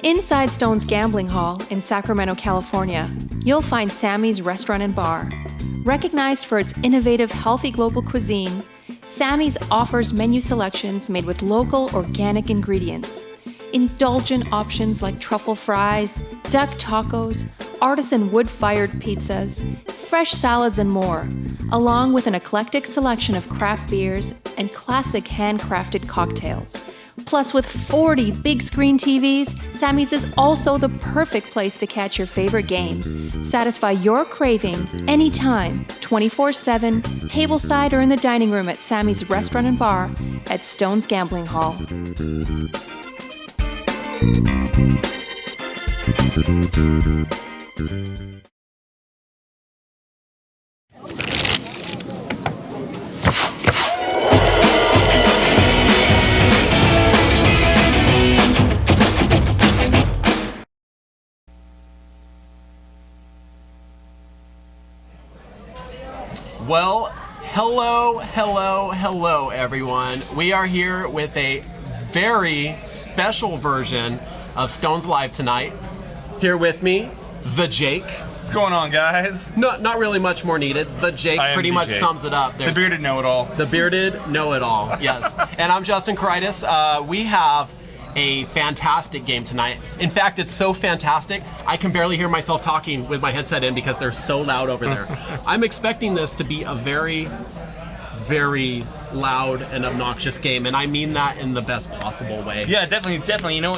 Inside Stone's Gambling Hall in Sacramento, California, you'll find Sammy's Restaurant and Bar. Recognized for its innovative, healthy global cuisine, Sammy's offers menu selections made with local, organic ingredients. Indulgent options like truffle fries, duck tacos, artisan wood-fired pizzas, fresh salads, and more, along with an eclectic selection of craft beers and classic handcrafted cocktails. Plus, with 40 big screen TVs, Sammy's is also the perfect place to catch your favorite game. Satisfy your craving anytime, 24/7, tableside or in the dining room at Sammy's Restaurant and Bar at Stone's Gambling Hall. Well, hello, everyone. We are here with a very special version of Stone's Live tonight. Here with me, the Jake. What's going on, guys? Not really much more needed. The Jake pretty much sums it up. The bearded know-it-all. The bearded know-it-all, yes. And I'm Justin Karitis. We have a fantastic game tonight. In fact, it's so fantastic, I can barely hear myself talking with my headset in because they're so loud over there. I'm expecting this to be a very, very loud and obnoxious game, and I mean that in the best possible way. Yeah, definitely. You know,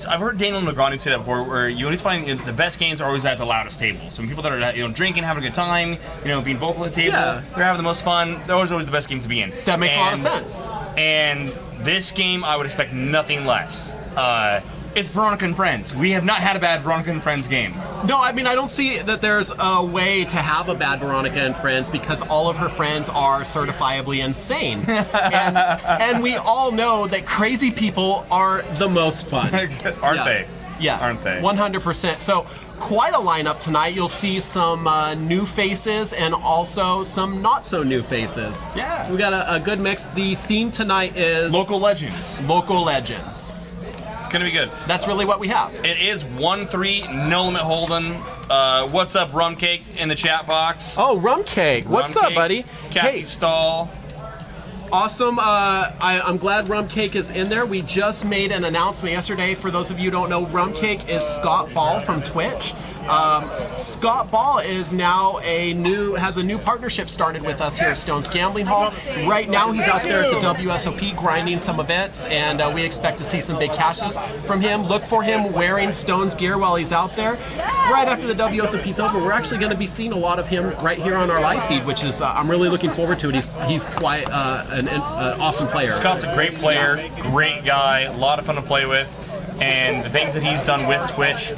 I've heard Daniel Negreanu say that before, where you always find the best games are always at the loudest tables. So when people that are drinking, having a good time, being vocal at the table, they're having the most fun. They're always the best games to be in. That makes a lot of sense. And this game, I would expect nothing less. It's Veronica and Friends. We have not had a bad Veronica and Friends game. No, I mean, I don't see that there's a way to have a bad Veronica and Friends because all of her friends are certifiably insane. and we all know that crazy people are the most fun. Aren't they? Yeah. Aren't they? 100%. So, quite a lineup tonight. You'll see some new faces and also some not so new faces. Yeah. We got a good mix. The theme tonight is Local Legends. Local Legends. It's gonna be good. That's really what we have. It is 1-3, no limit hold'em. What's up, Rum Cake in the chat box? Oh, Rum Cake. What's up, buddy? Kathy Stahl. Awesome. I'm glad Rum Cake is in there. We just made an announcement yesterday. For those of you who don't know, Rum Cake is Scott Ball from Twitch. Scott Ball is now has a new partnership started with us here at Stone's Gambling Hall. Right now he's out there at the WSOP grinding some events, and we expect to see some big cashes from him. Look for him wearing Stone's gear while he's out there. Right after the WSOP's over, we're actually going to be seeing a lot of him right here on our live feed, which is I'm really looking forward to it. He's quite an awesome player. Scott's a great player, great guy, a lot of fun to play with. And the things that he's done with Twitch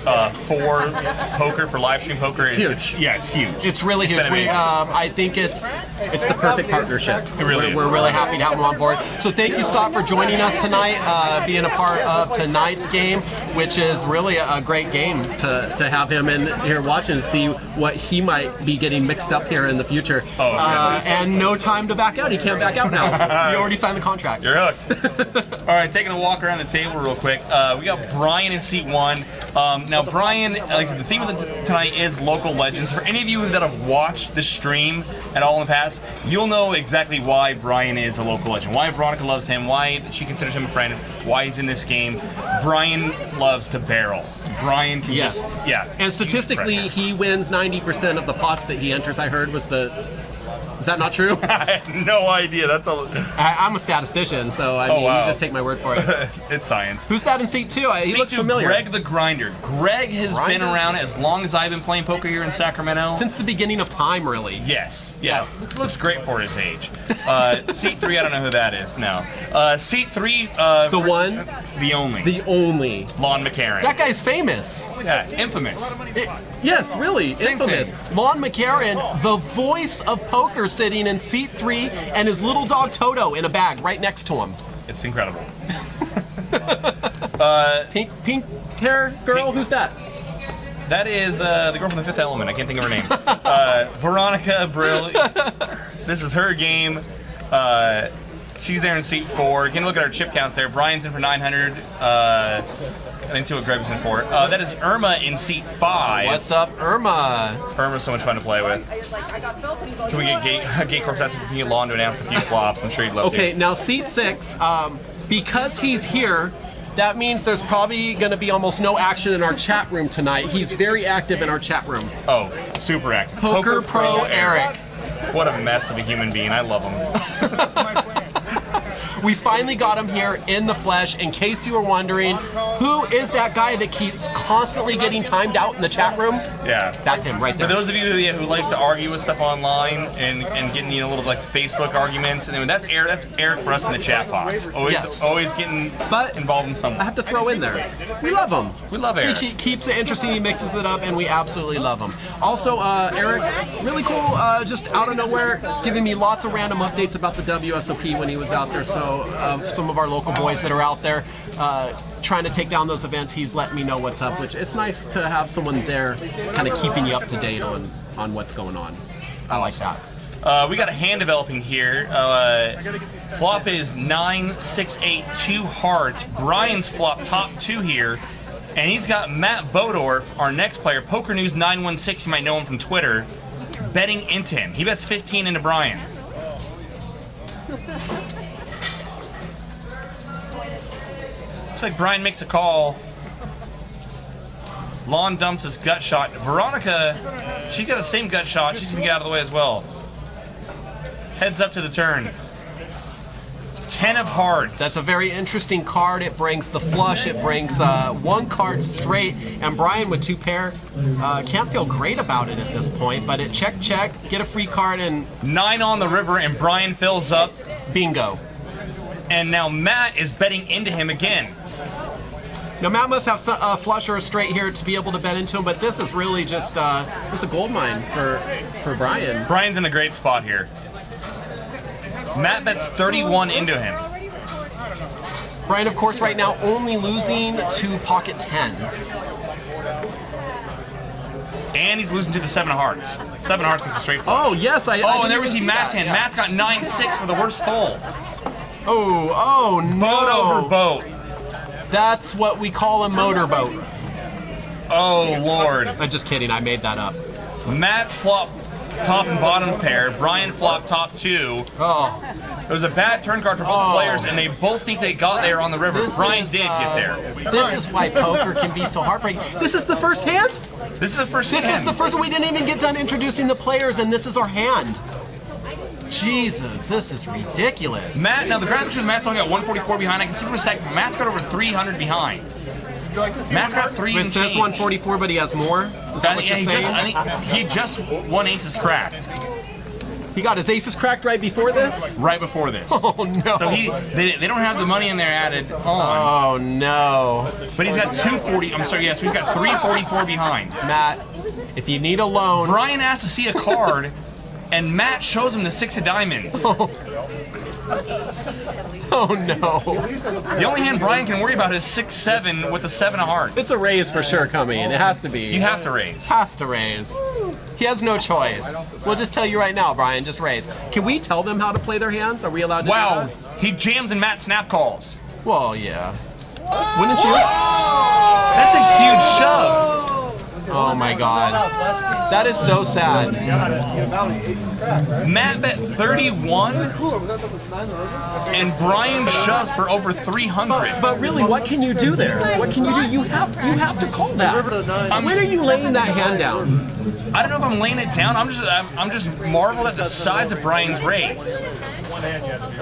for poker, for live stream poker, it's huge. It's huge. It's really huge. I think it's the perfect partnership. It really is. We're really happy to have him on board. So thank you, Scott, for joining us tonight, being a part of tonight's game, which is really a great game to have him in here watching and see what he might be getting mixed up here in the future. And no time to back out. He can't back out now. He already signed the contract. You're hooked. All right, taking a walk around the table real quick. We got Brian in seat 1. Now, Brian, like I said, the theme of tonight is Local Legends. For any of you that have watched the stream at all in the past, you'll know exactly why Brian is a local legend, why Veronica loves him, why she considers him a friend, why he's in this game. Brian loves to barrel. Brian can just, And statistically, he wins 90% of the pots that he enters, I heard, was the... Is that not true? I have no idea. That's all. I'm a statistician, so I mean, you just take my word for it. It's science. Who's that in seat 2? He looks familiar. Greg the Grinder. Greg has been around as long as I've been playing poker here in Sacramento. Since the beginning of time, really. Yes. Yeah. Looks great for his age. Seat 3, I don't know who that is. No. Seat 3. The one. The only. The only. Lon McCarran. That guy's famous. Yeah, infamous. Yes, really, infamous. Lon McCarran, the voice of poker, sitting in seat 3, and his little dog Toto in a bag right next to him. It's incredible. Pink hair girl, who's that? That is the girl from The Fifth Element. I can't think of her name. Veronica Brill. This is her game. She's there in seat 4. You can look at our chip counts there. Brian's in for 900. I didn't see what Greg was in for. That is Irma in seat 5. What's up, Irma? Irma's so much fun to play with. Can we get Gate Corp's asking if we can get Lon to announce a few flops? I'm sure he'd love to. Okay, now seat 6, because he's here, that means there's probably going to be almost no action in our chat room tonight. He's very active in our chat room. Oh, super active. Poker Pro Eric. What a mess of a human being. I love him. We finally got him here in the flesh. In case you were wondering, who is that guy that keeps constantly getting timed out in the chat room? Yeah. That's him right there. For those of you who like to argue with stuff online and getting little like Facebook arguments, and that's Eric for us in the chat box. Always getting involved in something. I have to throw in there. We love him. We love Eric. He keeps it interesting, he mixes it up, and we absolutely love him. Also, Eric, really cool, just out of nowhere, giving me lots of random updates about the WSOP when he was out there. So some of our local boys that are out there trying to take down those events, he's letting me know what's up, which it's nice to have someone there kind of keeping you up to date on what's going on. I like that. We got a hand developing here. Flop is 9, 6, 8, 2 hearts. Brian's flop top 2 here. And he's got Matt Bodorf, our next player, Poker News 916, you might know him from Twitter, betting into him. He bets 15 into Brian. Looks like Brian makes a call. Lon dumps his gut shot. Veronica, she's got the same gut shot. She's gonna get out of the way as well. Heads up to the turn. 10 of hearts. That's a very interesting card. It brings the flush. It brings 1 card straight. And Brian with 2 pair can't feel great about it at this point. But it check, get a free card, and 9 on the river, and Brian fills up. Bingo. And now Matt is betting into him again. Now Matt must have a flush or a straight here to be able to bet into him. But this is really just this is a gold mine for Brian. Brian's in a great spot here. Matt bets 31 into him. Brian, of course, right now only losing to pocket 10s. And he's losing to the 7 of hearts. 7 of hearts with a straight flush. Oh, yes. And there we see Matt's hand. Yeah. Matt's got 9-6 for the worst fold. Oh, no. Boat over boat. That's what we call a motorboat. Oh, Lord. I'm just kidding. I made that up. Matt flop top and bottom pair. Brian flop top 2. Oh. It was a bad turn card for both players, and they both think they got there on the river. Brian did get there. This is why poker can be so heartbreaking. This is the first hand? This is the first hand. This is the first. We didn't even get done introducing the players, and this is our hand. Jesus, this is ridiculous. Matt, now the graphics shows Matt's only got 144 behind. I can see from a second, Matt's got over 300 behind. Matt's got 3 and It says 144, but he has more? Is that what you're saying? I think he just won aces cracked. He got his aces cracked right before this? Right before this. Oh, no. So they don't have the money in there added Oh, on. no. But he's got 240, I'm sorry, yeah, so he's got 344 behind. Matt, if you need a loan... Brian asks to see a card, and Matt shows him the 6 of diamonds. Oh, no. The only hand Brian can worry about is 6-7 with the 7 of hearts. It's a raise for sure coming. It has to be. You have to raise. Has to raise. He has no choice. We'll just tell you right now, Brian, just raise. Can we tell them how to play their hands? Are we allowed to do that? He jams and Matt snap calls. Well, yeah. Wouldn't you? That's a huge shove. Oh my God. That is so sad. Matt bet 31 and Brian shoves for over 300. But really, what can you do there? What can you do? You have to call that. When are you laying that hand down? I don't know if I'm laying it down. I'm just marveled at the size of Brian's raise.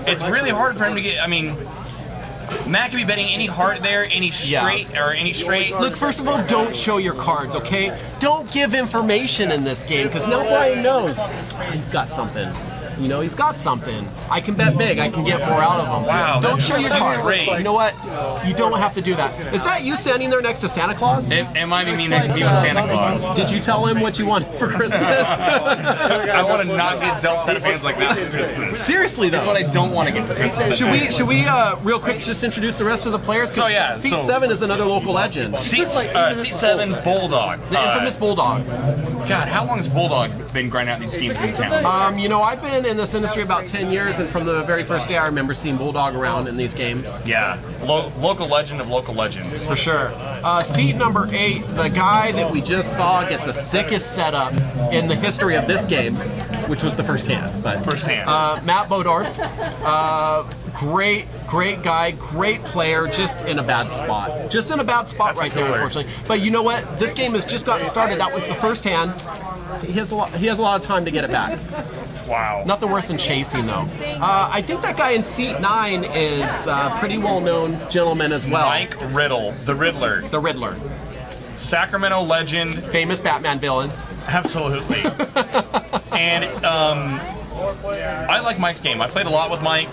It's really hard for him to get. I mean, Matt could be betting any heart there, any straight, or any straight. Look, first of all, don't show your cards, okay? Don't give information in this game, because now Brian knows he's got something. You know, he's got something. I can bet big. I can get more out of him. Wow. Don't show your cards. Great. You know what? You don't have to do that. Is that you standing there next to Santa Claus? It might be me next to Santa Claus. Did you tell him what you wanted for Christmas? I want to not get dealt set of hands like that for Christmas. Seriously, though. That's what I don't want to get for Christmas. Should we real quick just introduce the rest of the players? So yeah, Seat 7 is another local legend. Seat 7, Bulldog. The infamous Bulldog. God, how long has Bulldog been grinding out these schemes in town? You know, I've been in this industry about 10 years, and from the very first day, I remember seeing Bulldog around in these games. Yeah, local legend of local legends. For sure. Seed number 8, the guy that we just saw get the sickest setup in the history of this game, which was the first hand. But First hand. Matt Bodorf, great guy, great player, just in a bad spot. Just in a bad spot right there, unfortunately. But you know what? This game has just gotten started. That was the first hand. He has a lot of time to get it back. Wow. Nothing worse than chasing, though. I think that guy in seat 9 is a pretty well-known gentleman as well. Mike Riddle, the Riddler. The Riddler. Sacramento legend. Famous Batman villain. Absolutely. And I like Mike's game. I played a lot with Mike.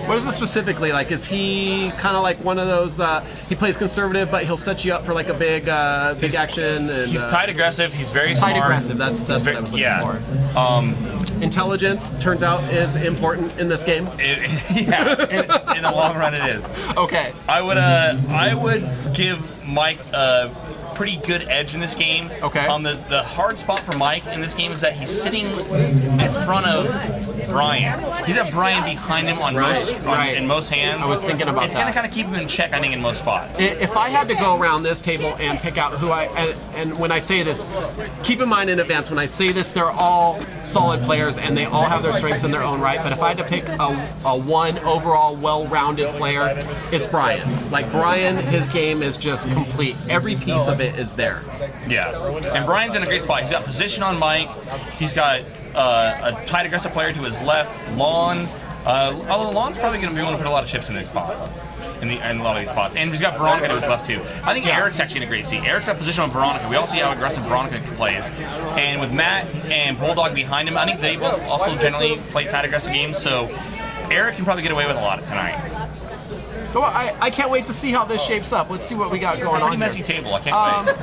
What is it specifically like? Is he kind of like one of those? He plays conservative, but he'll set you up for like a big action. And, he's tight aggressive. He's very smart. Tight aggressive. That's what I was looking for. Intelligence turns out is important in this game. Yeah, in the long run, it is. Okay. I would give Mike a pretty good edge in this game. Okay. The hard spot for Mike in this game is that he's sitting in front of Brian. He's got Brian behind him on in most hands. I was thinking about it's gonna kind of keep him in check, I think, in most spots. If I had to go around this table and pick out who and when I say this, keep in mind in advance, when I say this, they're all solid players and they all have their strengths in their own right. But if I had to pick a one overall well-rounded player, it's Brian. Like Brian, his game is just complete. Every piece of it is there. Yeah, and Brian's in a great spot. He's got position on Mike. He's got a tight aggressive player to his left, Lon. Although Lon's probably going to be able to put a lot of chips in this spot, in a lot of these spots. And he's got Veronica to his left too. I think Eric's actually in a great seat. Eric's got position on Veronica. We all see how aggressive Veronica plays. And with Matt and Bulldog behind him, I think they will also generally play tight aggressive games. So Eric can probably get away with a lot tonight. Well, I can't wait to see how this shapes up. Let's see what we got going on. Pretty messy table. I can't wait.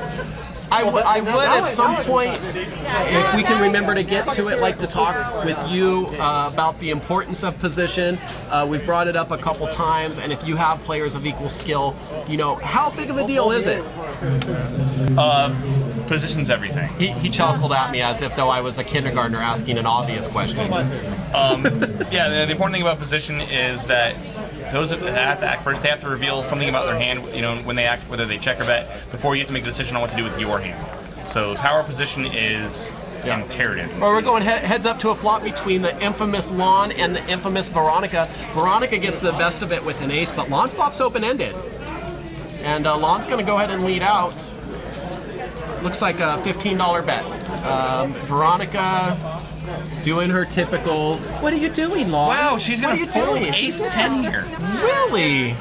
I would at some point, if we can remember to get to it, like to talk with you about the importance of position. We've brought it up a couple times, and if you have players of equal skill, you know, how big of a deal is it? Position's everything. He chuckled at me as if though I was a kindergartner asking an obvious question. Yeah, the important thing about position is that those that have to act first, they have to reveal something about their hand, you know, when they act, whether they check or bet, before you have to make a decision on what to do with your hand. So power position is imperative. Well, we're going heads up to a flop between the infamous Lon and the infamous Veronica. Veronica gets the best of it with an ace, but Lon flops open-ended. And Lon's going to go ahead and lead out. Looks like a $15 bet. Veronica doing her typical, what are you doing, Lon? Wow, she's going to fold ace-10 here. Really?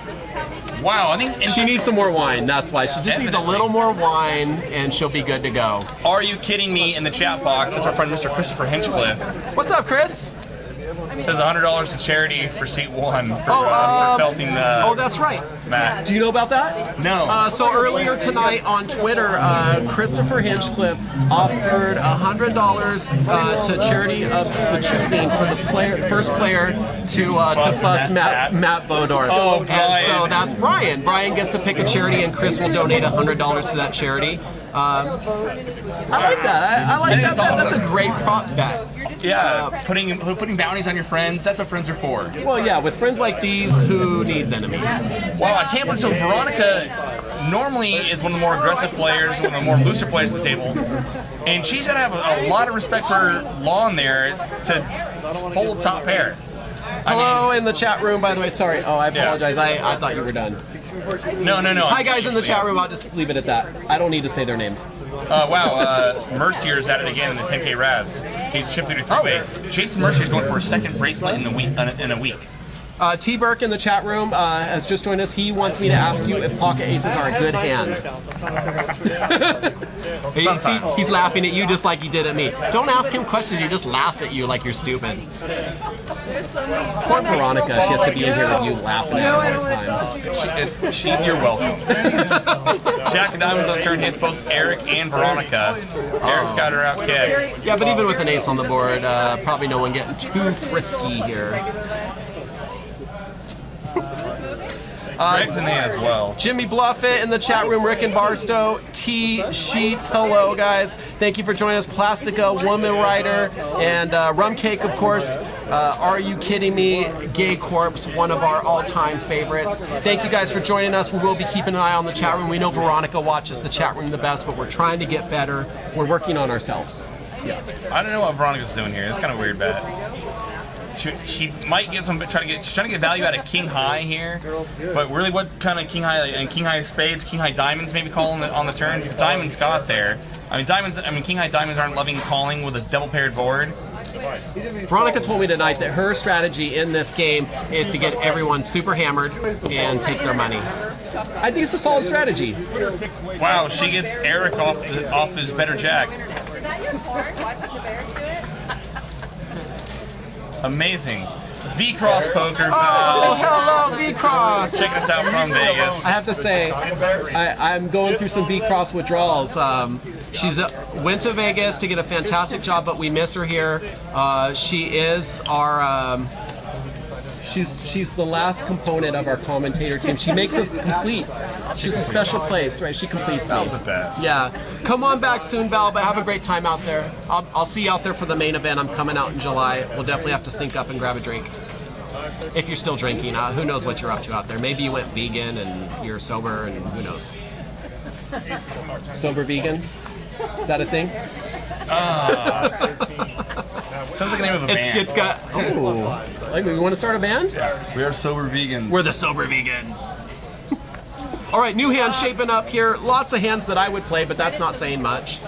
Wow, I think she needs some more wine. That's why she just needs a little more wine, and she'll be good to go. Are you kidding me? In the chat box, that's our friend Mr. Christopher Hinchcliffe. What's up, Chris? Says $100 to charity for seat 1 for felting. Oh, that's right. Matt. Do you know about that? No. So earlier tonight on Twitter, Christopher Hinchcliffe offered $100 to charity of the choosing for the first player to bust Matt Bodor. Oh, Brian. And so that's Brian. Brian gets to pick a charity, and Chris will donate $100 to that charity. I like that. I like that. Awesome. That's a great prop bet. Yeah, putting bounties on your friends, that's what friends are for. Well, yeah, with friends like these, who needs enemies? Wow, I can't believe so. Veronica normally is one of the more aggressive players, one of the more looser players at the table, and she's got to have a lot of respect for Lon there to fold top pair. Hello in the chat room, by the way. Sorry. Oh, I apologize. Yeah. I thought you were done. No. Hi, guys in the chat room. I'll just leave it at that. I don't need to say their names. Wow, Mercier's at it again in the 10K Raz. He's chipped through to 3-way. Jason Mercier's going for a second bracelet in a week. T. Burke in the chat room has just joined us. He wants me to ask you if pocket aces are a good hand. He's laughing at you just like he did at me. Don't ask him questions. He just laughs at you like you're stupid. Poor Veronica. She has to be in here with you laughing at her all the time. You're welcome. Jack of Diamonds on turn hits both Eric and Veronica. Eric's got her out kicked. Yeah, but even with an ace on the board, probably no one getting too frisky here. Greg's in there as well. Jimmy Bluffett in the chat room, Rick and Barstow, T Sheets, hello guys. Thank you for joining us. Plastica, Woman Rider, and Rum Cake, of course. Are You Kidding Me? Gay Corpse, one of our all-time favorites. Thank you guys for joining us. We will be keeping an eye on the chat room. We know Veronica watches the chat room the best, but we're trying to get better. We're working on ourselves. Yeah. I don't know what Veronica's doing here. It's kind of weird bet. She might get some, she's trying to get value out of King High here, but really what kind of King High and King High spades, King High diamonds maybe calling on the turn? Diamonds got there. King High diamonds aren't loving calling with a double paired board. Veronica told me tonight that her strategy in this game is to get everyone super hammered and take their money. I think it's a solid strategy. Wow, she gets Eric off his better jack. Amazing. V-Cross Poker. Oh, hello, V-Cross. Checking us out from Vegas. I have to say, I'm going through some V-Cross withdrawals. She's went to Vegas to get a fantastic job, but we miss her here. She is our... She's the last component of our commentator team. She makes us complete. She's a special place, right? She completes me. Val's the best. Yeah. Come on back soon, Val, but have a great time out there. I'll see you out there for the main event. I'm coming out in July. We'll definitely have to sync up and grab a drink. If you're still drinking, who knows what you're up to out there. Maybe you went vegan and you're sober, and who knows. Sober vegans? Is that a thing? Sounds like the name of a band. It's got... Oh. Like, we want to start a band? Yeah. We are sober vegans. We're the sober vegans. All right, new hand shaping up here. Lots of hands that I would play, but that's not saying much.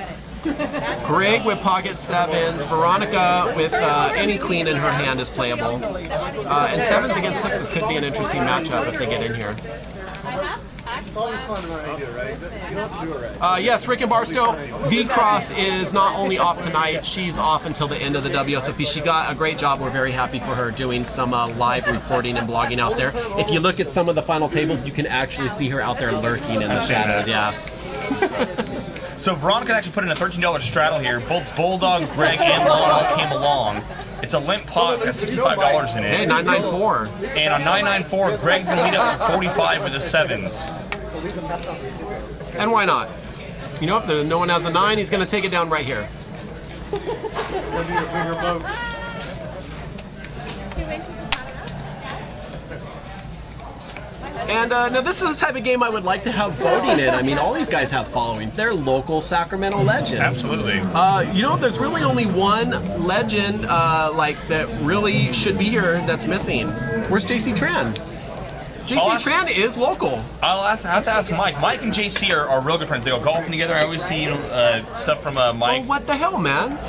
Greg with pocket sevens. Veronica with any queen in her hand is playable. And sevens against sixes could be an interesting matchup if they get in here. Yes, Rick and Barstow. V-Cross is not only off tonight, she's off until the end of the WSOP. She got a great job. We're very happy for her doing some live reporting and blogging out there. If you look at some of the final tables, you can actually see her out there lurking in the shadows. Yeah. So Veronica actually put in a $13 straddle here. Both Bulldog, Greg, and Lon all came along. It's a limp pot. It's got $65 in it. Hey, 994. And on 994, Greg's going to lead up to 45 with the sevens. And why not? You know, if no one has a 9, he's going to take it down right here. And now this is the type of game I would like to have voting in. I mean, all these guys have followings. They're local Sacramento legends. Absolutely. You know, there's really only one legend that really should be here that's missing. Where's JC Tran? JC Tran is local. Have to ask Mike. Mike and JC are real good friends. They go golfing together. I always see stuff from Mike. Oh, what the hell, man?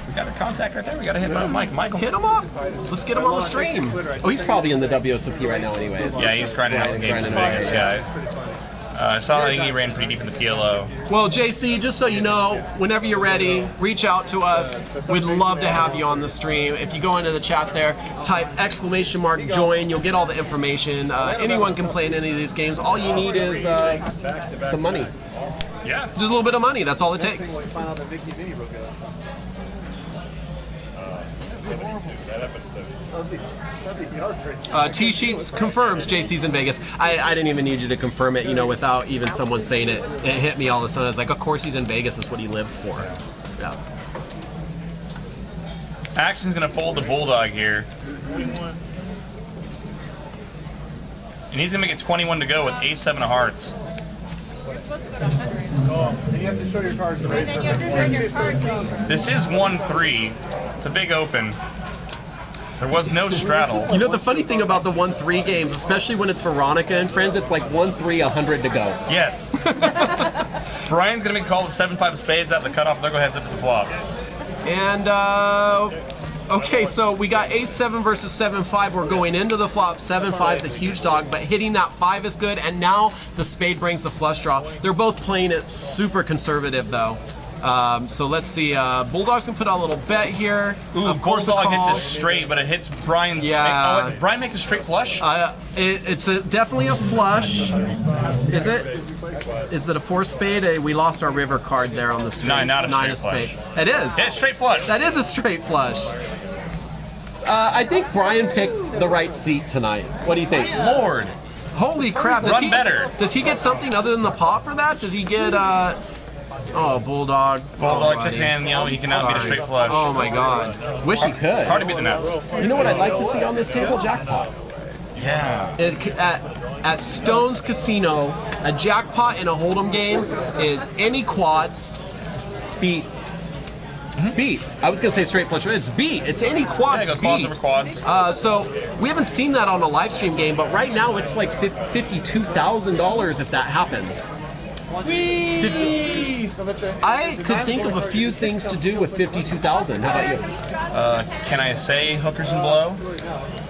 We got a contact right there. We got to hit Mike. Michael. Hit him up. Let's get him on the stream. Oh, he's probably in the WSOP right now anyways. Yeah, he's grinding out some games in Vegas. Yeah. I saw that he ran pretty deep in the PLO. Well, JC, just so you know, whenever you're ready, reach out to us. We'd love to have you on the stream. If you go into the chat there, type !join. You'll get all the information. Anyone can play in any of these games. All you need is some money. Yeah. Just a little bit of money. That's all it takes. T-Sheets confirms JC's in Vegas. I didn't even need you to confirm it, you know, without even someone saying it. It hit me all of a sudden. I was like, of course he's in Vegas. That's what he lives for. Yeah. Action's going to fold the Bulldog here. And he's going to make it 21 to go with ace-7 of hearts. You have to show your cards. This is 1-3. It's a big open. There was no straddle. You know, the funny thing about the 1-3 games, especially when it's Veronica and friends, it's like 1-3, 100 to go. Yes. Brian's going to make a call with 7-5 spades at the cutoff. They'll go heads up to the flop. And, okay, so we got ace-7 versus 7-5. We're going into the flop. 7-5's a huge dog, but hitting that 5 is good, and now the spade brings the flush draw. They're both playing it super conservative, though. So let's see. Bulldog's gonna put out a little bet here. Ooh, of course, Bulldog hits a straight, but it hits Brian's. Yeah. Did Brian make a straight flush? It's definitely a flush. Is it? Is it a 4 spade? We lost our river card there on the street. No, not a 9 straight spade. flush. It is. Yeah, straight flush. That is a straight flush. I think Brian picked the right seat tonight. What do you think? Lord. Holy crap! Run better. Does he get something other than the pot for that? Does he get Oh, Bulldog. Bulldog checks in, you know, he cannot beat a straight flush. Oh my god. Wish he could. It's hard to beat the nuts. You know what I'd like to see on this table? Jackpot. Yeah. At Stone's Casino, a jackpot in a Hold'em game is any quads beat. Beat. I was gonna say straight flush, but it's beat. It's any quads go beat. quads over quads. So we haven't seen that on a live stream game, but right now it's like $52,000 if that happens. Whee! I could think of a few things to do with 52,000. How about you? Can I say hookers and blow?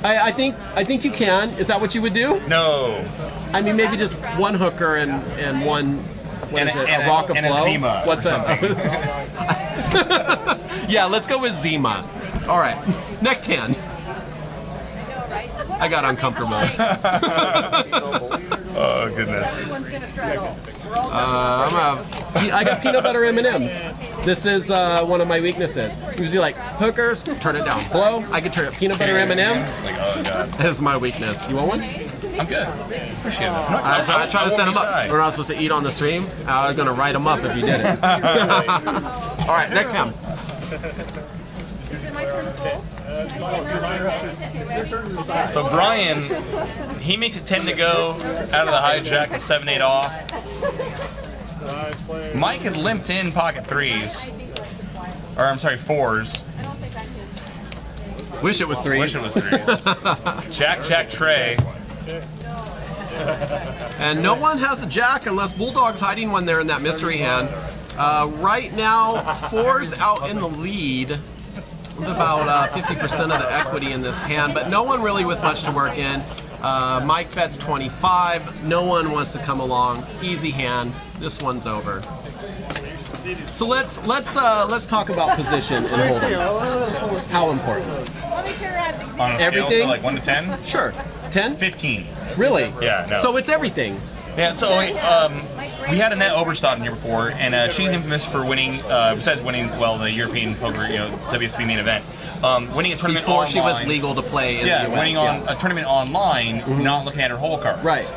I think you can. Is that what you would do? No. I mean, maybe just one hooker and one. What is it? A rock of and blow? a Zima. What's that? Yeah, let's go with Zima. All right. Next hand. I got uncomfortable. Oh goodness. I got peanut butter M&Ms. This is one of my weaknesses. Usually like hookers, turn it down. Blow, I can turn it. Peanut butter M&M. Like, oh god. This is my weakness. You want one? I'm good. Appreciate it. I try to set them up. We're not supposed to eat on the stream. I was gonna write them up if you did it. All right, next hand. So Brian, he makes it 10 to go out of the hijack with 7-8 off. Mike had limped in pocket threes. Or I'm sorry, fours. Wish it was threes. Wish it was threes. Jack, Jack, Trey. And no one has a jack unless Bulldog's hiding one there in that mystery hand. Right now, fours out in the lead with about 50% of the equity in this hand, but no one really with much to work in. Mike bets 25. No one wants to come along. Easy hand. This one's over. So let's talk about position and hold'em. How important? On a scale, Everything? so like 1 to 10? Sure. 10? 15. Really? Yeah, no. So it's everything. Yeah, so we had Annette Oberstadt in here before, and she's infamous for winning, besides winning, well, the European Poker, WSB main event, winning a tournament Before online. she was legal to play in the US. Winning on a tournament online, not looking at her hole cards. Right.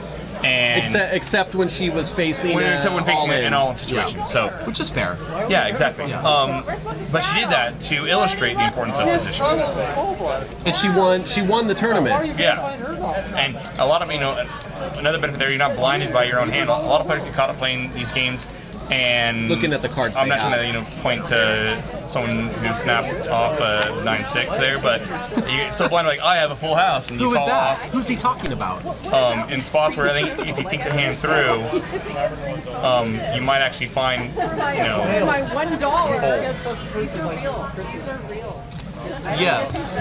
And Except when she was facing when facing an all-in Yeah. situation. So, which is fair. yeah, exactly. But she did that to illustrate the importance of position. And she won the tournament. Yeah. And a lot of, another benefit there, you're not blinded by your own hand. A lot of players get caught up playing these games and looking at the cards. I'm not going to point to someone who snapped off a 9-6 there, but you're so blind like I have a full house and you Who is call that? off. Who's he talking about? In spots where I think if you think the hand through, you might actually find My $1. some folds. These are real. These are real. Yes.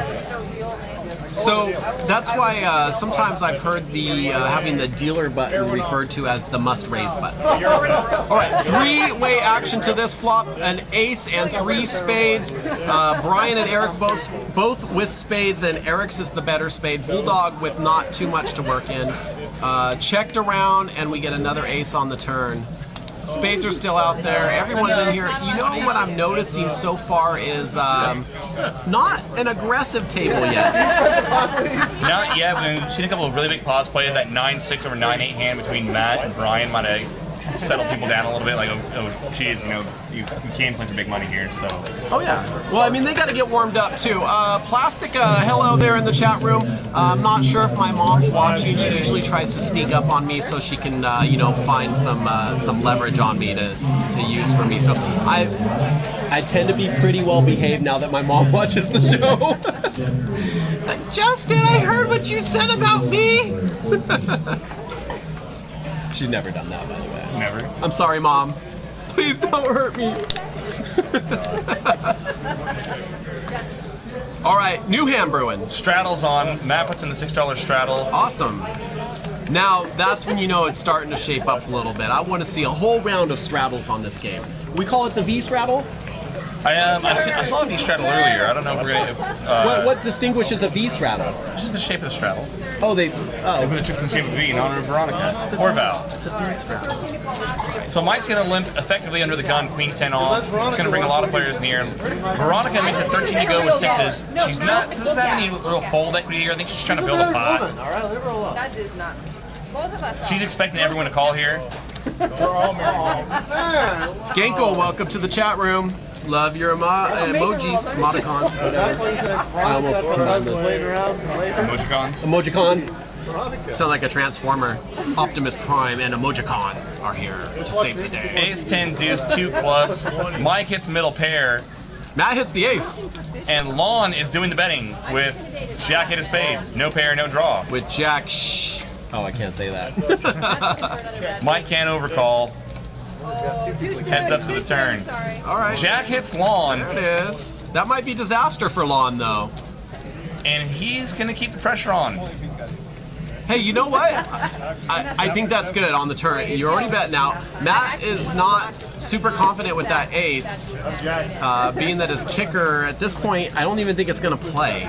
So that's why sometimes I've heard the having the dealer button referred to as the must raise button. All right, three-way action to this flop: an ace and 3 spades. Brian and Eric both with spades, and Eric's is the better spade. Bulldog with not too much to work in. Checked around, and we get another ace on the turn. Spades are still out there. Everyone's in here. You know what I'm noticing so far is not an aggressive table yet. Not yet. We've seen a couple of really big pots played. That 9-6 over 9-8 hand between Matt and Brian might have settled people down a little bit. Like, oh, geez, you can play for big money here. So. Oh yeah. Well, I mean, they got to get warmed up too. Plastic, hello there in the chat room. I'm not sure if my mom's watching. She usually tries to sneak up on me so she can, find some leverage on me to use for me. So I tend to be pretty well behaved now that my mom watches the show. Justin, I heard what you said about me. She's never done that, by the way. Never. I'm sorry, Mom. Please don't hurt me. All right, new hand brewing. Straddle's on. Matt puts in the $6 straddle. Awesome. Now, that's when you know it's starting to shape up a little bit. I want to see a whole round of straddles on this game. We call it the V straddle? I saw a V straddle earlier. I don't know if we're going What distinguishes a V straddle? just the shape of the straddle. They They put the chips in the shape of V in honor of Veronica. Or Val. It's a V straddle. So Mike's going to limp effectively under the gun, queen 10 off. It's going to bring a lot of players near. Veronica makes it 13 to go with 6s. She doesn't have any real fold equity here. I think she's trying to build a pot. That did not. Both of us. She's expecting everyone to call here. Genko, welcome to the chat room. Love your emojis, emoticon, whatever. I almost combined the Emojicons. emojicon. Sound like a transformer. Optimus Prime and Emojicon are here to save the day. Ace 10 deuce 2 clubs. Mike hits middle pair, Matt hits the ace and Lon is doing the betting with Jack hit of spades. No pair, no draw. with Jack. Shh. Oh, I can't say that. Mike can't overcall. Heads up to the turn. All right. Jack hits Lon, There it is. That might be disaster for Lon, though. and he's gonna keep the pressure on. Hey, you know what? I think that's good on the turn. You're already betting out. Matt is not super confident with that ace, being that his kicker, at this point, I don't even think it's going to play.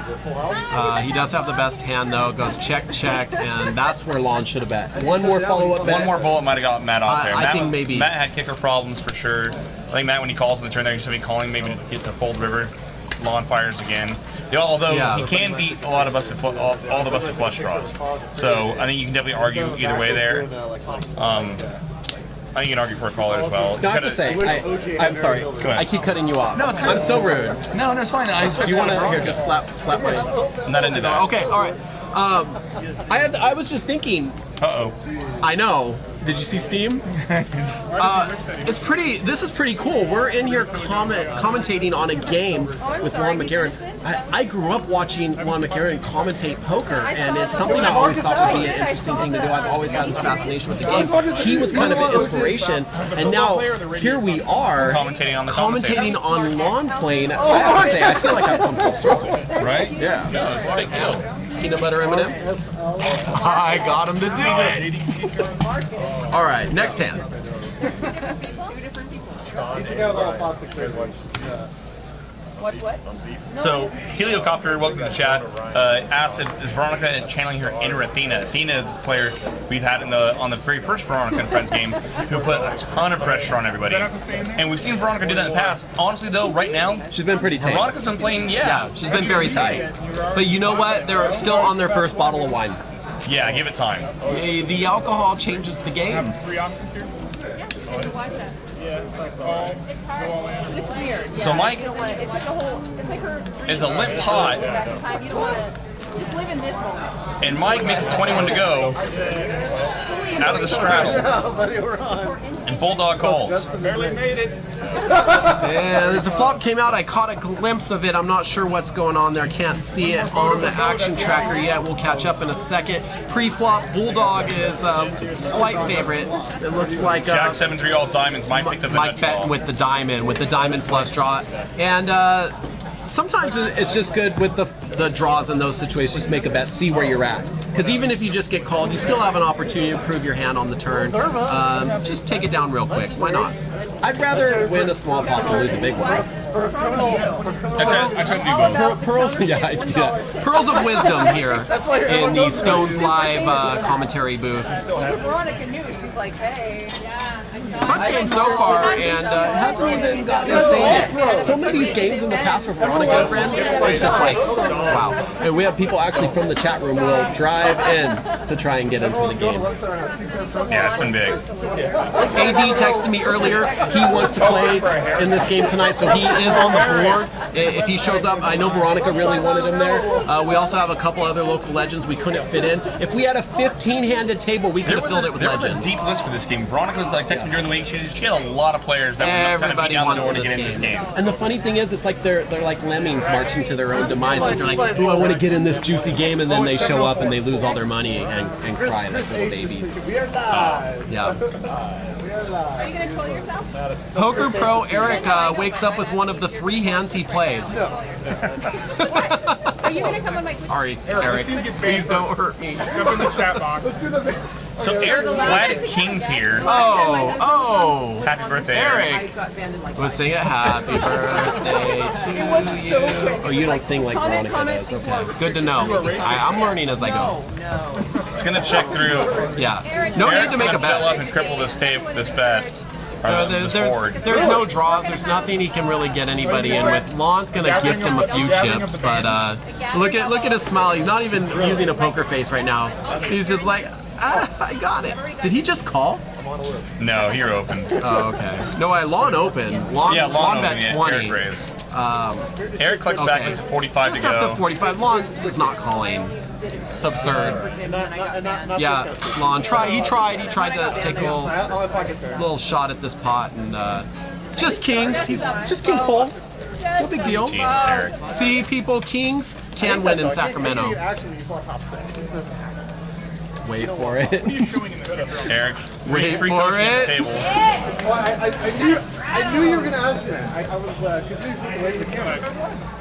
He does have the best hand, though. It goes check, check, and that's where Lon should have bet. One more follow-up bet. One more bullet might have got Matt off there. I Matt think maybe. Matt had kicker problems for sure. I think Matt, when he calls in the turn there, he's going to be calling maybe to get to fold river. Lon fires again. Although he can beat a lot of all the busted flush draws. So I think you can definitely argue either way there. I think you can argue for a caller as well. No, I have to say, I'm sorry. I keep cutting you off. No, it's I'm so rude. No, it's fine. Do you want to here just slap my? I'm not into that. Okay, all right. I was just thinking. I know. Did you see Steam? It's pretty. This is pretty cool. We're in here commentating on a game with Juan McCarron. I grew up watching Juan McCarron commentate poker, and it's something I always thought would be an interesting thing to do. I've always had this fascination with the game. He was kind of an inspiration, and now here we are commentating on lawn playing. I have to say, I feel like I've come full circle. Right? Yeah. No, it's a big deal. Peanut butter M&M. I got him to do it. All right, next hand. What? So, Heliocopter, welcome to the chat. Asks, is Veronica channeling her inner Athena? Athena is a player we've had on the very first Veronica and Friends game who put a ton of pressure on everybody. And we've seen Veronica do that in the past. Honestly, though, right now, She's been pretty tight. Veronica's been playing, She's been very tight. But you know what? They're still on their first bottle of wine. Yeah, give it time. The alcohol changes the game. It's weird. So Mike, It's like a whole. It's like her. it's a lit pot, You don't want to just live in this moment. and Mike makes it 21 to go out of the straddle, and Bulldog calls. Barely made it. Yeah, there's a flop came out. I caught a glimpse of it. I'm not sure what's going on there. Can't see it on the action tracker yet. We'll catch up in a second. Pre-flop, Bulldog is a slight favorite. It looks like Jack 7-3 all diamonds. Mike picked up the Mike bet betting with the diamond flush draw. And sometimes it's just good with the draws in those situations. Just make a bet, see where you're at. Because even if you just get called, you still have an opportunity to improve your hand on the turn. Just take it down real quick. Why not? I'd rather win a small pot than lose a big one. I tried to do both. Pearls, yeah, I see that. Pearls of wisdom here in the Stones Live commentary booth. Veronica knew. She's like, hey. Fun game so far, and it hasn't even gotten insane yet. Some of these games in the past for Veronica and friends, it's just like, wow. And we have people actually from the chat room will drive in to try and get into the game. Yeah, it's been big. AD texted me earlier. He wants to play in this game tonight, so he is on the board. If he shows up, I know Veronica really wanted him there. We also have a couple other local legends we couldn't fit in. If we had a 15-handed table, we could have filled it with legends. There was a deep list for this game. Veronica was like texting me during the week. She had a lot of players that were kind of beating down the door to get in this game. And the funny thing is, it's like they're like lemmings marching to their own demise because they're like, "Ooh, I want to get in this juicy game," and then they show up and they lose all their money and cry like little babies. Yeah. Are you gonna kill yourself? Poker Pro Eric wakes up with one of the 3 hands he plays. Are you gonna come on my? Sorry, Eric. Please don't hurt me. Jump in the chat box. So Eric Glad King's here. Oh, Happy birthday, Eric. We'll sing a happy birthday to you. Oh, you don't sing like Veronica does. Okay, good to know. I'm learning as I go. It's gonna check through. Yeah. No need to make a Fill up bet. and cripple this bet. There's no draws. There's nothing he can really get anybody in with. Lon's gonna gift him a few chips, but look at his smile. He's not even using a poker face right now. He's just like, I got it. Did he just call? No, you're open. Oh, okay. No, Lawn open. Lawn Lawn bet open, 20. Eric raised. Eric collects back with 45 Just to go. up to 45. Lawn is not calling. It's absurd. Yeah, Lawn He tried to take a little shot at this pot and just kings. He's just kings full. No big deal. Jesus, Eric. See, people, kings can win in Sacramento. Wait for it. Eric's Wait free for coaching at the it. table. Well, I knew you were going to ask me that. I was confused with the way the camera.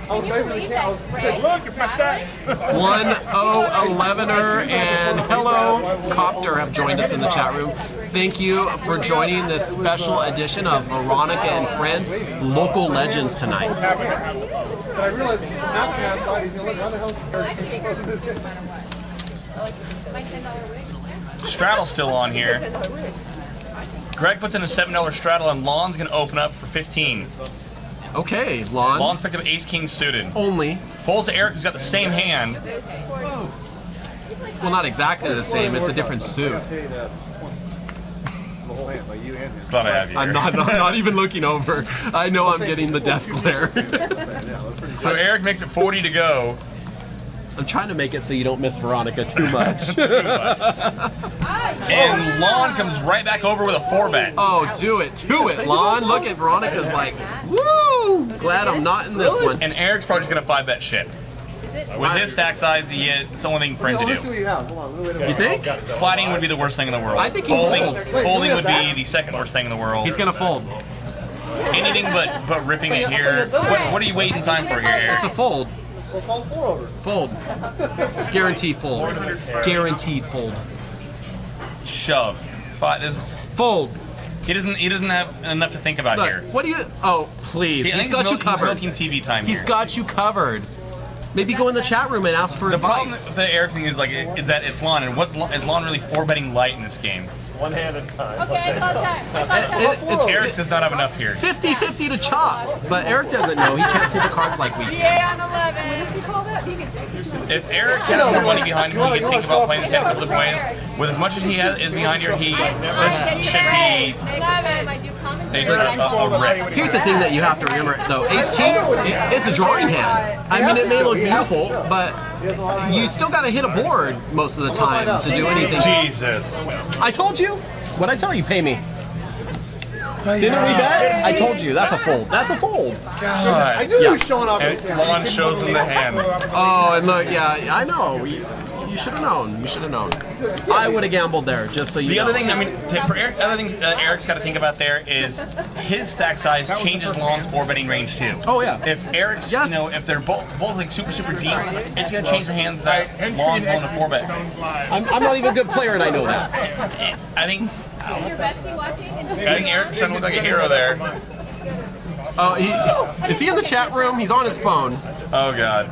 I was waving the camera. I said, look, it's my stats. 1011er and Hello Copter have joined us in the chat room. Thank you for joining this special edition of Veronica and Friends Local Legends tonight. But I realized Matt's going to ask why he's going to look. How the hell Straddle's still on here. Greg puts in a $7 straddle, and Lon's going to open up for 15. Okay, Lon. Lon's picked up Ace King suited. Only. Folds to Eric, who's got the same hand. Well, not exactly the same. It's a different suit. Glad I have you here. I'm not even looking over. I know I'm getting the death glare. So Eric makes it 40 to go. I'm trying to make it so you don't miss Veronica too much. And Lon comes right back over with a 4-bet. Oh, do it, Lon. Look at Veronica's like, woo! Glad I'm not in this one. And Eric's probably just going to 5-bet shit. With his stack size, it's the only thing for him to Let's see do. what you have. Hold on. Wait. You think? Flatting would be the worst thing in the world. I think he folding, folds. folding would be the second worst thing in the world. He's gonna fold. Anything but ripping it here. What are you waiting time for here, Eric? It's a fold. We'll call 4 over. Fold. Guaranteed fold. Guaranteed fold. Shove. This is Fold. he doesn't have enough to think about Look, here. what do you? Oh, please. I He's think got you He's covered. milking TV time He's here. got you covered. Maybe go in the chat room and ask for The problem advice. with the Eric thing is that it's Lon, and is Lon really 4-betting light in this game? One hand at a time. Okay, I call time. It's Eric does not have enough here. 50-50 to chop, but Eric doesn't know. He can't see the cards like we can. Yeah, on 11. What did you call that? He can take it. If Eric has more money behind him, he can think about playing this hand a couple different ways. With as much as he is behind here, this should be 11. I do commentary. a rip. Here's the thing that you have to remember, though. Ace King is a drawing hand. I mean, it may look beautiful, but you still got to hit a board most of the time to do anything. Jesus. I told you. What'd I tell you? Pay me. Didn't we bet? I told you. That's a fold. That's a fold. I God. knew you were showing off. And Lon shows him the hand. Oh, and look, yeah, I know. You should have known. You should have known. I would have gambled there, just so you The know. other thing, for Eric, the other thing Eric's got to think about there is his stack size changes Lon's 4-betting range too. Oh, yeah. If Eric's, Yes. if they're both like super deep, it's gonna change the hands that Lon's willing to 4-bet. I'm not even a good player, and I know that. I think Your Betsy watching? Eric's trying to look like a hero there. Oh, is he in the chat room? He's on his phone. Oh God.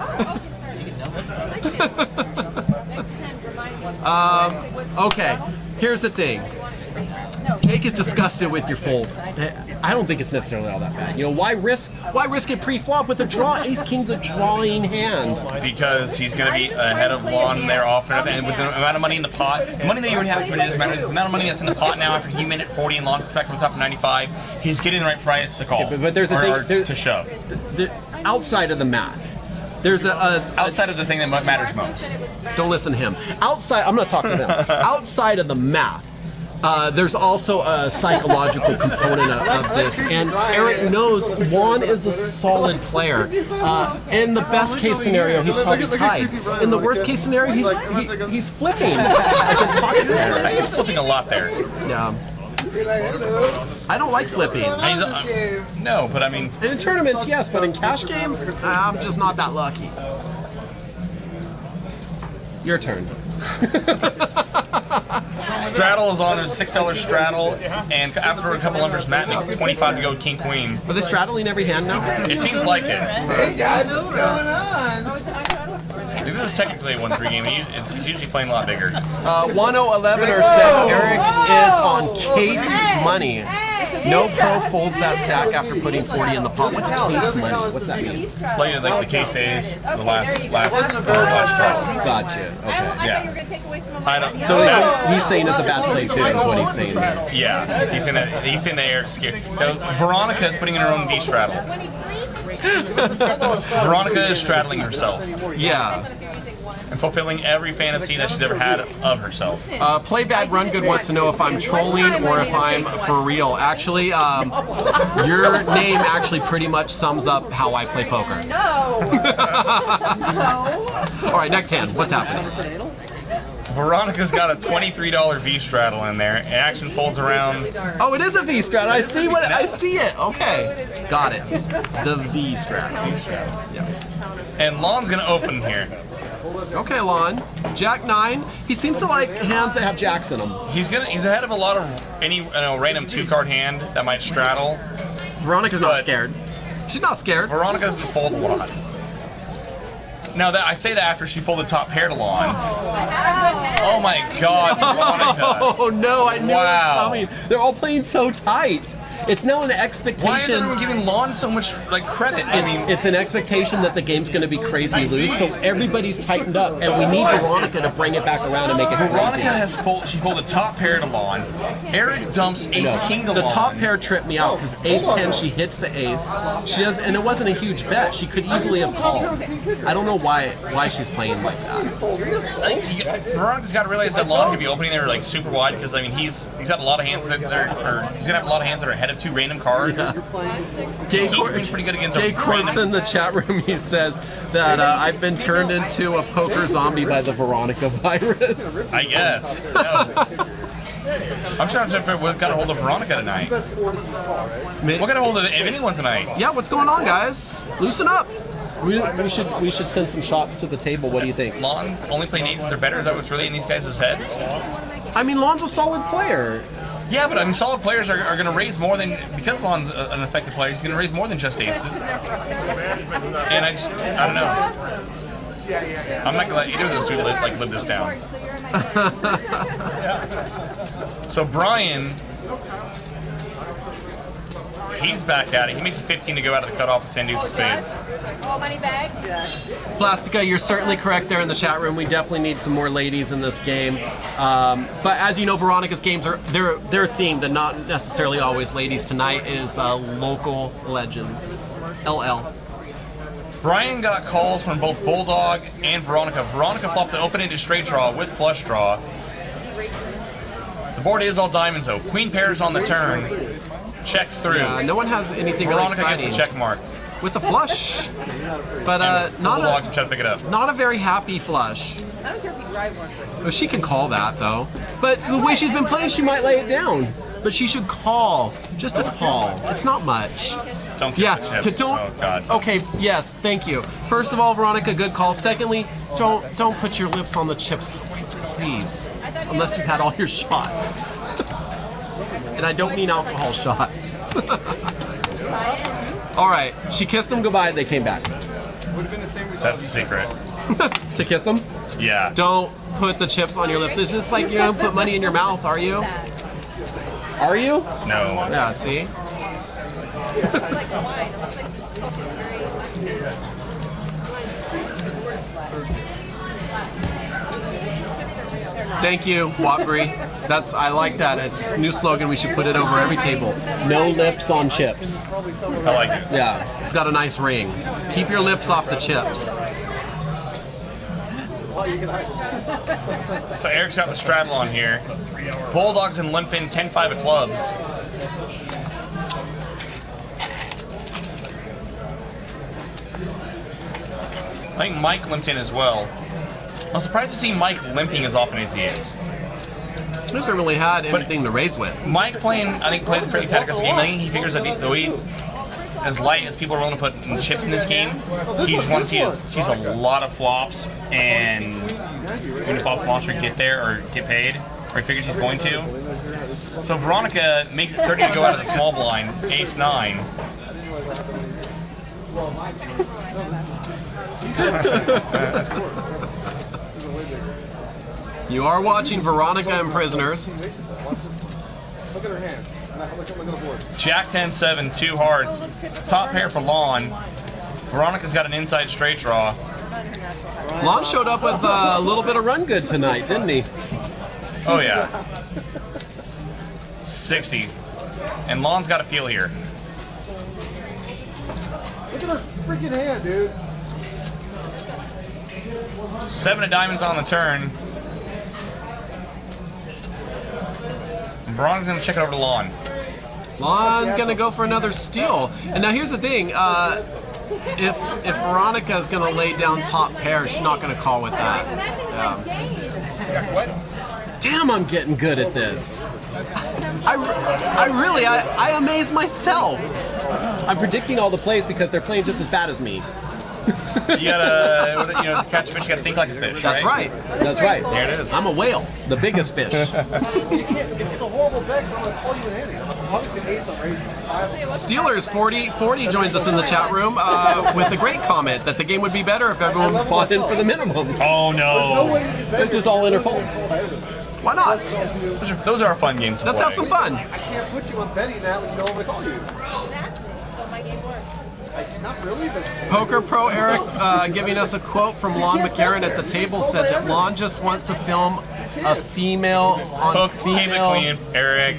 Okay, here's the thing. Jake is disgusted with your fold. I don't think it's necessarily all that bad. You know, why risk it pre-flop with a draw? Ace King's a drawing hand. Because he's going to be ahead of Lon there often, and with the amount of money in the pot, the money that you already have committed doesn't matter. The amount of money that's in the pot now after he made it 40 and Lon back from the top of 95, he's getting the right price to call. Okay, but there's a thing to shove. Outside of the math. There's Outside of the thing that matters most. don't listen to him. Outside, I'm not talking to them. Outside of the math, there's also a psychological component of this, and Eric knows Juan is a solid player. In the best case scenario, he's probably tied. In the worst case scenario, he's flipping. He's flipping a lot there. Yeah. I don't like flipping. No, but I mean, In tournaments, yes, but in cash games, I'm just not that lucky. Your turn. straddle is on. There's a $6 straddle, and after a couple unders, Matt makes 25 to go King Queen. Are they straddling every hand now? It seems like it. Hey guys, what's going on? Maybe this is technically a 1-3 game. He's usually playing a lot bigger. 1011er says Eric is on case money. No pro folds that stack after putting 40 in the pot. What's case money? What's that mean? Like the case A's, the last draw. Gotcha. Okay. I thought Yeah. you were gonna take away some of I my don't. So he's saying it's a bad play too, is what he's saying. Yeah, he's saying that Eric's scared. Now, Veronica is putting in her own V straddle. 23? Veronica is straddling herself Yeah. and fulfilling every fantasy that she's ever had of herself. Play Bad Run Good wants to know if I'm trolling or if I'm for real. Actually, your name actually pretty much sums up how I play poker. No. All right, next hand. What's happening? Veronica's got a $23 V straddle in there. It action folds around. Oh, it is a V strat. I see what I see it. Okay, got it. The V strat. Yeah. And Lon's gonna open here. Okay, Lon. Jack 9. He seems to like hands that have jacks in them. He's ahead of a lot of any random 2-card hand that might straddle. Veronica's not But- scared. She's not scared. Veronica doesn't fold a lot. Now that I say that after she folded top pair to Lon. Oh my God, Veronica! Oh no, I knew Wow. it was coming. They're all playing so tight. It's now an expectation. Why is everyone giving Lon so much credit? I mean, It's an expectation that the game's going to be crazy loose, so everybody's tightened up, and we need Veronica to bring it back around and make it crazy. Veronica she folded top pair to Lon. Eric dumps ace king to The Lon. top pair tripped me out because ace 10, she hits the ace. She does, and it wasn't a huge bet. She could easily have called. I don't know why she's playing like that. I think Veronica's got to realize that Lon could be opening there like super wide because I mean he's got a lot of hands that he's gonna have a lot of hands that are ahead of 2 random cards. Jay He's pretty good against Jay a Corpse random. in the chat room, he says that I've been turned into a poker zombie by the Veronica virus. I guess. No. I'm trying to figure out what got a hold of Veronica tonight. What got a hold of anyone tonight? Yeah, what's going on, guys? Loosen up. We should send some shots to the table. What do you think? Lon's only playing aces are better. Is that what's really in these guys' heads? I mean, Lon's a solid player. Yeah, but I mean, solid players are going to raise more than because Lon's an effective player. He's going to raise more than just aces. And I don't know. I'm not going to let either of those two live this down. So Brian, he's back at it. He makes a 15 to go out of the cutoff with 10 deuces of spades. All money bags? Plastica, you're certainly correct there in the chat room. We definitely need some more ladies in this game. But as you know, Veronica's games they're themed and not necessarily always ladies. Tonight is local legends. LL. Brian got calls from both Bulldog and Veronica. Veronica flopped the open-ended straight draw with flush draw. The board is all diamonds though. Queen pairs on the turn. Checks through. No one has anything really Veronica exciting. gets a check mark. With a flush, but Bulldog can try to pick it up. not a very happy flush. I don't care if you drive one. Well, she can call that though. But the way she's been playing, she might lay it down. But she should call, just a call. It's not much. Don't kiss the Yeah, chips. don't. Oh God. Okay, yes, thank you. First of all, Veronica, good call. Secondly, don't put your lips on the chips, please, unless you've had all your shots. And I don't mean alcohol shots. All right, she kissed them goodbye. They came back That's the secret. to kiss them. Yeah. Don't put the chips on your lips. It's just like you don't put money in your mouth, are you? Are you? No. Yeah. See. Thank you, Watbury. I like that. It's a new slogan. We should put it over every table. No lips on chips. I like it. Yeah, it's got a nice ring. Keep your lips off the chips. So Eric's got the straddle on here. Bulldogs and limp in 10-5 of clubs. I think Mike limped in as well. I'm surprised to see Mike limping as often as he is. He hasn't really had anything to raise with. Mike plays a pretty tactical game. I think he figures that though he, as light as people are willing to put in chips in this game, he just wants to sees a lot of flops, and when the flops monster get there or get paid, or he figures he's going to. So Veronica makes it 30 to go out of the small blind, ace 9. You are watching Veronica and Prisoners. Look at her hand. Look at my little board. Jack 10-7, 2 hearts. Top pair for Lon. Veronica's got an inside straight draw. Lon showed up with a little bit of run good tonight, didn't he? Oh yeah. 60. And Lon's got a feel here. Look at her freaking hand, dude. 7 of diamonds on the turn. And Veronica's gonna check it over to Lon. Lon's gonna go for another steal. And now here's the thing, if Veronica's gonna lay down top pair, she's not gonna call with that. Damn, I'm getting good at this. I amaze myself. I'm predicting all the plays because they're playing just as bad as me. You gotta, to catch a fish, you gotta think like a fish, That's right. That's right. There it is. I'm a whale, the biggest fish. It's a horrible bet because I'm going to call you an idiot. Obviously, ace on raising. Steelers 40 joins us in the chat room with a great comment that the game would be better if everyone bought in for the minimum. Oh No no. way you can bet. It's just all in or fold. Why not? Those are fun games to Let's play. have some fun. I can't put you on betting that when you know I'm going to call you. So my game works. Not really, but Poker Pro Eric giving us a quote from Lon McCarran at the table said that Lon just wants to film a female on Poke, keep it female. clean, Eric.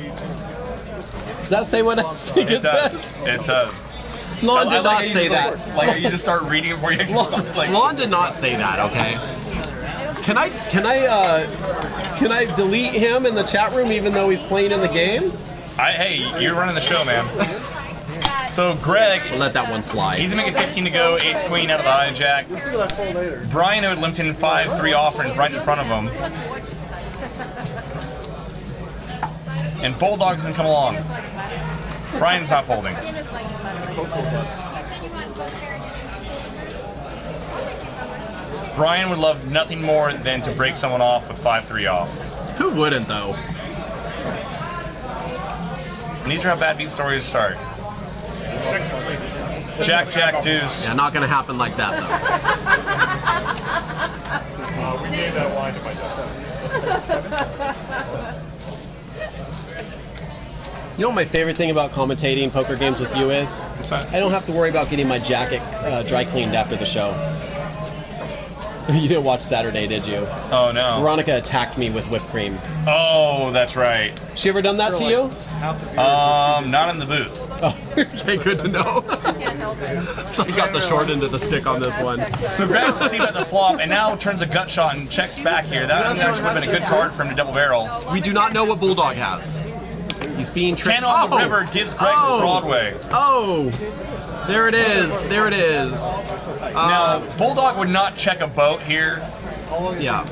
Does that say what I think it says? It does. Lon I did like not how you say just, that. Like you just start reading it before you actually Lon did not say that. Okay. Can I delete him in the chat room even though he's playing in the game? Hey, you're running the show, man. So Greg, We'll let that one slide. he's gonna make it 15 to go, ace queen out of the hijack. we'll see what I fold later. Brian owed Limpton 5-3 offer and right in front of him. And Bulldog's gonna come along. Brian's not folding. Brian would love nothing more than to break someone off with 5-3 off. Who wouldn't though? And these are how bad beat stories start. Jack, Jack, deuce. Yeah, not gonna happen like that though. We gave that line to myself. You know what my favorite thing about commentating poker games with you is? What's that? I don't have to worry about getting my jacket dry cleaned after the show. You didn't watch Saturday, did you? Oh no. Veronica attacked me with whipped cream. Oh, that's right. She ever done that to you? Not in the booth. Oh, okay, good to know. So I got the short end of the stick on this one. So Greg will see about the flop and now turns a gut shot and checks back here. That actually would have been a good card for him to double barrel. We do not know what Bulldog has. He's being tricked. 10 on the river gives Greg the Broadway. Oh, there it is. There it is. Now, Bulldog would not check a boat here. Yeah.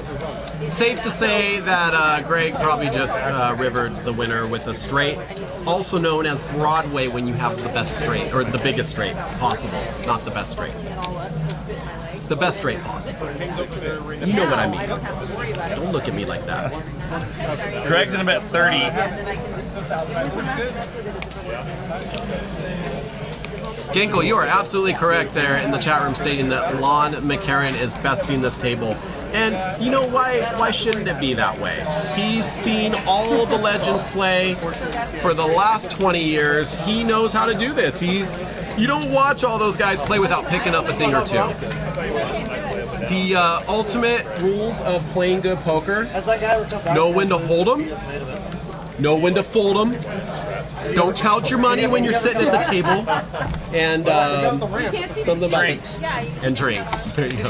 Safe to say that Greg probably just rivered the winner with a straight, also known as Broadway when you have the best straight, or the biggest straight possible, not the best straight. The best straight possible. You know what I mean. Don't look at me like that. Greg's in about 30. Ginkle, you are absolutely correct there in the chat room stating that Lon McCarran is besting this table. And you know why shouldn't it be that way? He's seen all the legends play for the last 20 years. He knows how to do this. You don't watch all those guys play without picking up a thing or two. The ultimate rules of playing good poker: know when to hold them, know when to fold them, don't count your money when you're sitting at the table, and something about Drinks. and drinks. There you go.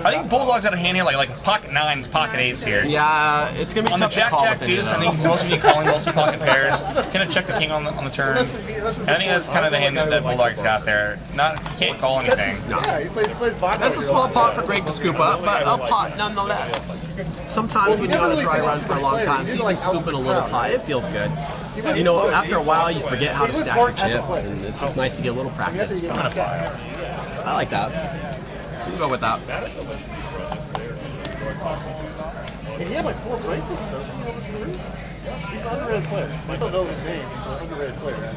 I think Bulldog's got a hand here like pocket nines, pocket eights here. Yeah, it's gonna be On the tough to Jack call Jack with any deuce, of I think those. most of you calling, mostly pocket pairs. Gonna check the king on the turn. And I think that's kind of the hand that Bulldog's got there. Not, he can't call anything. Yeah, he plays bottom. That's a small pot for Greg to scoop up, but a pot nonetheless. Sometimes when you're on a dry run for a long time, so you can scoop in a little pot. It feels good. You know, after a while, you forget how to stack your chips, and it's just nice to get a little practice. I'm gonna fire. I like that. We'll go with that. And he had like 4 places, so he's an underrated player. I don't know his name. He's an underrated player.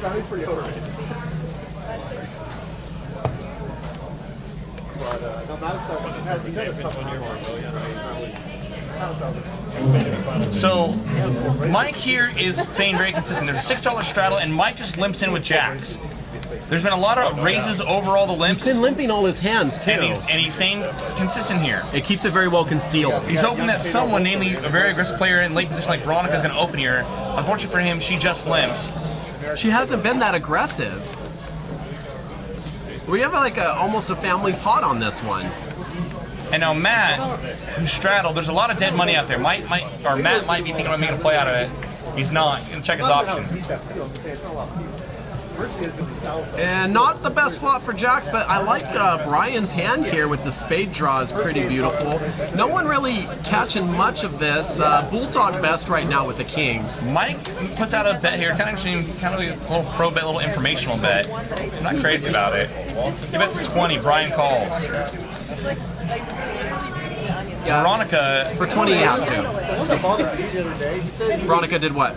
No, he's pretty overrated. But no, Madison, he's had a tough time. Madison, So Mike here is staying very consistent. There's a $6 straddle, and Mike just limps in with jacks. There's been a lot of raises over all the limps. He's been limping all his hands too. And he's staying consistent here. It keeps it very well concealed. He's hoping that someone, namely a very aggressive player in late position like Veronica, is going to open here. Unfortunately for him, she just limps. She hasn't been that aggressive. We have like almost a family pot on this one. And now Matt, who straddled, there's a lot of dead money out there. Matt might be thinking about making a play out of it. He's not. He's going to check his option. And not the best flop for jacks, but I like Brian's hand here with the spade draw is pretty beautiful. No one really catching much of this. Bulldog best right now with the king. Mike puts out a bet here, kind of a little pro bet, a little informational bet. I'm not crazy about it. He bets 20, Brian calls. Yeah. Veronica, For 20 he has to. Veronica did what?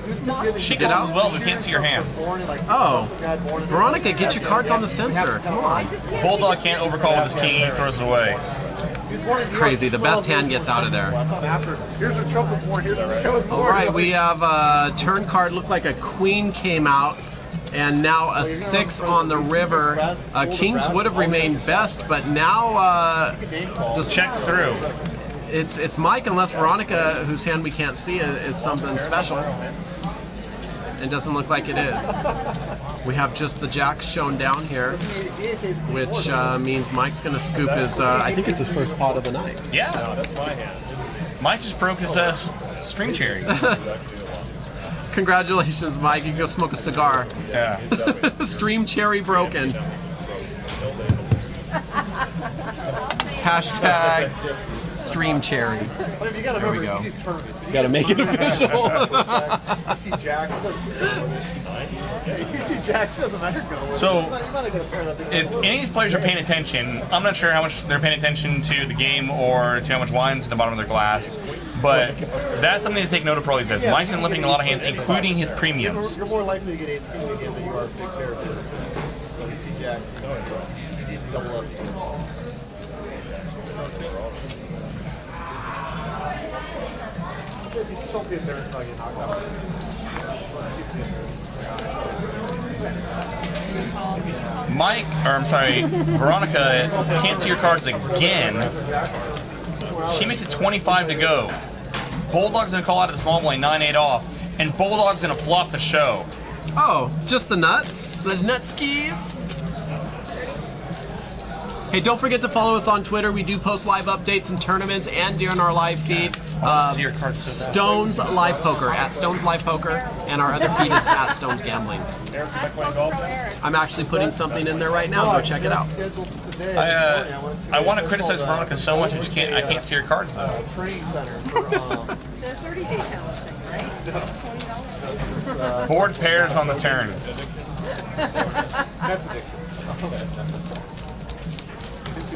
she calls as well, but can't see your hand. Oh. Veronica, get your cards on the sensor. Come on. Bulldog can't overcall with his king, he throws it away. Crazy. The best hand gets out of there. Here's the trouble for here's the All right, we have a turn card. Looked like a queen came out. And now a 6 on the river. Kings would have remained best, but now Just checks through. it's Mike, unless Veronica, whose hand we can't see, is something special. It doesn't look like it is. We have just the jacks shown down here, which means Mike's going to scoop his, I think it's his first pot of the night. Yeah. Mike just broke his string cherry. Congratulations, Mike. You can go smoke a cigar. Yeah. Stream cherry broken. Hashtag stream cherry. There we go. You gotta make it official. You see Jack. You see Jack doesn't matter. So, if any of these players are paying attention, I'm not sure how much they're paying attention to the game or to how much wine's in the bottom of their glass, but that's something to take note of for all these bets. Mike's been limping a lot of hands, including his premiums. You're more likely to get ace king again than you are a big pair bid. So you see Jack. You need to double up. Don't be embarrassed about getting knocked out. Veronica can't see your cards again. She makes it 25 to go. Bulldog's gonna call out at the small blind, 9-8 off, and Bulldog's gonna flop the show. Oh, just the nuts? The nut skis? Hey, don't forget to follow us on Twitter. We do post live updates and tournaments and during our live feed. See your cards so bad. Stones Live Poker, at Stones Live Poker, and our other feed is at Stones Gambling. I'm actually putting something in there right now. Go check it out. I want to criticize Veronica so much, I can't see her cards though. Training center for, The 30-day challenge thing, right? Board pairs on the turn. that's addiction.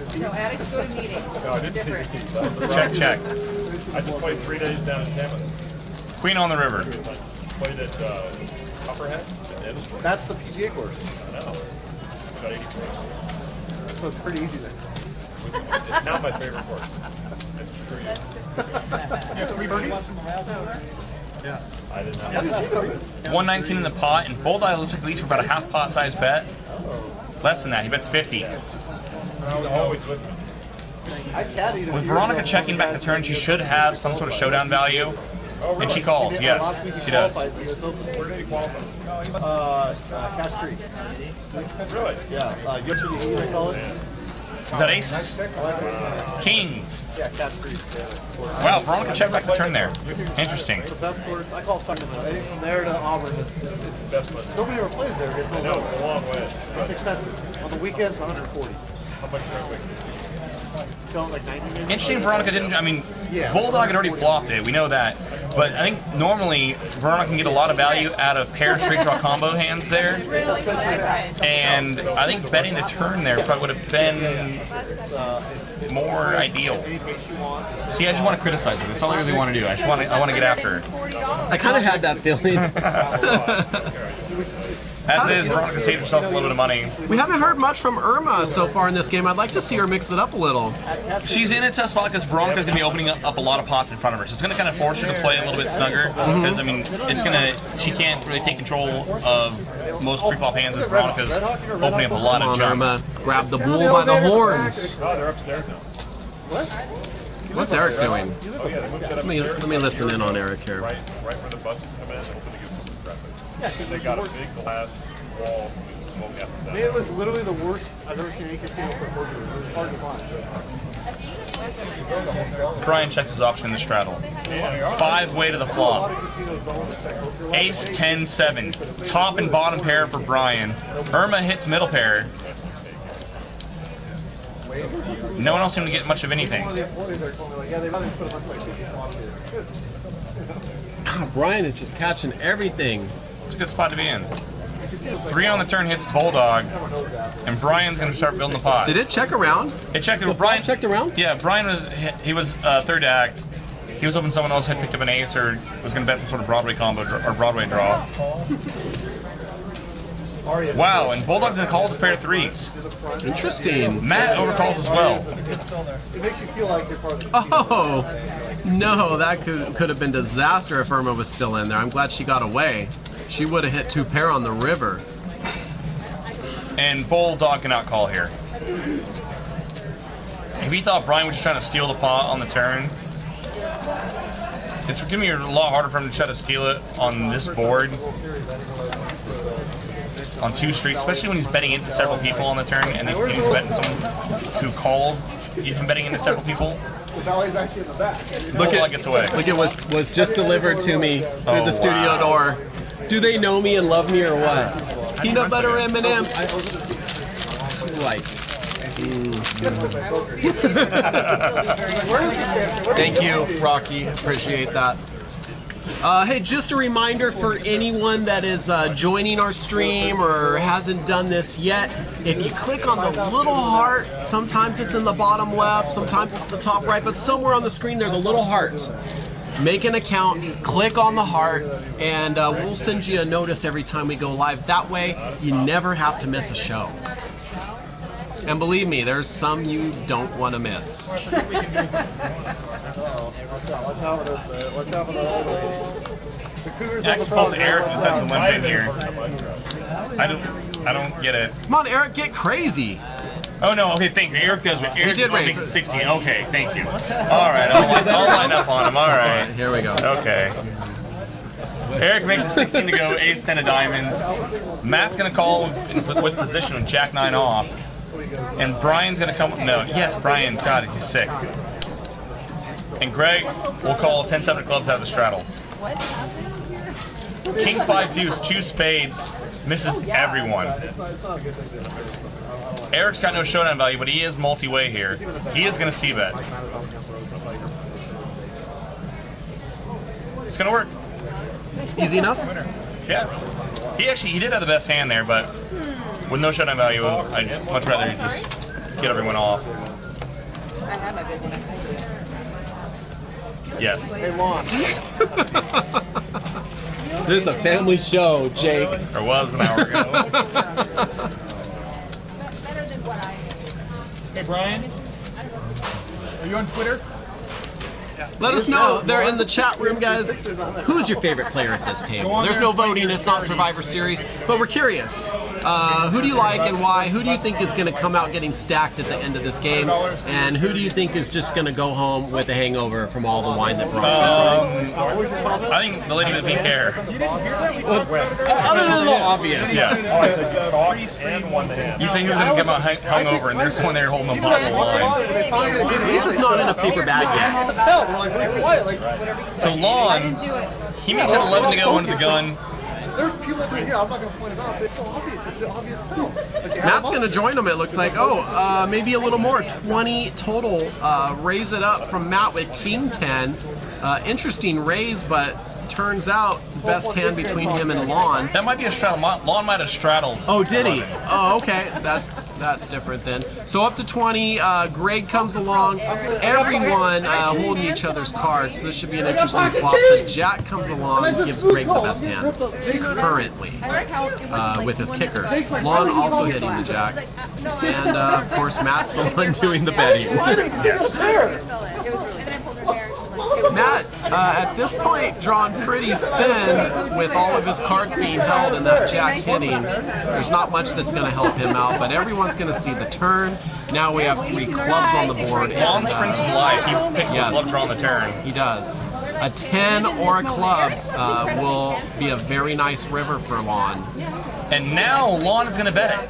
So addicts go to meetings. No, I didn't see the teams. Check, check. I just played 3 days down in Tampa. Queen on the river. Played at Copperhead in Edinburgh. That's the PGA course. I know. Got 83. So it's pretty easy then. It's not my favorite course. It's pretty easy. You have 3 birdies? Yeah. I did not. How did you know this? 119 in the pot, and Bulldog looks like he leads for about a half pot size bet. Less than that, he bets 50. Always with me. I caddied With Veronica checking back the turn, she should have some sort of showdown value. And she calls, yes, she does. Where did he qualify? Cash Creek. Really? Yeah. Yoshidi, they call it. Is that aces? Kings. Yeah, Cash Creek. Wow, Veronica checked back the turn there. Interesting. The best course. I call it Sacramento. Anything from there to Auburn, it's nobody ever plays there. It's, No, it's a long way. it's expensive. On the weekends, 140. How much are we? Selling like 90 maybe. Interesting, Veronica didn't, Bulldog had already flopped it, we know that. But I think normally Veronica can get a lot of value out of pair straight draw combo hands there. And I think betting the turn there probably would have been more ideal. See, I just want to criticize her. That's all I really want to do. I want to get after her. I kind of had that feeling. As is, Veronica saved herself a little bit of money. We haven't heard much from Irma so far in this game. I'd like to see her mix it up a little. She's in a tough spot because Veronica's going to be opening up a lot of pots in front of her. So it's going to kind of force her to play a little bit snugger. Because, I mean, it's going to, she can't really take control of most pre-flop hands as Veronica's opening up a lot of junk. Irma, grab the bull by the horns. Oh, they're upstairs now. What's Eric doing? Let me listen in on Eric here. Right where the buses come in, hoping to get some traffic. Because they got a big glass wall with smoke after that. It was literally the worst I've ever seen any casino for poker. It was hard to find. Brian checks his option in the straddle. 5-way to the flop. Ace 10-7. Top and bottom pair for Brian. Irma hits middle pair. No one else seemed to get much of anything. God, Brian is just catching everything. It's a good spot to be in. 3 on the turn hits Bulldog, and Brian's going to start building the pot. Did it check around? It checked. The Brian checked around? Yeah, Brian was third act. He was hoping someone else had picked up an ace or was going to bet some sort of Broadway combo or Broadway draw. Wow, and Bulldog's going to call this pair of 3s. Interesting. Matt overcalls as well. It makes you feel like you're part of the Oh, no, that could have been disaster if Irma was still in there. I'm glad she got away. She would have hit 2 pair on the river. And Bulldog cannot call here. If he thought Brian was just trying to steal the pot on the turn, it's going to be a lot harder for him to try to steal it on this board. On 2 streets, especially when he's betting into several people on the turn, and he's betting someone who called, even betting into several people. The ballet's actually in the back. Look at gets away. Look, it was just delivered to me through the studio door. Do they know me and love me or what? Peanut butter M&M's. Like. Thank you, Rocky. Appreciate that. Hey, just a reminder for anyone that is joining our stream or hasn't done this yet, if you click on the little heart, sometimes it's in the bottom left, sometimes it's the top right, but somewhere on the screen there's a little heart. Make an account, click on the heart, and we'll send you a notice every time we go live. That way, you never have to miss a show. And believe me, there's some you don't want to miss. Actually, pulls Eric and sets a limp in here. I don't get it. Come on, Eric, get crazy. Oh no, okay, thank you. Eric does it. Eric did raise it. it. 16. Okay, thank you. All right, I'll line up on him. All right. Here we go. Okay. Eric makes a 16 to go, ace 10 of diamonds. Matt's gonna call with position with jack 9 off. And Brian's gonna come, no, yes, Brian, God, he's sick. And Greg will call 10-7 of clubs out of the straddle. King 5 deuce, 2 spades, misses everyone. Eric's got no showdown value, but he is multi-way here. He is gonna c-bet. It's gonna work. Easy enough? Yeah. He did have the best hand there, but with no showdown value, I'd much rather just get everyone off. Yes. Hey, Lon. This is a family show, Jake. Or was an hour ago. Hey, Brian. Are you on Twitter? Let us know. They're in the chat room, guys. Who is your favorite player at this table? There's no voting. It's not Survivor Series. But we're curious. Who do you like and why? Who do you think is going to come out getting stacked at the end of this game? And who do you think is just going to go home with a hangover from all the wine that brought? I think the lady with the pink hair. Other than the obvious. Yeah. Oh, I said talk and one hand. You say he was going to come out hungover, and there's someone there holding a bottle of wine. At least it's not in a paper bag yet. So Lon, he makes it 11 to go into the gun. There are people over here, I'm not going to point it out, but it's so obvious. It's an obvious tell. Matt's going to join them, it looks like. Oh, maybe a little more. 20 total. Raise it up from Matt with King 10. Interesting raise, but turns out best hand between him and Lon. That might be a straddle. Lon might have straddled. Oh, did he? Oh, okay. That's different then. So up to 20. Greg comes along. Everyone holding each other's cards. So this should be an interesting flop. The Jack comes along and gives Greg the best hand currently with his kicker. Lon also hitting the Jack. And of course, Matt's the one doing the betting. Matt, at this point, drawn pretty thin with all of his cards being held and that Jack hitting. There's not much that's going to help him out, but everyone's going to see the turn. Now we have 3 clubs on the board. Lon springs some life. He picks the club draw on the turn. He does. A 10 or a club will be a very nice river for Lon. And now Lon is going to bet it.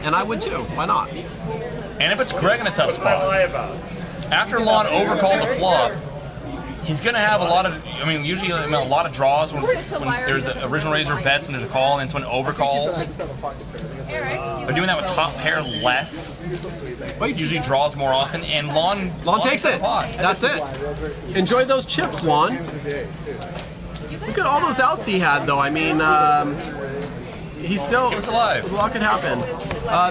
And I would too. Why not? And it puts Greg in a tough spot. After Lon overcalled the flop, he's going to have a lot of, usually a lot of draws when there's the original raiser bets and there's a call, and it's when overcalls. But doing that with top pair less, usually draws more often, and Lon takes it. That's it. Enjoy those chips, Lon. Look at all those outs he had, though. He's still... He was alive. A lot could happen.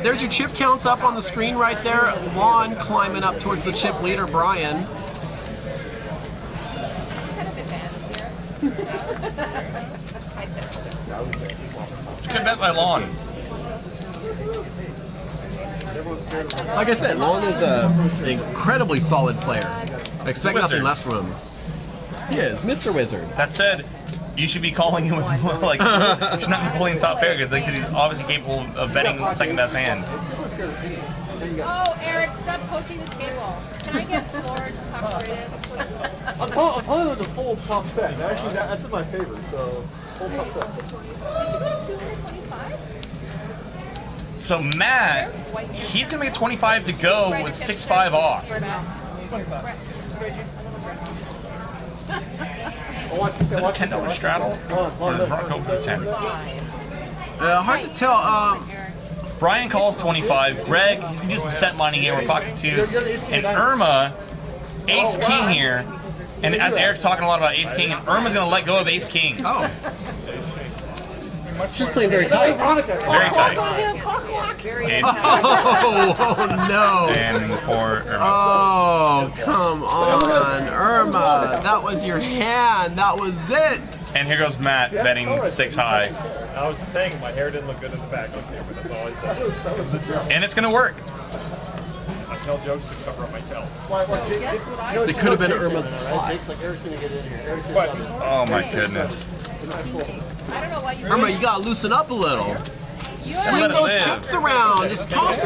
There's your chip counts up on the screen right there. Lon climbing up towards the chip leader, Brian. Good bet by Lon. Like I said, Lon is an incredibly solid player. I expect nothing less from him. He is, Mr. Wizard. That said, you should be calling him with more, you should not be pulling top pair, because like I said, he's obviously capable of betting second best hand. Oh, Eric, stop coaching the table. Can I get floors incorporated? I'm telling them to full top set. Actually, that's in my favor. So full top set. So Matt, he's gonna make 25 to go with 6-5 off. Is that a $10 straddle? Or does Rock go for 10? Hard to tell. Brian calls 25. Greg, he's gonna do some set mining here. We're pocket twos. And Irma, ace king here. And as Eric's talking a lot about ace king, and Irma's gonna let go of ace king. Oh. She's playing very tight. Very tight. Oh no. And poor Irma. Oh, come on, Irma. That was your hand. That was it. And here goes Matt betting 6 high. I was saying my hair didn't look good in the back up there, but that's all I said. And it's gonna work. I tell jokes to cover up my tail. It could have been Irma's plot. Oh my goodness. Irma, you gotta loosen up a little. Sling those chips around. Just toss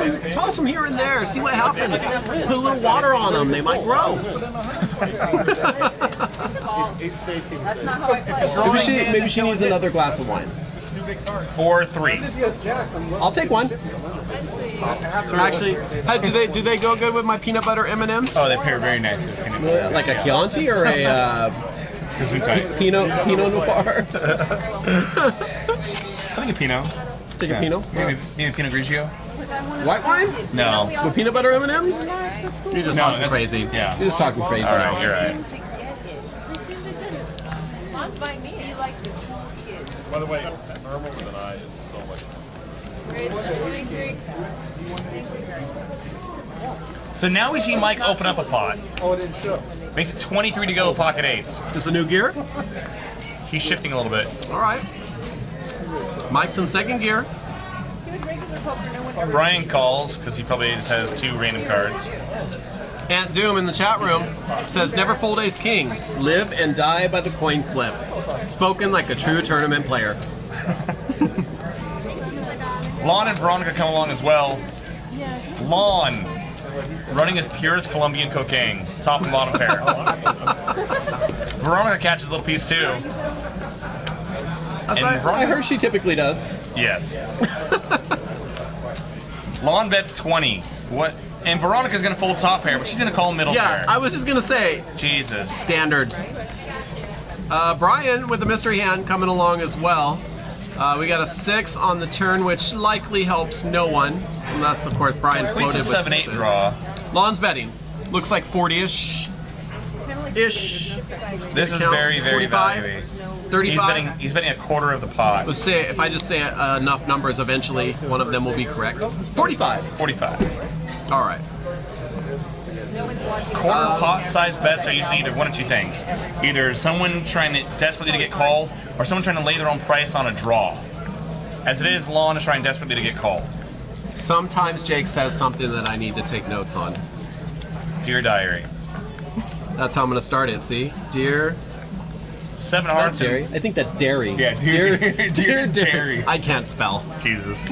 them here and there. See what happens. Put a little water on them. They might grow. Maybe she needs another glass of wine. Or 3. I'll take one. Actually, do they go good with my peanut butter M&Ms? Oh, they pair very nicely. Like a Chianti or a Pinot Noir? I think a Pinot. Take a Pinot. Maybe Pinot Grigio. White wine? No. With peanut butter M&Ms? You're just talking crazy. Yeah. You're just talking crazy. All right, you're right. By the way, Irma with an eye is so much. So now we see Mike open up a pot. Oh, it didn't show. Makes it 23 to go, pocket 8s. This a new gear? He's shifting a little bit. All right. Mike's in second gear. Brian calls because he probably just has 2 random cards. Aunt Doom in the chat room says, never fold ace king. Live and die by the coin flip. Spoken like a true tournament player. Lon and Veronica come along as well. Lon, running as pure as Colombian cocaine. Top and bottom pair. Veronica catches a little piece too. I heard she typically does. Yes. Lon bets 20. What? And Veronica's gonna fold top pair, but she's gonna call middle pair. Yeah, I was just gonna say. Jesus. Standards. Brian with the mystery hand coming along as well. We got a 6 on the turn, which likely helps no one, unless of course Brian floated with 7-8 6s. draw. Lon's betting. Looks like 40-ish. Ish. This is Count, very, very 45. valuable. 35? He's betting a quarter of the pot. Let's say, if I just say enough numbers, eventually one of them will be correct. 45. 45. All right. Quarter pot-sized bets are usually either one of two things. Either someone trying to desperately to get called, or someone trying to lay their own price on a draw. As it is, Lon is trying desperately to get called. Sometimes Jake says something that I need to take notes on. Dear diary. That's how I'm going to start it, see? Dear... 7 Is that hearts. dairy? I think that's dairy. Yeah, dear dairy. I can't spell. Jesus.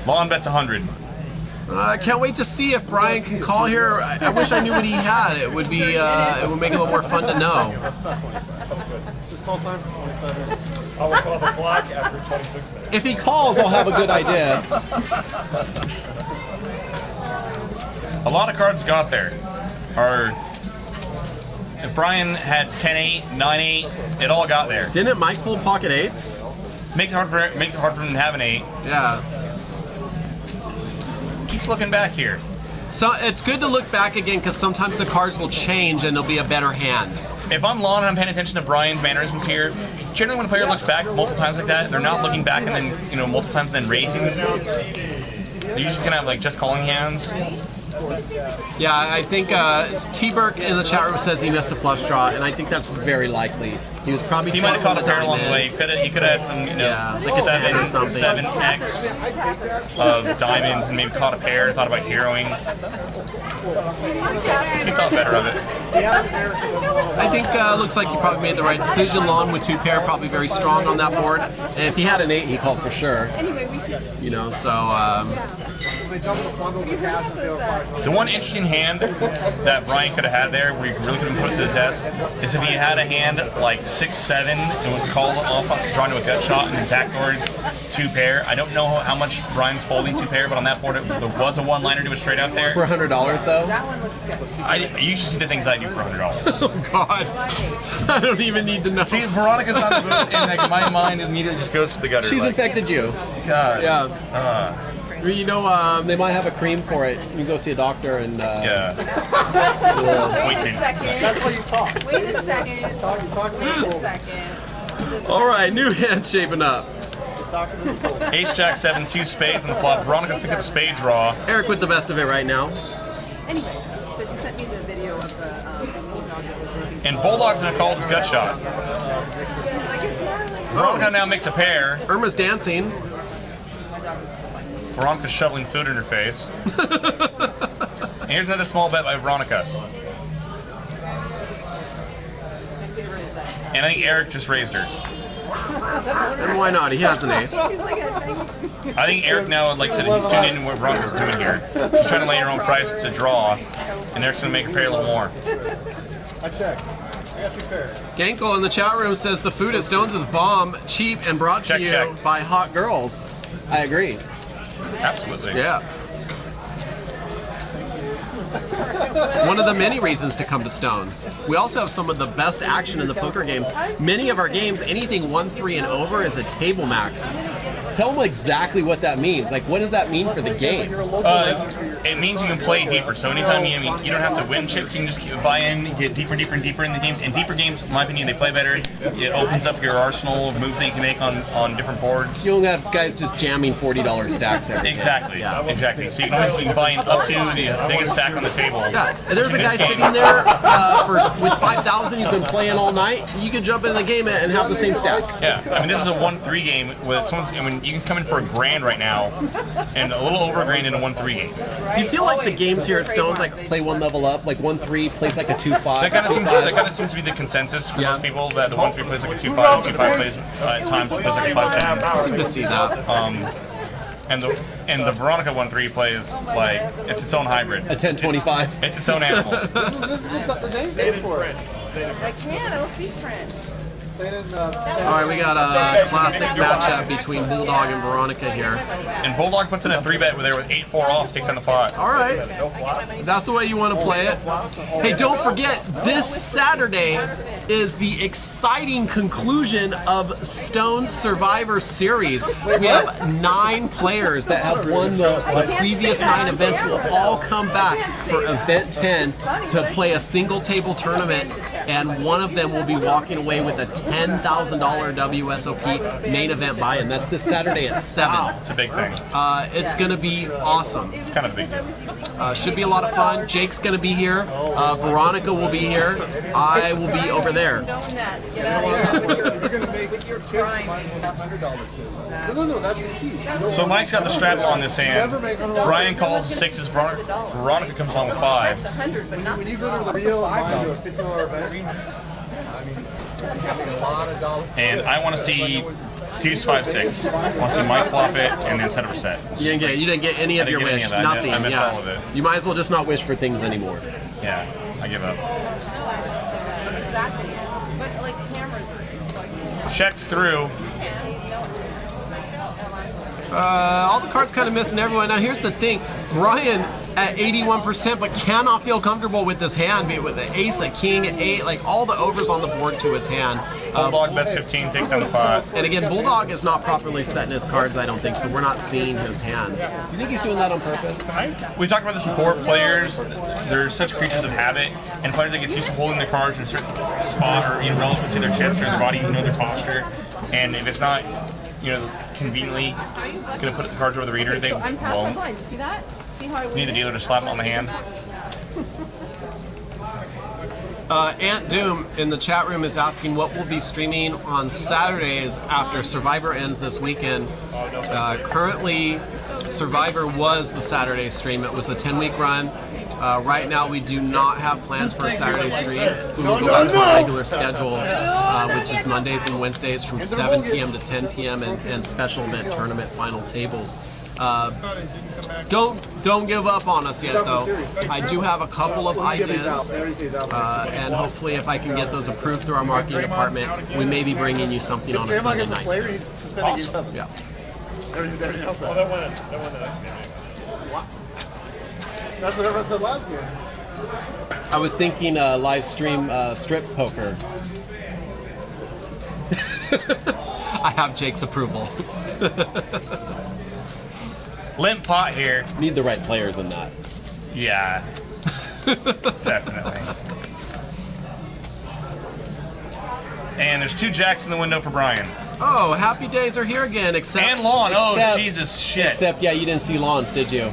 Lon bets 100. I can't wait to see if Brian can call here. I wish I knew what he had. It would be, it would make it a little more fun to know. Just call time for 25 minutes. I will call the clock after 26 minutes. If he calls, I'll have a good idea. A lot of cards got there. If Brian had 10-8, 9-8, it all got there. Didn't Mike fold pocket eights? Makes it hard for him to have an 8. Yeah. Keeps looking back here. So it's good to look back again because sometimes the cards will change and it'll be a better hand. If I'm Lon and I'm paying attention to Brian's mannerisms here, generally when a player looks back multiple times like that, they're not looking back and then multiple times and then raising. They're usually gonna have like just calling hands. Yeah, I think T-Burk in the chat room says he missed a flush draw, and I think that's very likely. He was probably He might have chasing caught a pair along the way. He could have had some, like a 10 or something. 7x of diamonds and maybe caught a pair, thought about heroing. He thought better of it. I think looks like he probably made the right decision. Lon with 2 pair, probably very strong on that board. And if he had an 8, he called for sure. So... The one interesting hand that Brian could have had there, where you really could have put it to the test, is if he had a hand like 6-7 and would call it off, drawing to a gut shot and then backdoored 2 pair. I don't know how much Brian's folding 2 pair, but on that board there was a one-liner to it straight out there. For $100 though? You should see the things I do for $100. Oh God, I don't even need to know. See, Veronica's not the mood, and like my mind immediately just goes to the gutter. She's infected you. God. Yeah. You know, they might have a cream for it. You can go see a doctor and. Yeah. Wait That's how you talk. a second. Wait a second. All right, new hand shaping up. Ace Jack 7, 2 spades on the flop. Veronica picked up a spade draw. Eric with the best of it right now. Anyway, so she sent me the video of the And Bulldog's gonna call this gut shot. Veronica now makes a pair. Irma's dancing. Veronica's shoveling food in her face. And here's another small bet by Veronica. And I think Eric just raised her. And why not? He has an ace. I think Eric now, like I said, he's tuned in to what Veronica's doing here. She's trying to lay her own price to draw, and Eric's gonna make her pay a little more. I checked. I got 2 pairs. Gankle in the chat room says the food at Stones is bomb, cheap, and brought to you Check. by hot girls. I agree. Absolutely. Yeah. One of the many reasons to come to Stones. We also have some of the best action in the poker games. Many of our games, anything 1-3 and over is a table max. Tell them exactly what that means. Like, what does that mean for the game? It means you can play deeper. So anytime you don't have to win chips, you can just keep buy in, get deeper and deeper and deeper in the game. And deeper games, in my opinion, they play better. It opens up your arsenal of moves that you can make on different boards. You don't have guys just jamming $40 stacks every game. Exactly. Yeah. Exactly. So you can buy in up to the biggest stack on the table. Yeah, and there's a guy sitting there with 5,000. He's been playing all night. You could jump in the game and have the same stack. Yeah, I mean this is a 1-3 game with someone's. I mean you can come in for $1,000 right now, and a little over $1,000 in a 1-3 game. Do you feel like the games here at Stones like play one level up, like 1-3 plays like a 2-5? That kind of seems to be the consensus for most people. That the 1-3 plays like a 2-5, 2-5 plays at times plays like a 5-10. I seem to see that. And the Veronica 1-3 plays like it's its own hybrid. A 10-25. It's its own animal. This is the name for it. I can't. I don't speak French. All right, we got a classic matchup between Bulldog and Veronica here. And Bulldog puts in a 3-bet with 8-4 off, takes on the pot. All right, that's the way you want to play it. Hey, don't forget, this Saturday, is the exciting conclusion of Stone's Survivor Series. We have 9 players that have won the previous 9 events will all come back for event 10 to play a single table tournament, and one of them will be walking away with a $10,000 WSOP main event buy-in. That's this Saturday at 7. It's a big thing. It's going to be awesome. Kind of a big deal. Should be a lot of fun. Jake's going to be here. Veronica will be here. I will be over there. Knowing that, get out of here with your crime. No, that's the key. So Mike's got the straddle on this hand. Brian calls 6s. Veronica comes on with 5s. 100, but not When you go to the real mind, do a $50 event, And I want to see 2s, 5, 6. I want to see Mike flop it and then set up a set. You didn't get any of your didn't get wish. any of that. Nothing. I missed yeah. all of it. You might as well just not wish for things anymore. Yeah, I give up. exactly. But like cameras are Checks through. All the cards kind of missing everyone. Now here's the thing, Brian at 81%, but cannot feel comfortable with this hand, with the ace, a king, 8, like all the overs on the board to his hand. Bulldog bets 15, takes down the pot. And again, Bulldog is not properly setting his cards, I don't think, so we're not seeing his hands. Do you think he's doing that on purpose? We've talked about this before. Players, they're such creatures of habit, and players that get used to holding their cards in a certain spot or relative to their chips or their body, their posture. And if it's not, conveniently going to put the cards over the reader, they I'm past my won't. blind. See that? See how I Need the dealer to slap them on the hand. Aunt Doom in the chat room is asking what we'll be streaming on Saturdays after Survivor ends this weekend. Currently, Survivor was the Saturday stream. It was a 10-week run. Right now, we do not have plans for a Saturday stream. We will go back to our regular schedule, which is Mondays and Wednesdays from 7 p.m. to 10 p.m. and special event tournament final tables. Don't give up on us yet, though. I do have a couple of ideas, and hopefully, if I can get those approved through our marketing department, we may be bringing you something on a Sunday night. Awesome. Yeah. That's what everyone said last game. I was thinking live stream strip poker. I have Jake's approval. Limp pot here. Need the right players in that. Yeah. Definitely. And there's 2 jacks in the window for Brian. Oh, happy days are here again, except... And Lawn. Oh, except- Jesus, shit. Except, yeah, you didn't see Lawns, did you?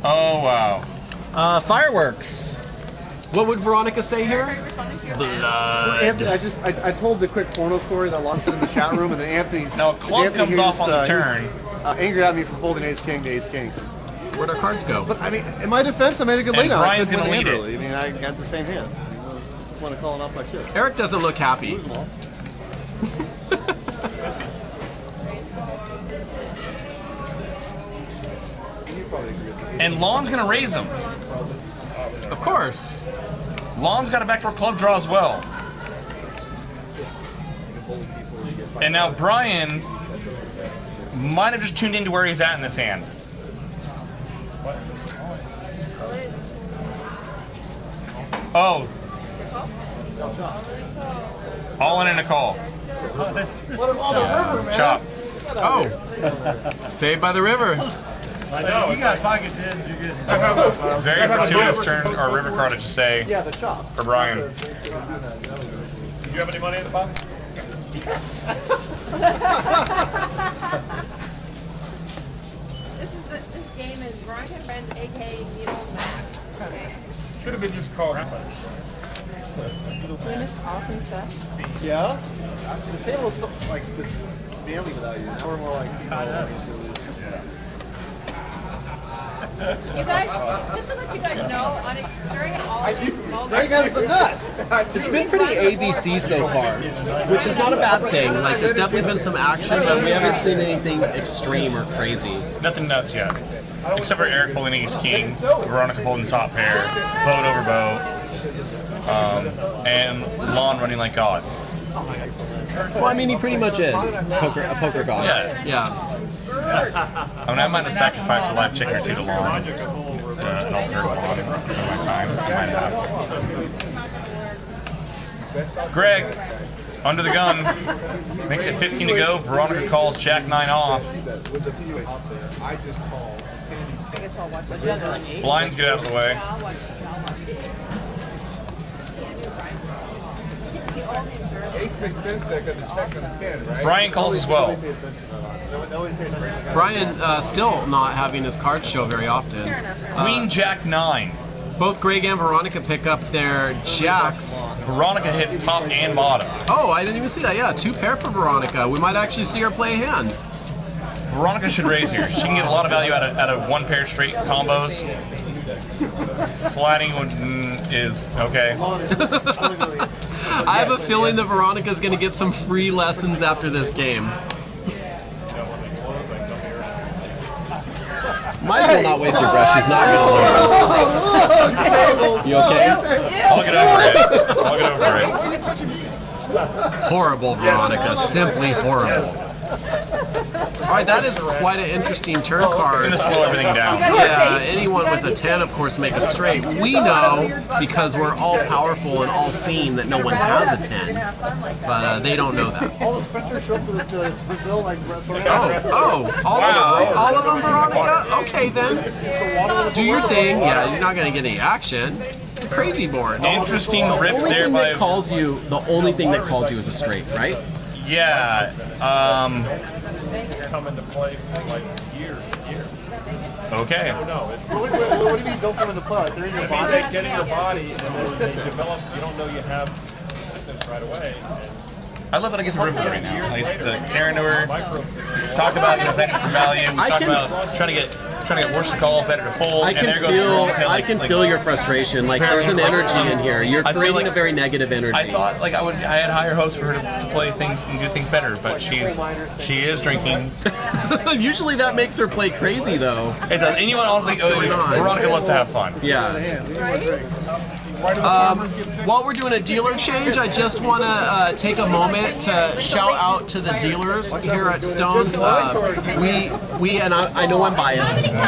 Oh, wow. Fireworks. What would Veronica say here? Anthony, I told the quick porno story that Lon said in the chat room, and then Anthony's... Now, a club Anthony comes here off on the he was, turn. angry at me for folding ace king to ace king. Where'd our cards go? But I mean, in my defense, I made a good And laydown. Brian's I couldn't gonna win the lead hand it. early. I mean, I got the same hand. Just want to call it off my chip. Eric doesn't look happy. Lose them all. You probably agree with me. And Lawn's going to raise him. Of course. Lawn's got a backdoor club draw as well. And now Brian might have just tuned into where he's at in this hand. Oh. All in and a call. What about the river, man? Chop. Oh. Saved by the river. I know. You got pocket tens, you're good. Very fortuitous turn, or river card, I should say, Yeah, the chop. for Brian. Do you have any money in the pocket? This game is Veronica and Friends, aka Needle Mac. Okay. Should have been just called. Doing this awesome stuff. Yeah? The table is so, like just family without you. Now we're more like You guys, just to let you guys know, during all of these Greg has the nuts. It's been pretty ABC so far, which is not a bad thing. Like, there's definitely been some action, but we haven't seen anything extreme or crazy. Nothing nuts yet. Except for Eric folding ace king, Veronica folding top pair, boat over boat, and Lawn running like God. Well, I mean, he pretty much is a poker god. Yeah. Yeah. I mean, I might have sacrificed a live chicken or 2 to Lawn, an altered Lawn for my time. I might have. Greg, under the gun, makes it 15 to go. Veronica calls Jack 9 off. Blinds get out of the way. Brian calls as well. Brian still not having his cards show very often. Queen Jack 9. Both Greg and Veronica pick up their jacks. Veronica hits top and bottom. Oh, I didn't even see that. Yeah, 2 pair for Veronica. We might actually see her play a hand. Veronica should raise here. She can get a lot of value out of 1 pair straight combos. Flatting is okay. I have a feeling that Veronica's going to get some free lessons after this game. Might as well not waste your breath. She's not going to learn. You okay? I'll get over it. I'll get over it. Horrible, Veronica. Simply horrible. All right, that is quite an interesting turn card. Gonna slow everything down. Yeah, anyone with a 10, of course, make a straight. We know, because we're all powerful and all seeing, that no one has a 10. But they don't know that. All the sprinters show up to Brazil like Oh, all of them, Veronica? Okay, then. Do your thing. Yeah, you're not going to get any action. It's a crazy board. Interesting rip there by... The only thing that calls you is a straight, right? Yeah. Come into play for like years. Okay. No, What do you mean don't come into play? They're in your body? they get in your body and then they develop, you don't know you have sickness right away. I love that I get to rip with her right now. I get to tear into her, talk about betting for value, talk about trying to get worse to call, better to fold. I can feel your frustration. Like there's an energy in here. You're creating a very negative energy. I thought I had higher hopes for her to play things and do things better, but she is drinking. Usually that makes her play crazy though. It does. Anyone honestly, Veronica loves to have fun. Yeah. While we're doing a dealer change, I just want to take a moment to shout out to the dealers here at Stones. And I know I'm biased. But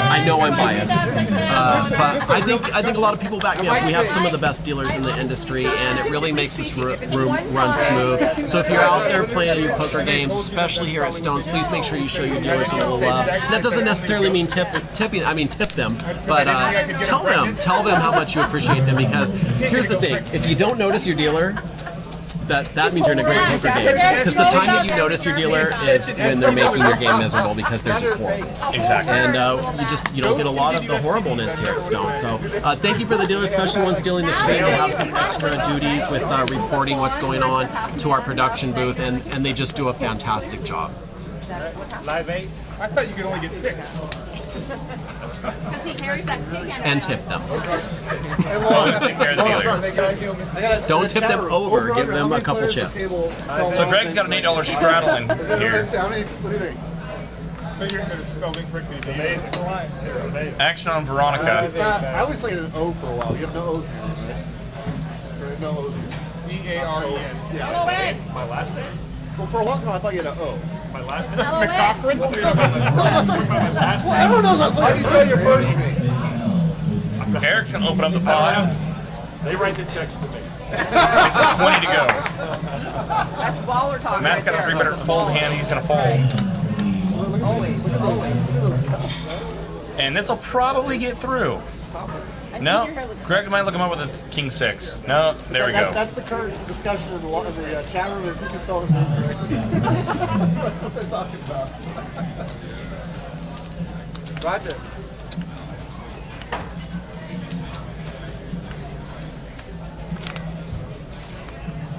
I think a lot of people back me up. We have some of the best dealers in the industry, and it really makes this room run smooth. So if you're out there playing your poker games, especially here at Stones, please make sure you show your dealers a little love. That doesn't necessarily mean tipping. I mean tip them, but tell them how much you appreciate them, because here's the thing: if you don't notice your dealer, that means you're in a great poker game. Because the time that you notice your dealer is when they're making your game miserable because they're just horrible. Exactly. And you don't get a lot of the horribleness here at Stone. So thank you for the dealers, especially ones dealing the stream. They have some extra duties with reporting what's going on to our production booth, and they just do a fantastic job. Live 8? I thought you could only get ticks. And tip them. Take care of the dealer. Don't tip them over. Give them a couple chips. So Greg's got an $8 straddle in here. Action on Veronica. I always say an O for a while. You have no O's here, right? There are no O's here. E-A-R-E-N. Yeah. My last name? Well, for a long time I thought you had an O. My last name? McCochran? Everyone knows that's what you spell your first name. Eric's gonna open up the pot. They write the checks to me. 20 to go. That's baller talk. Matt's got a 3-better fold hand. He's gonna fold. And this will probably get through. No, Greg might look him up with a King 6. No, there we go. That's the current discussion in the chat room, is who can spell his name correctly. That's what they're talking about. Roger.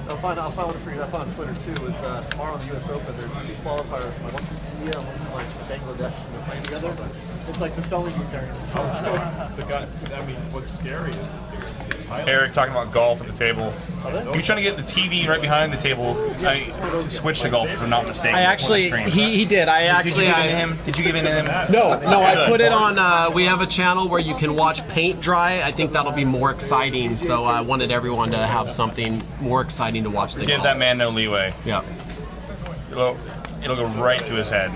I'll find one for you. I found on Twitter too. Is tomorrow in the U.S. Open, there's 2 qualifiers. One from India, one from like Bangladesh, and they're playing together. It's like the spelling bee variant. So it's The guy, I mean, what's scary is Eric talking about golf at the table. He was trying to get the TV right behind the table. I switched to golf, if I'm not mistaken. I actually, he did. Did you give in to him? No, I put it on, we have a channel where you can watch paint dry. I think that'll be more exciting, so I wanted everyone to have something more exciting to watch. Give that man no leeway. Yeah. It'll go right to his head.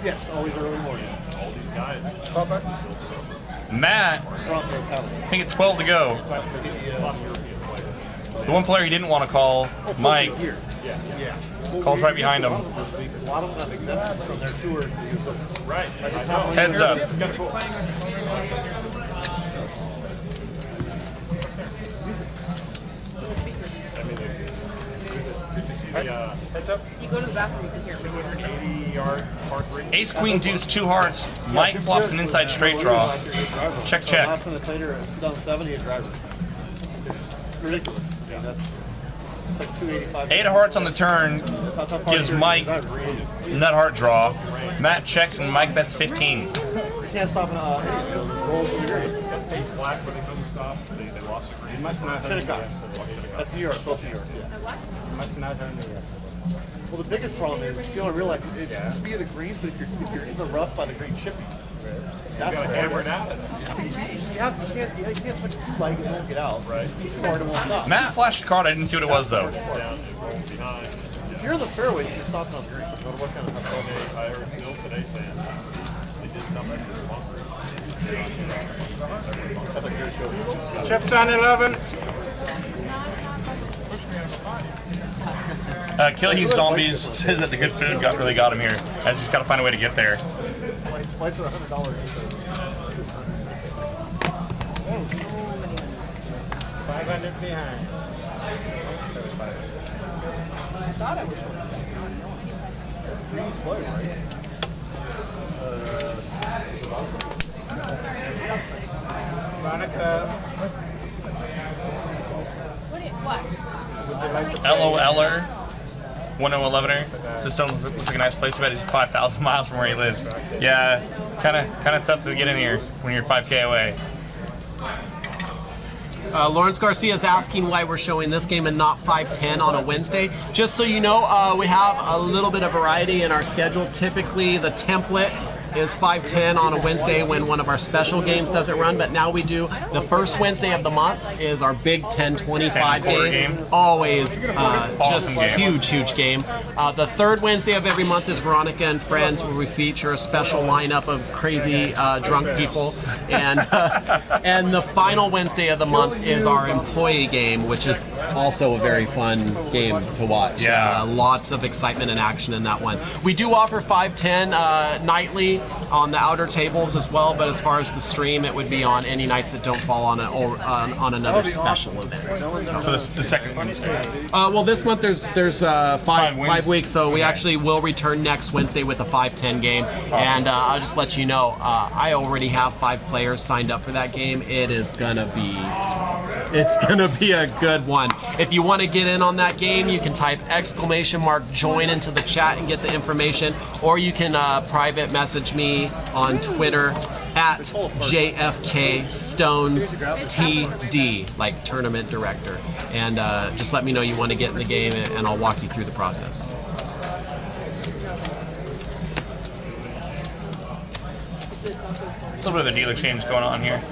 yes, always early morning. Matt, I think it's 12 to go. The one player he didn't want to call, Mike, calls right behind him. A lot of them have exemptions from their tour to use them. Right. Heads up. You go to the bathroom, you can hear. 280-yard par 3. Ace, queen, deuce, 2 hearts. Mike flops an inside straight draw. Check, check. Last one that played her in 2007, a driver. It's ridiculous. I mean, it's like 285. 8 of hearts on the turn gives Mike nut heart draw. Matt checks and Mike bets 15. You can't stop an rolls in the green. Black when they couldn't stop. They lost the green. Should have got. That's New York, both New York. Well, the biggest problem is you don't realize it's the speed of the greens, but if you're in the rough by the green chipping, that's Got to hammer it out. you can't switch two legs and won't get out. Right. He's smart and won't stop. Matt flashed a card. I didn't see what it was though. Down, roll behind. If you're in the fairway, you can stop it on the green. No matter what kind of Okay, I heard Bill today saying they did something to the bunker. that's like your show. Chips on 11. Kill Heath Zombies says that the good food really got him here, as he's got to find a way to get there. Flights are $100. 500 behind. I thought I was. Veronica. What? LOLer, 1011er. This stone looks like a nice place to bet. He's 5,000 miles from where he lives. Yeah, kind of tough to get in here when you're 5K away. Lawrence Garcia is asking why we're showing this game and not 5:10 on a Wednesday. Just so you know, we have a little bit of variety in our schedule. Typically, the template is 5:10 on a Wednesday when one of our special games doesn't run, but now we do the first Wednesday of the month is our big 10-25 game. Always Awesome just game. huge game. The third Wednesday of every month is Veronica and Friends, where we feature a special lineup of crazy drunk people, and the final Wednesday of the month is our employee game, which is also a very fun game to watch. Yeah. Lots of excitement and action in that one. We do offer 5:10 nightly on the outer tables as well, but as far as the stream, it would be on any nights that don't fall on on another special event. So the second Wednesday. Well, this month there's five wins? weeks, so we actually will return next Wednesday with a 5:10 game, and I'll just let you know, I already have 5 players signed up for that game. It's gonna be a good one. If you want to get in on that game, you can type !join into the chat and get the information, or you can private message me on Twitter at JFKStonesTD, like tournament director, and just let me know you want to get in the game, and I'll walk you through the process. A little bit of a dealer change going on here.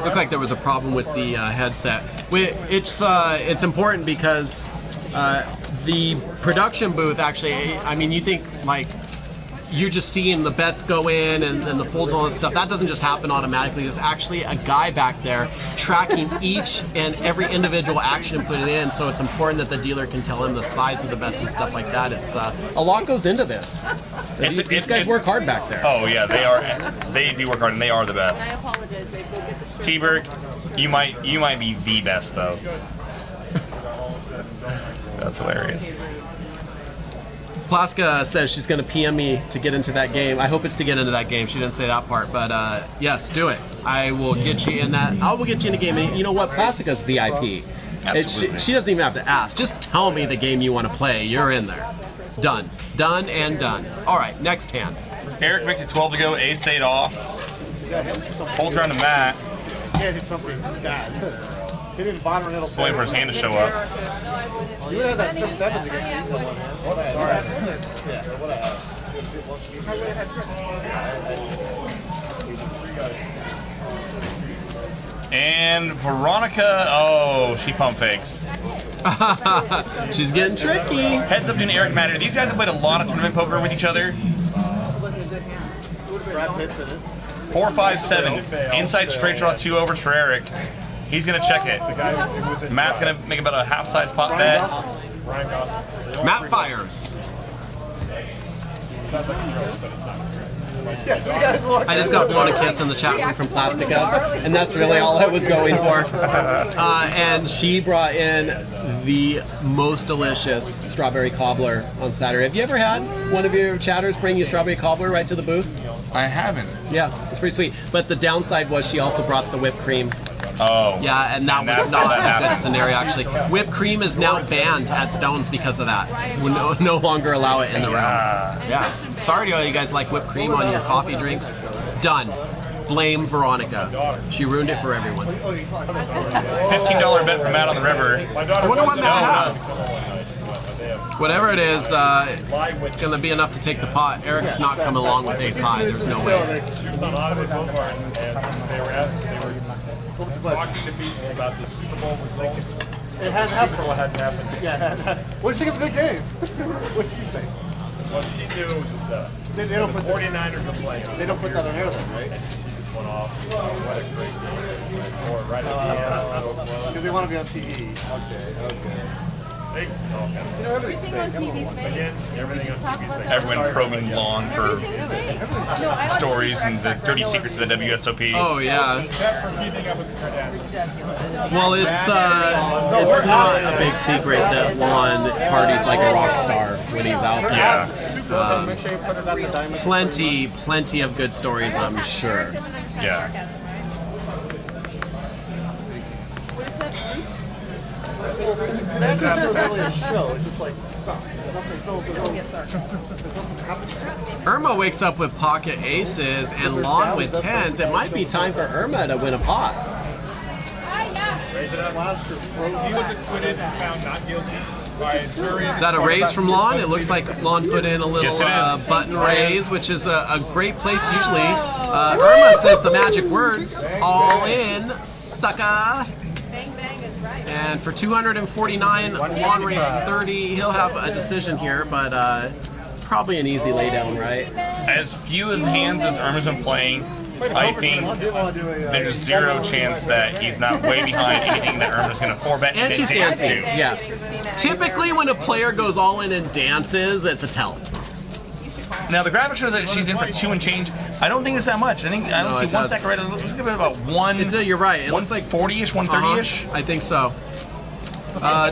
Looked like there was a problem with the headset. It's important because the production booth actually, I mean, you think like you're just seeing the bets go in and the folds and all this stuff. That doesn't just happen automatically. There's actually a guy back there tracking each and every individual action and putting it in, so it's important that the dealer can tell him the size of the bets and stuff like that. It's a lot goes into this. These guys work hard back there. Oh yeah, they do work hard, and they are the best. I apologize, babe. Go get the T-Berg, you might be the best though. That's hilarious. Plaska says she's going to PM me to get into that game. I hope it's to get into that game. She didn't say that part, but yes, do it. I will get you in that. I will get you in a game. And you know what? Plastica's VIP. Absolutely. She doesn't even have to ask. Just tell me the game you want to play. You're in there. Done. Done and done. All right, next hand. Eric makes it 12 to go. Ace 8 off. Holds around to Matt. Yeah, did something bad. Hit in bottom and it'll Just waiting for his hand to show up. You would have that trip 7s against me. Sorry. Yeah, what I have. And Veronica, oh, she pump fakes. She's getting tricky. Heads up to Eric Matter. These guys have played a lot of tournament poker with each other. Brad Pitt's in it. 457. Inside straight draw 2 overs for Eric. He's gonna check it. Matt's gonna make about a half-size pot bet. Matt fires. I just got blown a kiss in the chat room from Plastica, and that's really all I was going for. And she brought in the most delicious strawberry cobbler on Saturday. Have you ever had one of your chatters bring you strawberry cobbler right to the booth? I haven't. Yeah, it's pretty sweet. But the downside was she also brought the whipped cream. Oh. Yeah, and that was not a good scenario, actually. Whipped cream is now banned at Stones because of that. We no longer allow it in the room. Yeah. Sorry to all you guys like whipped cream on your coffee drinks. Done. Blame Veronica. She ruined it for everyone. $15 bet for Matt on the river. I wonder what Matt has. Whatever it is, it's going to be enough to take the pot. Eric's not coming along with ace high. There's no way. Talking to people about the Super Bowl result. It hadn't happened. What hadn't happened. Yeah. What did you think of the big game? What did she say? What she knew was just They don't the put 49ers are playing. They don't put that on air then, right? She just went off. What a great game. Score right at the end. Because they want to be on TV. Okay. They all kind of Everything on TV's fake. again, everything on TV. Everyone probing Lon for stories and the dirty secrets of the WSOP. Oh, yeah. Except for keeping up with the Kardashians. Well, it's not a big secret that Lon parties like a rock star when he's out there. Yeah. Make sure you put it on the diamond. Plenty of good stories, I'm sure. Yeah. It's not really a show. It's just like stuff. Irma wakes up with pocket aces and Lon with tens. It might be time for Irma to win a pot. Raise it up. He was acquitted and found not guilty by a jury. Is that a raise from Lon? It looks like Lon put in a little Yes, it is. button raise, which is a great place usually. Irma says the magic words, all in, sucker. Bang bang is right. And for 249, Lon raised 30. He'll have a decision here, but probably an easy laydown, right? As few of hands as Irma's been playing, I think there's zero chance that he's not way behind anything that Irma's going to 4-bet And she's dance dancing, to. yeah. Typically when a player goes all in and dances, it's a tell. Now the graphic shows that she's in for 2 and change. I don't think it's that much. I don't No, see it one does. stack right. It looks like about one. You're right. It looks like 140-ish, 130-ish. I think so.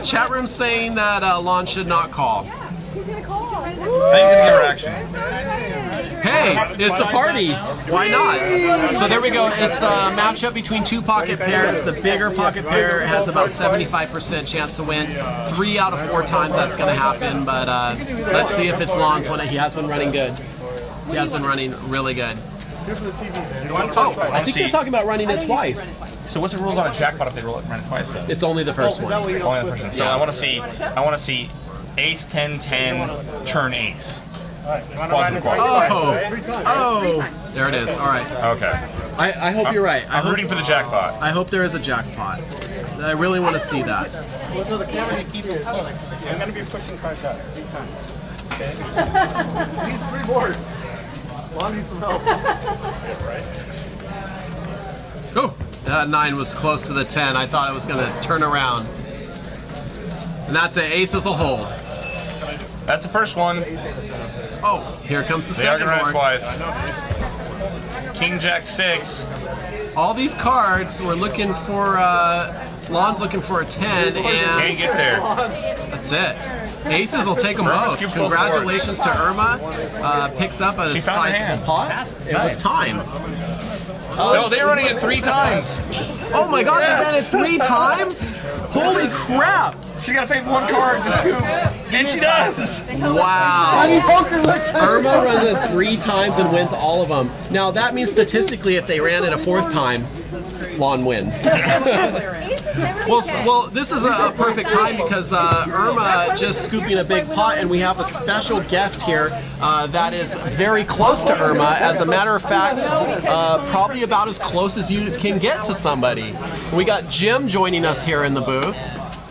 Chat room saying that Lon should not call. He's gonna call. I think he's gonna give her action. Hey, it's a party. Why not? So there we go. It's a matchup between two pocket pairs. The bigger pocket pair has about 75% chance to win. 3 out of 4 times that's going to happen. But let's see if it's Lon's one. He has been running good. He has been running really good. Oh, I think they're talking about running it twice. So what's the rules on a jackpot if they run it twice? Then? It's only the first one. Only the first one. So I want to see ace 10 10 turn ace. Oh, there it is. All right. Okay. I hope you're right. I'm rooting for the jackpot. I hope there is a jackpot. I really want to see that. I'm going to be pushing cards out 3 times. Needs 3 boards. Lon needs some help. Oh, that 9 was close to the 10. I thought it was going to turn around. And that's it. Aces will hold. That's the first one. Oh, here comes the They are second going to run it board. twice. King Jack 6. All these cards, we're looking for, Lon's looking for a 10, Can't and get there. that's it. Aces will take them Irma both. scoops both Congratulations to Irma. Picks up a She found her sizable hand. pot. It was time. No, they're running it 3 times. Oh my god, Yes. they ran it 3 times? Holy crap! She's got to face 1 card to scoop. And she does. Wow. Irma runs it 3 times and wins all of them. Now that means statistically if they ran it a 4th time, Lon wins. Well, this is a perfect time because Irma just scooping a big pot, and we have a special guest here that is very close to Irma. As a matter of fact, probably about as close as you can get to somebody. We got Jim joining us here in the booth.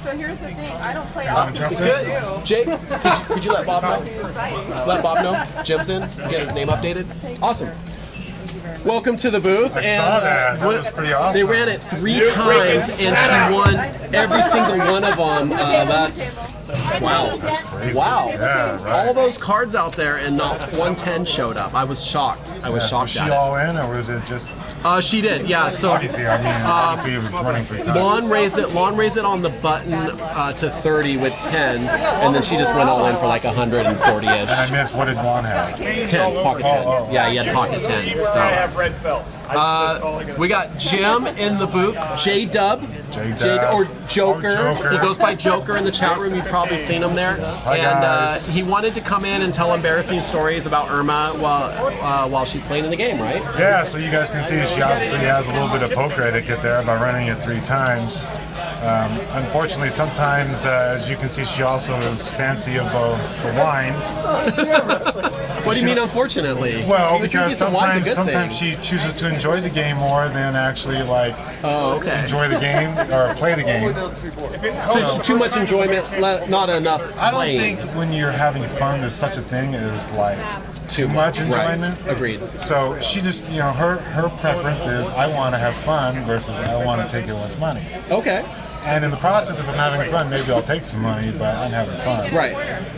So here's the thing. I don't play all It's good. Jake, could you let Bob know? Let Bob know Jim's in. Get his name updated. Awesome. welcome to the booth. I saw that. That was pretty awesome. They ran it 3 times, and she won every single one of them. That's wow. That's crazy. Wow. Yeah, right. All those cards out there, and not 110 showed up. I was shocked. I was shocked Was she at all in, or was it just? She did, yeah. So Obviously, I mean, obviously it was running 3 times. Lon raised it on the button to 30 with 10s, and then she just went all in for like 140-ish. And I missed, what did Lon have? 10s, pocket 10s. Yeah, he had pocket 10s. So. We got Jim in the booth, J-Dub, or Joker. He goes by Joker in the chat room. You've probably seen him there. Hi, guys. He wanted to come in and tell embarrassing stories about Irma while she's playing in the game, right? Yeah, so you guys can see she obviously has a little bit of poker etiquette there by running it 3 times. Unfortunately, sometimes, as you can see, she also is fancy of the wine. What do you mean, unfortunately? Well, Drinking because some wine's a good sometimes thing. she chooses to enjoy the game more than actually okay. enjoy the game or play the game. So it's too much enjoyment, not enough I don't playing. think when you're having fun, there's such a thing as like too much enjoyment. Right. Agreed. So she just, her preference is I want to have fun versus I want to take a lot of money. Okay. And in the process of having fun, maybe I'll take some money, but I'm having fun. Right.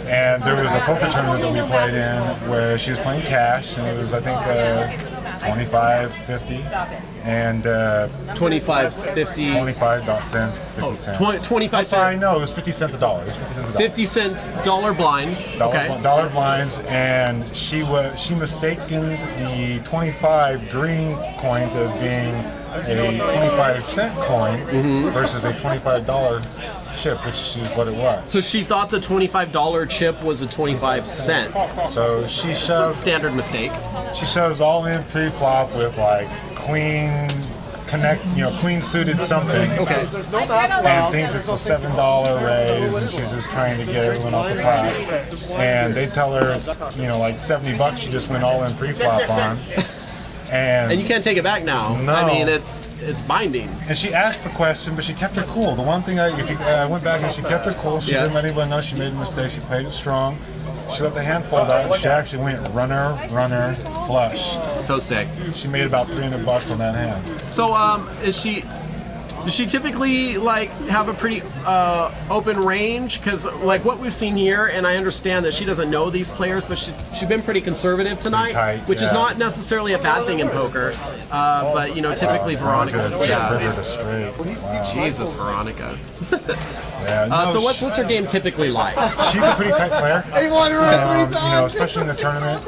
And there was a poker tournament that we played in where she was playing cash, and it was, I think, 25, 50, and 25, 50. 25 cents, 50 cents. 25 Sorry, cents. no, it was 50 cents a dollar. It was 50 cents a dollar. 50-cent dollar blinds. Okay. Dollar blinds, and she mistaken the 25 green coins as being a 25-cent coin versus a $25 chip, which is what it was. So she thought the $25 chip was a 25-cent. So she It's a shoved. standard mistake. She shoves all in pre-flop with like queen queen suited something. Okay. And thinks it's a $7 raise, and she's just trying to get everyone off the pot. And they tell her it's like $70 she just went all in pre-flop on. And you can't take it back now. No. I mean, it's binding. And she asked the question, but she kept her cool. The one thing I went back and she kept her cool. She didn't let anyone know she made a mistake. She played it strong. She let the hand fold out. And she actually went runner, flush. So sick. She made about $300 on that hand. So, does she typically have a pretty open range? Because what we've seen here, and I understand that she doesn't know these players, but she's been pretty conservative tonight, tight, which is yeah. not necessarily a bad thing in poker. But typically Veronica. Rivered us straight. Wow. Jesus, Veronica. Yeah, no, So what's her game typically like? She's a pretty tight player. Especially in the tournament,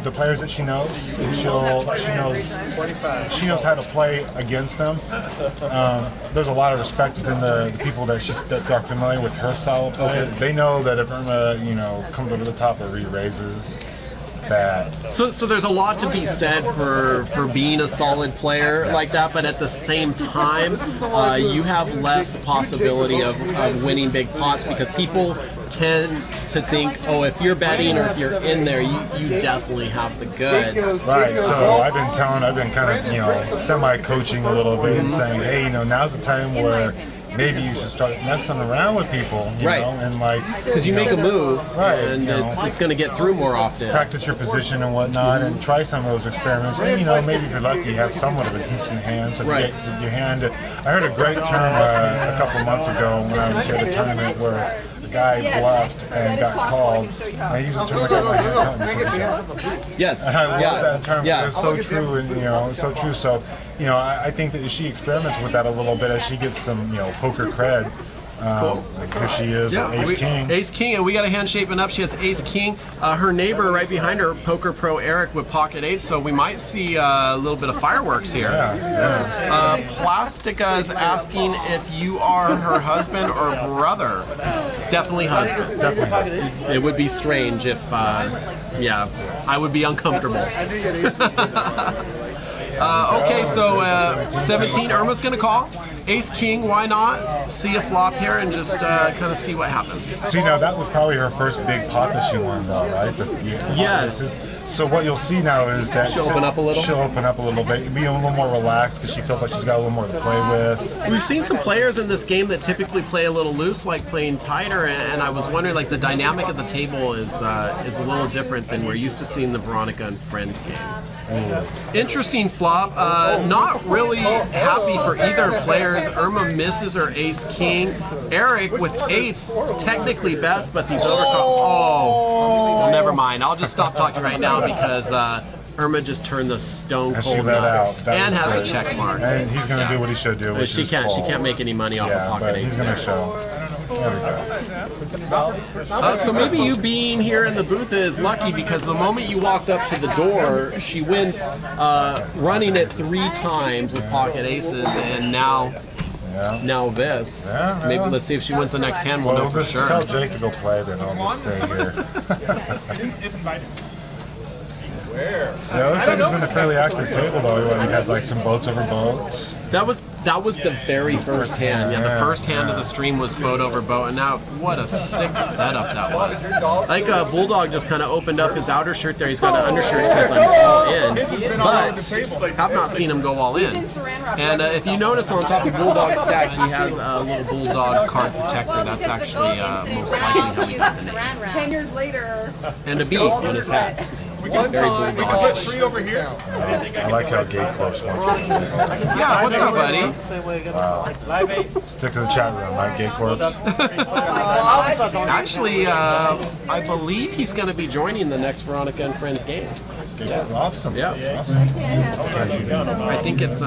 the players that she knows, she knows how to play against them. There's a lot of respect within the people that are familiar with her style of play. Okay. They know that if Irma, comes over the top or re-raises, that. So there's a lot to be said for being a solid player like that, but at the same time, you have less possibility of winning big pots because people tend to think, oh, if you're betting or if you're in there, you definitely have the goods. Right. So I've been kind of semi-coaching a little bit and saying, hey, now's the time where maybe you should start messing around with people, you know, and because you make a move, right, and it's going to get through more often. Practice your position and whatnot, and try some of those experiments. And maybe if you're lucky, you have somewhat of a decent hand. So you get your hand. I heard a great term a couple months ago when I was here at a tournament where the guy bluffed and got called. I use the term like I got my hand cut in the cookie jar. Yes. And I love that term. It's so true, and so true. So. I think that she experiments with that a little bit as she gets some, poker cred. Cool. Here she is with Ace King. Ace King, and we got a hand shaping up. She has Ace King. Her neighbor right behind her, Poker Pro Eric with Pocket Ace. So we might see a little bit of fireworks here. Yeah. Plastica is asking if you are her husband or brother. Definitely husband. Definitely. It would be strange if, I would be uncomfortable. Okay, so 17, Irma's gonna call. Ace King, why not? See a flop here and just kind of see what happens. So that was probably her first big pot that she won, though, right? Yes. So what you'll see now is that she'll open up a little. She'll open up a little bit, be a little more relaxed because she feels like she's got a little more to play with. We've seen some players in this game that typically play a little loose, like playing tighter, and I was wondering, the dynamic at the table is a little different than we're used to seeing the Veronica and Friends game. Interesting flop. Not really happy for either players. Irma misses her ace-king. Eric with eights, technically best, but these overcome. Oh, well, never mind. I'll just stop talking right now because Irma just turned the stone cold nuts and has a check mark. And he's going to do what he should do. She can't make any money off of pocket ace. He's going to show. There we go. So maybe you being here in the booth is lucky because the moment you walked up to the door, she wins running it 3 times with pocket aces, and now this. Maybe let's see if she wins the next hand. We'll know for sure. Tell Jake to go play, then I'll just stay here. Yeah, it looks like it's been a fairly active table though. He has like some boats over boats. That was the very first hand. Yeah, the first hand of the stream was boat over boat, and now what a sick setup that was. Like Bulldog just kind of opened up his outer shirt there. He's got an undershirt that says I'm all in, but have not seen him go all in. And if you notice on top of Bulldog's stack, he has a little Bulldog card protector. That's actually most likely how he got the name. 10 years later. And a B on his hat. Very Bulldog-ish. I like how Gay Corpse wants to. Yeah, what's up, buddy? Wow. Stick to the chat room, right, Gay Corpse? Actually, I believe he's going to be joining the next Veronica and Friends game. Awesome. Yeah. Awesome. I think it's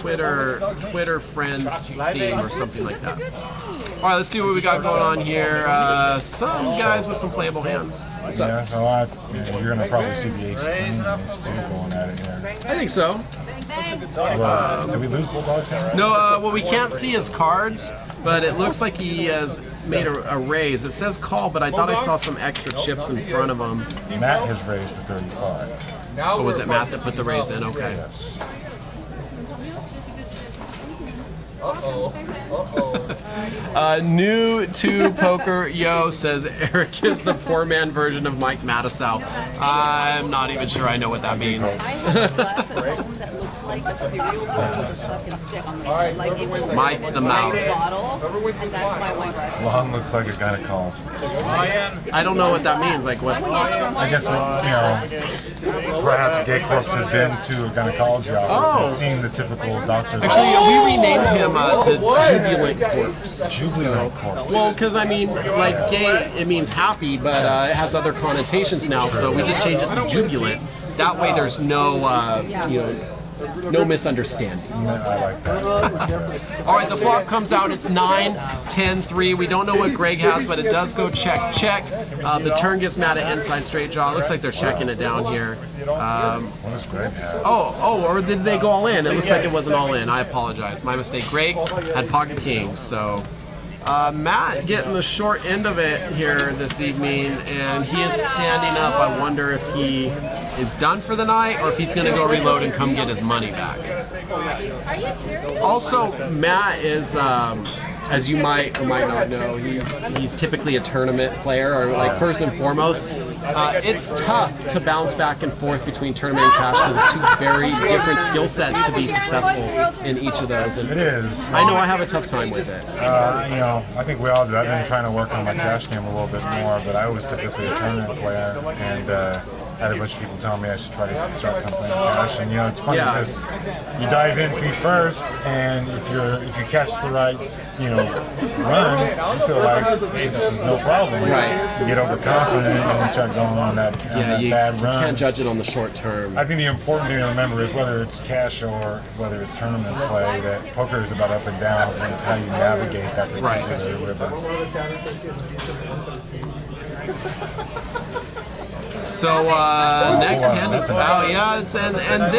Twitter Friends theme or something like that. All right, let's see what we got going on here. Some guys with some playable hands. What's up? You're going to probably see the ace-queen going at it here. I think so. Did we lose Bulldog's hand right? No, well, we can't see his cards, but it looks like he has made a raise. It says call, but I thought I saw some extra chips in front of him. Matt has raised to 35. Oh, was it Matt that put the raise in? Okay. Yes. New to poker, yo, says Eric is the poor man version of Mike Matisow. I'm not even sure I know what that means. I have a glass at home that looks like a cereal bowl with a fucking stick on the end. Like it will Mike the Mouth. bottle, and that's my white glass. Long looks like a gynecologist. I don't know what that means. Like what's? I guess, perhaps Gay Corpse has been to a gynecology office and seen the typical doctor. Actually, we renamed him to Jubilant Corpse. Jubilant Corpse. Well, because I mean, like gay, it means happy, but it has other connotations now, so we just changed it to Jubilant. That way there's no, no misunderstandings. I like that. All right, the flop comes out. It's 9-10-3. We don't know what Greg has, but it does go check, check. The turn gives Matt an inside straight draw. It looks like they're checking it down here. What does Greg have? Or did they go all in? It looks like it wasn't all in. I apologize. My mistake. Greg had pocket kings, so... Matt getting the short end of it here this evening, and he is standing up. I wonder if he is done for the night or if he's going to go reload and come get his money back. Also, Matt is, as you might or might not know, he's typically a tournament player, or like first and foremost. It's tough to bounce back and forth between tournament and cash because it's two very different skill sets to be successful in each of those. And it is. I know I have a tough time with it. I think we all do. I've been trying to work on my cash game a little bit more, but I was typically a tournament player, and I had a bunch of people telling me I should try to start playing cash. And it's funny because you dive in feet first, and if you catch the right run, you feel like, hey, this is no problem. Right. You get overconfident and you start going on that bad run. You can't judge it on the short term. I think the important thing to remember is whether it's cash or whether it's tournament play, that poker is about up and down, and it's how you navigate that particular river. So next hand is out. Yeah, and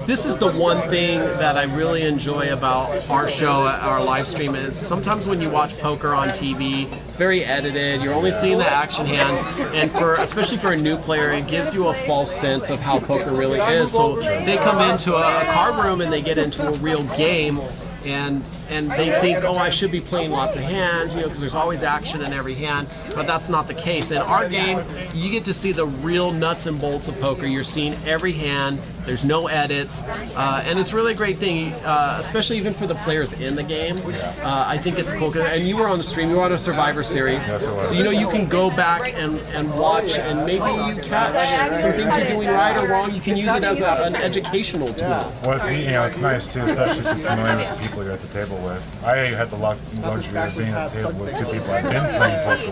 this is the one thing that I really enjoy about our show, our live stream, is sometimes when you watch poker on TV, it's very edited. You're only seeing the action hands, and especially for a new player, it gives you a false sense of how poker really is. So they come into a card room and they get into a real game, and and they think, oh, I should be playing lots of hands, because there's always action in every hand, but that's not the case. In our game, you get to see the real nuts and bolts of poker. You're seeing every hand. There's no edits, and it's really a great thing, especially even for the players in the game. I think it's cool. And you were on the stream. You were on a Survivor Series, so you can go back and watch, and maybe you catch some things you're doing right or wrong. You can use it as an educational tool. Well, it's nice too, especially if you're familiar with the people you're at the table with. I had the luxury of being at the table with two people I've been playing poker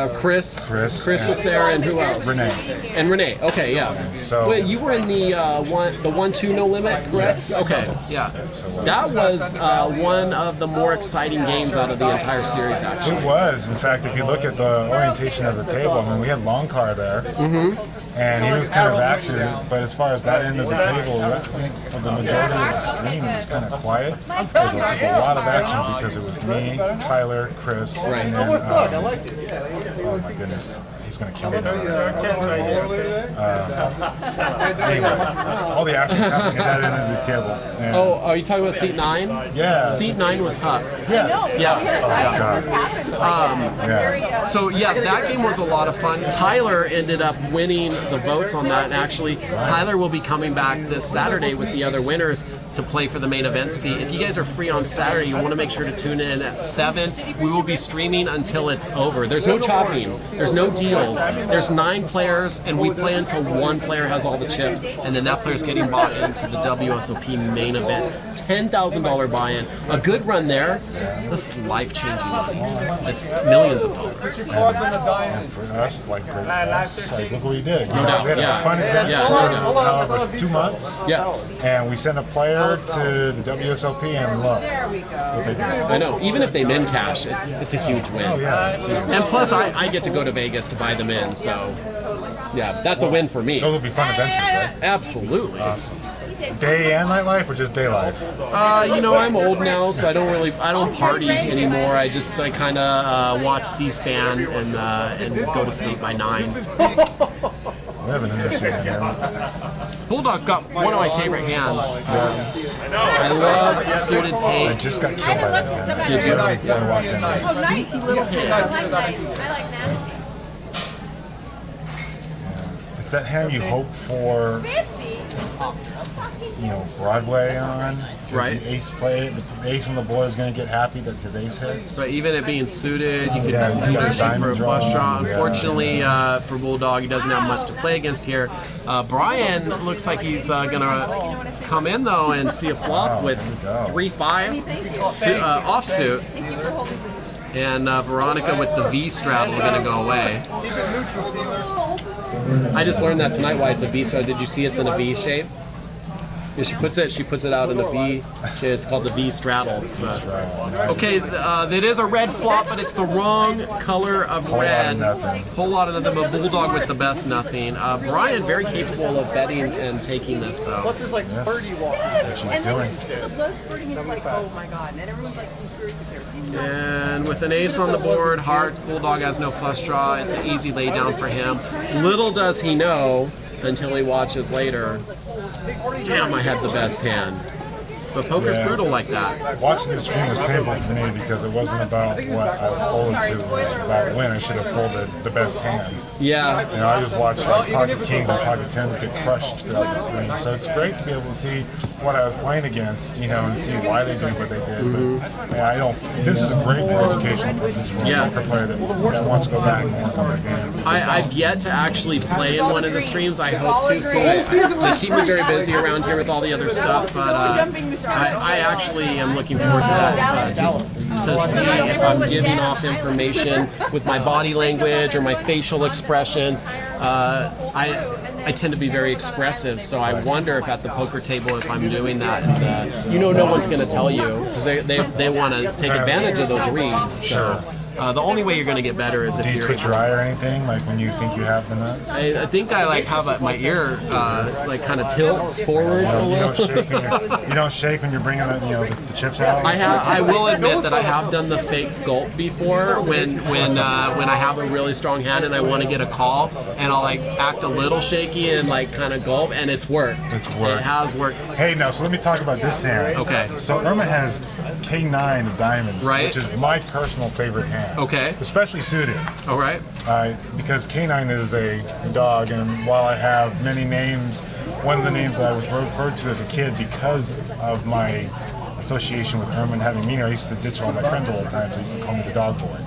with. Chris was there, and who else? Renee. And Renee. Okay, yeah. So wait, you were in the 1-2 no limit, correct? Yes. Okay, yeah. That was one of the more exciting games out of the entire series, actually. It was. In fact, if you look at the orientation of the table, I mean, we had Longcar there, and he was kind of active, but as far as that end of the table, I think for the majority of the stream, it was kind of quiet. There was just a lot of action because it was me, Tyler, Chris, and then, oh my goodness, he's going to kill me now. Anyway, all the action happening at that end of the table. And are you talking about seat 9? yeah. Seat 9 was Huck's. Yes. Yeah. Oh, God. Yeah. So yeah, that game was a lot of fun. Tyler ended up winning the votes on that, and actually Tyler will be coming back this Saturday with the other winners to play for the main event seat. If you guys are free on Saturday, you want to make sure to tune in at 7. We will be streaming until it's over. There's no chopping. There's no deals. There's 9 players, and we play until one player has all the chips, and then that player's getting bought into the WSOP main event. $10,000 buy-in. A good run there. This is life-changing money. It's millions of dollars. And for us, like great guys, like, look what we did. No doubt, We had yeah. a fun event Yeah, for, no however, 2 months. Yeah. And we sent a player to the WSOP and look what they did. I know. Even if they min cash, it's a huge win. Oh, yeah. It's huge. And plus, I get to go to Vegas to buy them in, so yeah, that's a win for me. Those will be fun adventures, right? Absolutely. Awesome. Day and night life or just day life? I'm old now, so I don't party anymore. I kind of watch C-SPAN and go to sleep by 9. We have an interesting hand. Bulldog got one of my favorite hands. I love suited I paint. just got killed by that hand. Did you? Right before I walked in. It's a sneaky little hand. It's that hand you hope for, Broadway on. Right. The ace on the board is going to get happy that his ace hits. But even it being suited, you could Yeah, you got a shoot for a diamond flush draw. draw. Yeah. Unfortunately, for Bulldog, he doesn't have much to play against here. Brian looks like he's going to come in, though, and see a flop with 3-5 offsuit. And Veronica with the V straddle are going to go away. I just learned that tonight why it's a V straddle. Did you see it's in a V shape? Yeah, she puts it out in a V shape. It's called the V straddle. Okay, it is a red flop, but it's the wrong color of red. Whole lot of nothing, but Bulldog with the best nothing. Brian very capable of betting and taking this though. Plus there's like 30 walks. That's what she's doing. The most birdie is like, oh my god, and everyone's like conspiracy theories. And with an ace on the board, hearts, Bulldog has no flush draw. It's an easy lay down for him. Little does he know until he watches later. Damn, I had the best hand. But poker's brutal like that. Watching the stream was painful for me because it wasn't about what I folded to, about when I should have folded the best hand. Yeah. I just watched like pocket kings and pocket tens get crushed throughout the stream. So it's great to be able to see what I was playing against, and see why they did what they did. But this is great for educational purposes for a poker player that wants to go back and work on their game. I've yet to actually play in one of the streams. I hope to. So they keep me very busy around here with all the other stuff. But I actually am looking forward to that, just to see if I'm giving off information with my body language or my facial expressions. I tend to be very expressive, so I wonder if at the poker table if I'm doing that. And, no one's going to tell you because they want to take advantage of those reads. So. The only way you're going to get better is if Do you you're twitch your eye or anything, like when you think you have the nuts? I think I have my ear kind of tilts forward a little. You don't shake when you're bringing the chips out. I will admit that I have done the fake gulp before when I have a really strong hand and I want to get a call and I'll act a little shaky and kind of gulp, and it's worked. It's worked. It has worked. Hey, now so let me talk about this hand. Okay. So Irma has K9 of diamonds, Right. which is my personal favorite hand. Okay. Especially suited. All right. Because K9 is a dog, and while I have many names, one of the names that I was referred to as a kid because of my association with Herman having me, I used to ditch all my friends all the time, so they used to call me the dog boy.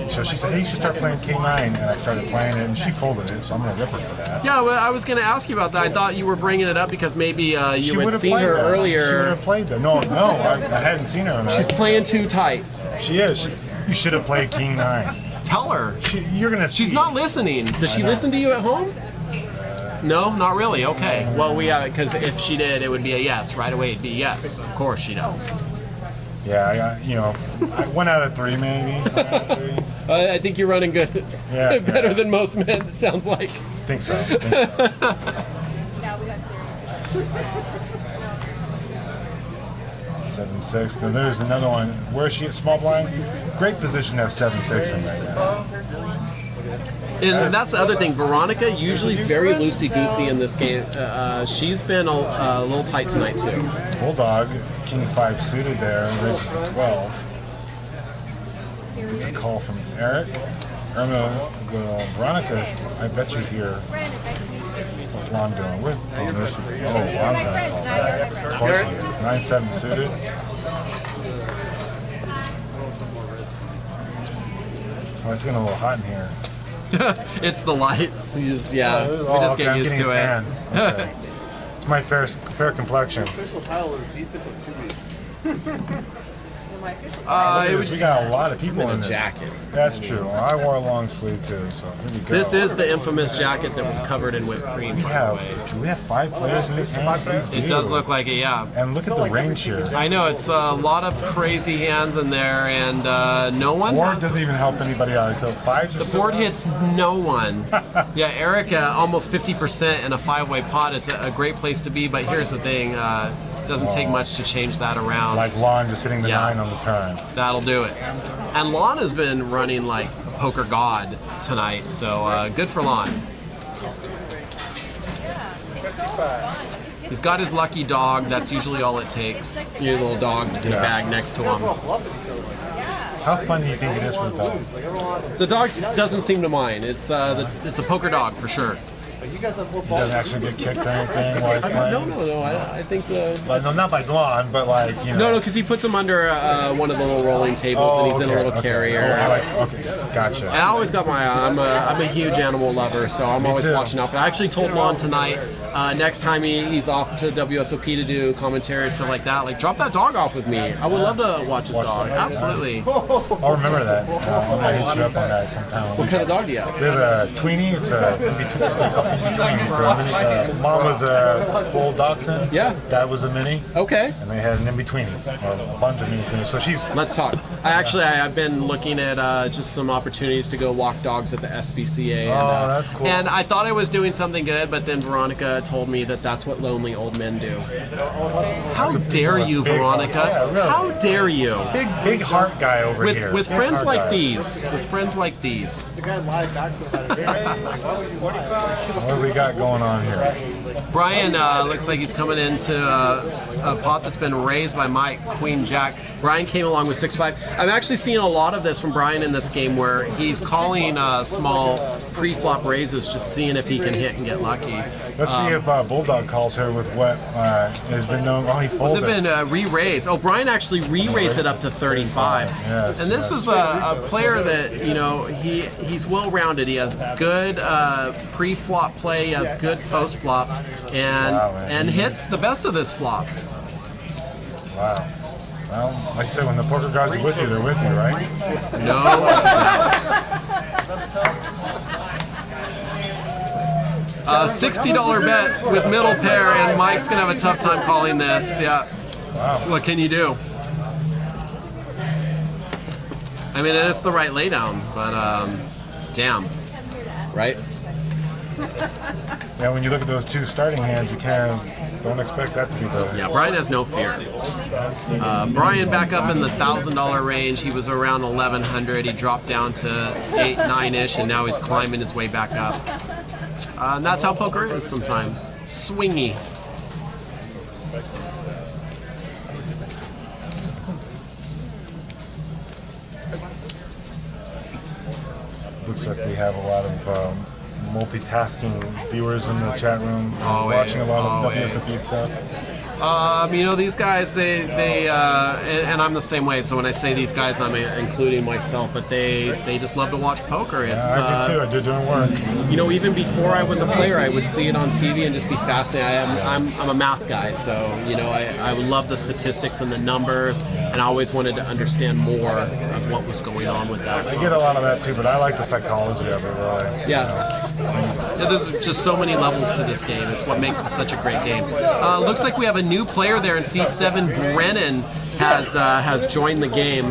So she said, hey, you should start playing K9, and I started playing it, and she folded it, so I'm going to rip her for that. Yeah, well, I was going to ask you about that. I thought you were bringing it up because maybe you had would've seen played her that. She would earlier. have played that. No, I hadn't seen her in that. She's playing too tight. She is. You should have played King 9. Tell her. You're going to see. She's not listening. Does she listen to you at home? No, not really. Okay. Well, because if she did, it would be a yes. Right away, it'd be yes. Of course she does. Yeah, I 1 out of 3 maybe. 1 out of 3. I think you're running good. Yeah, Better than most men, it sounds like. Think so. Now we got serious. 7-6. Then there's another one. Where is she at small blind? Great position to have 7-6 in right now. And that's the other thing. Veronica, usually very loosey-goosey in this game. She's been a little tight tonight, too. Bulldog, King 5 suited there, and raises to 12. It's a call from Eric. Veronica, I bet you hear. What's Lon doing? Lon's gonna call back. Of course he is. 9-7 suited. Oh, it's getting a little hot in here. It's the lights. We just get used to tan. it. Okay. It's my fair complexion. Official title is Deep in 2 weeks. We got a lot of people in a this. jacket. That's true. I wore a long sleeve too, so here we go. This is the infamous jacket that was covered in whipped cream, by the way. Do we have 5 players in this hand? It does look like it, yeah. And look at the range here. I know, it's a lot of crazy hands in there, and no one Board has... doesn't even help anybody out. So 5s are The still board out? hits no one. Yeah, Eric, almost 50% in a 5-way pot. It's a great place to be, but here's the thing. Doesn't take much to change that around. Like Lon just hitting the 9 on the turn. That'll do it. And Lon has been running like a poker god tonight, so good for Lon. He's got his lucky dog. That's usually all it takes. Your little dog in a bag next to him. How fun do you think it is for the dog? The dog doesn't seem to mind. It's a poker dog for sure. You guys have more He balls. doesn't actually get kicked or anything while he's playing? No. I think the... Like, no, not by Lon, but like, you know. No, because he puts him under one of the little rolling tables, and he's in a little carrier. Okay, gotcha. And I always got my eye. I'm a huge animal lover, so I'm always too. watching out for that. I actually told Lon tonight, next time he's off to WSOP to do commentary, stuff like that, like drop that dog off with me. I would love to watch his dog. Absolutely. I'll remember that. I might hit you up on that sometime. What kind of dog do you have? We have a tweenie. It's a in-between. It's a mom was a full dachshund. Yeah. Dad was a mini. Okay. And they had an in-between, or a bunch of in-between. So she's... Let's talk. I've been looking at just some opportunities to go walk dogs at the SPCA. And, that's cool. And I thought I was doing something good, but then Veronica told me that that's what lonely old men do. How dare you, big Veronica? heart. Yeah, really. How dare you? Big heart guy over here. With Big friends heart like guy. these. With friends like these. The guy lied back to him about it. Like, why would you lie? What do we got going on here? Brian looks like he's coming into a pot that's been raised by Mike, Queen Jack. Brian came along with 6-5. I'm actually seeing a lot of this from Brian in this game where he's calling small pre-flop raises, just seeing if he can hit and get lucky. Let's see if Bulldog calls her with what has been known. Oh, he Has folded. it been re-raised? Oh, Brian actually re-raised it up to 35. Yes, And this is a player that, he's well-rounded. He has good pre-flop play, he has good post-flop, and hits the best of this flop. Wow. Well, like I said, when the poker gods are with you, they're with you, right? No doubt. $60 bet with middle pair, and Mike's gonna have a tough time calling this. Yeah. Wow. What can you do? I mean, it's the right laydown, but damn, right? Yeah, when you look at those two starting hands, you don't expect that to be the... Yeah, Brian has no fear. Brian back up in the $1,000 range. He was around 1,100. He dropped down to 8, 9-ish, and now he's climbing his way back up. And that's how poker is sometimes. Swingy. Looks like we have a lot of multitasking viewers in the chat room, Always, watching a lot of always. WSFE stuff. You know, these guys, and I'm the same way. So when I say these guys, I'm including myself, but they just love to watch poker. It's I do too. I do doing work. you know, even before I was a player, I would see it on TV and just be fascinated. I'm a math guy, so you know, I would love the statistics and the numbers, and I always wanted to understand more of what was going on with that. I So, get a lot of that too, but I like the psychology of it, really. yeah. There's just so many levels to this game. It's what makes it such a great game. Looks like we have a new player there in seat 7. Brennan has joined the game,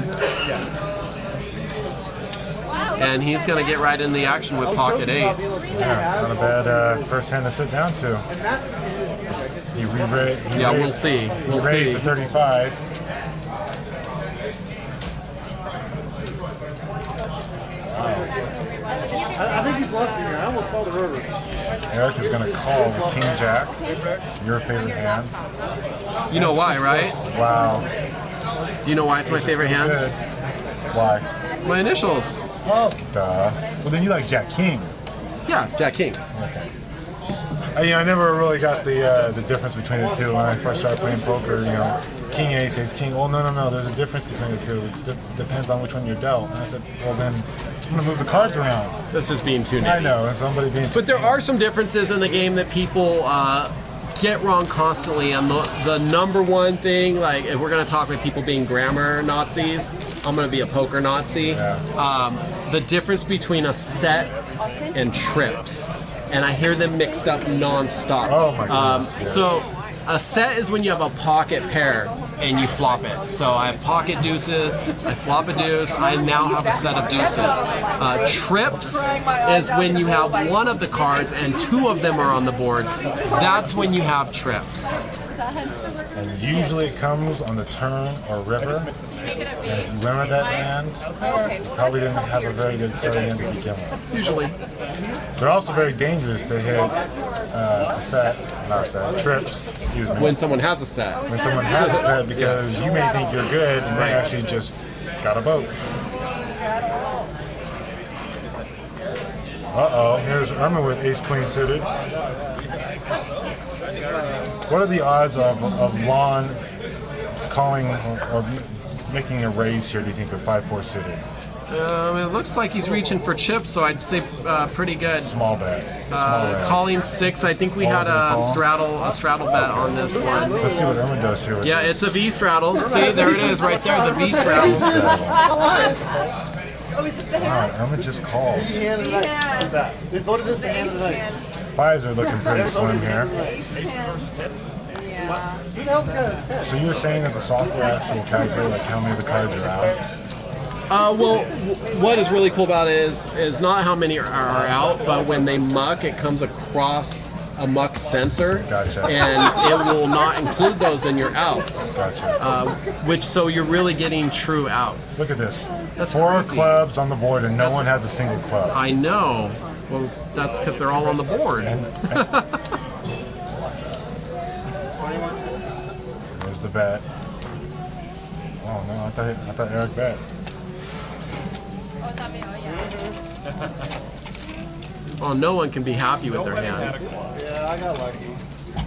and he's going to get right in the action with pocket 8s. Yeah, not a bad first hand to sit down to. Yeah, we'll see. We'll He raised see. to 35. I think he's left here. I almost called the river. Eric is going to call the King Jack, your favorite hand. You know why, right? Wow. Do you know why it's my favorite hand? Good. Why? My initials. Oh, duh. Well, then you like Jack King. Yeah, Jack King. Okay. I never really got the difference between the two when I first started playing poker. You know, King Ace, Ace King. Well, no. There's a difference between the two. It depends on which one you're dealt. And I said, well, then I'm gonna move the cards around. This is being too I nitty. know, somebody being. But there are some differences in the game that people get wrong constantly. And the number one thing, like if we're going to talk about people being grammar Nazis, I'm going to be a poker Nazi. Yeah. The difference between a set and trips. And I hear them mixed up non-stop. Oh my goodness, yeah. So a set is when you have a pocket pair and you flop it. So I have pocket deuces, I flop a deuce, I now have a set of deuces. Trips is when you have one of the cards and two of them are on the board. That's when you have trips. And usually it comes on the turn or river. And if you win with that hand, you probably didn't have a very good starting hand to begin with. Usually. They're also very dangerous to hit trips, excuse me. When someone has a set. When someone has a set, because you may think you're good and they actually just got a boat. Uh-oh, here's Irma with ace queen suited. What are the odds of Lon calling or making a raise here, do you think, with 5-4 suited? It looks like he's reaching for chips, so I'd say pretty good. Small bet. Calling 6. I think we had a straddle bet on this one. Let's see what Irma does here with Yeah, this. it's a V straddle. See, there it is, right there, the V straddle. Wow, Irma just calls. Hand of the night. What's that? They voted this the hand of the night. Fives are looking pretty slim here. Who the hell's got a So you were saying that the software actually calculates like how many of the cards are out? Well, what is really cool about it is not how many are out, but when they muck, it comes across a muck sensor, Gotcha. and it will not include those in your outs. Gotcha. So you're really getting true outs. Look at this. That's 4 crazy. clubs on the board and no one has a single club. I know. Well, that's because they're all on the board. There's the bet. Oh no, I thought Eric bet. Oh, no one can be happy with their hand. Yeah, I got lucky.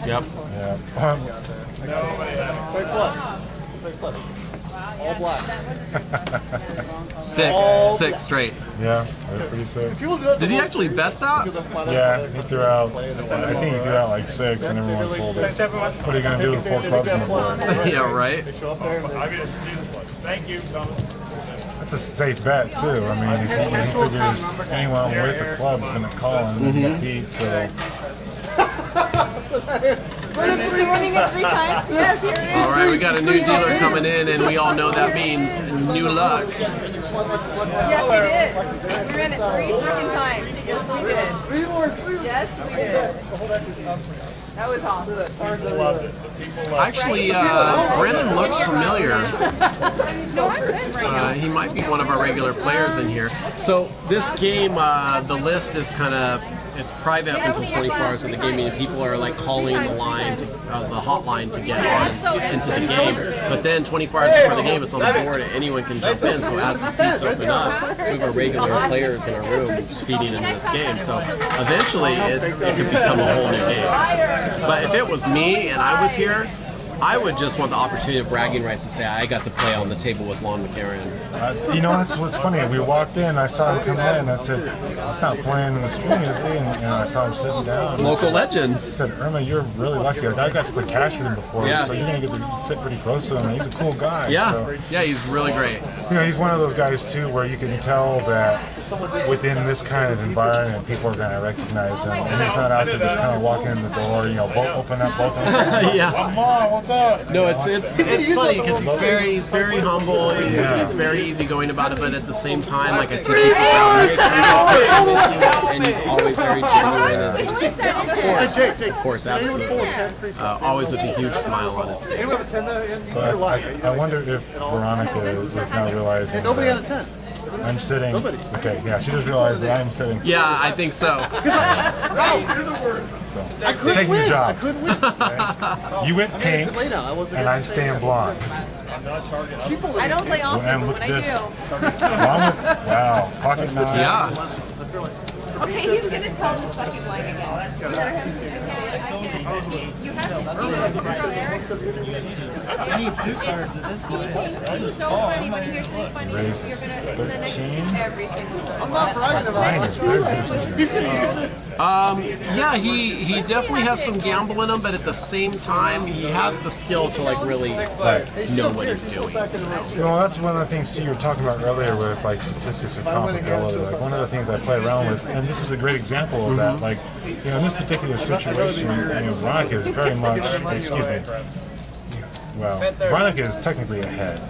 Yep. Yeah. Straight plus. Straight plus. All black. Six straight. Yeah, they're pretty sick. People do it Did he actually bet that? Yeah, he threw out, I think he threw out like 6 and everyone folded. What are you going to do with 4 clubs on the board? Yeah, right. They show up there and they, I get to see this one. Thank you, Thomas. That's a safe bet too. I mean, if he figures anyone with the club is going to call him and get beat, so. Is he running it 3 times? Yes, here it is. All right, we got a new dealer coming in, and we all know that means new luck. Yes, we did. We ran it 3 freaking times. Yes, we did. Yes, we did. That was awesome. Actually, Brennan looks familiar. No, I'm good right now. He might be one of our regular players in here. So this game, the list is kind of it's private up until 24 hours of the game, meaning people are like calling the line, the hotline to get on into the game. But then 24 hours before the game, it's on the board and anyone can jump in. So as the seats open up, we have our regular players in our room just feeding into this game. So eventually it could become a whole new game. But if it was me and I was here, I would just want the opportunity of bragging rights to say I got to play on the table with Lon McCarran. You know, that's what's funny. We walked in, I saw him come in, and I said, "He's not playing in the stream, is he?" And I saw him sitting down. Local legends. I said, "Irma, you're really lucky. Like, I got to play cash with him before, so you're gonna get to sit pretty close to him. And he's a cool guy." Yeah, so, yeah, he's really great. You know, he's one of those guys too, where you can tell that within this kind of environment, people are gonna recognize him, and he's not out there just kind of walking in the door, you know, open up both of them. Yeah. Come on, what's up? No, it's funny because he's very humble. He's very easygoing about it, but at the same time, like I see people around here, and he's always very genuine and just, of course, absolutely, always with a huge smile on his face. But I wonder if Veronica is now realizing Nobody that out of 10. I'm sitting. Okay, yeah, she just realized that I'm sitting. Yeah, I think so. So, taking your job. I couldn't win. Okay? You went pink, and I'm staying blonde. I don't play offense, And but look when at I this. do. Wow, pocket knives. Yeah. Okay, he's gonna tell the second line again. You better have you have to Eric. I need 2 cards at this point. He's so funny, but here's what's funny. Raised You're gonna 13. every single time. I'm not bragging about Mine it. is very good. He's gonna use it. Yeah, he definitely has some gamble in him, but at the same time, he has the skill to like really know what he's doing. You know, that's one of the things too you were talking about earlier with like statistics and comparability. Like one of the things I play around with, and this is a great example of that. Like, you know, in this particular situation, you know, Veronica is very much, excuse me. Well, Veronica is technically ahead.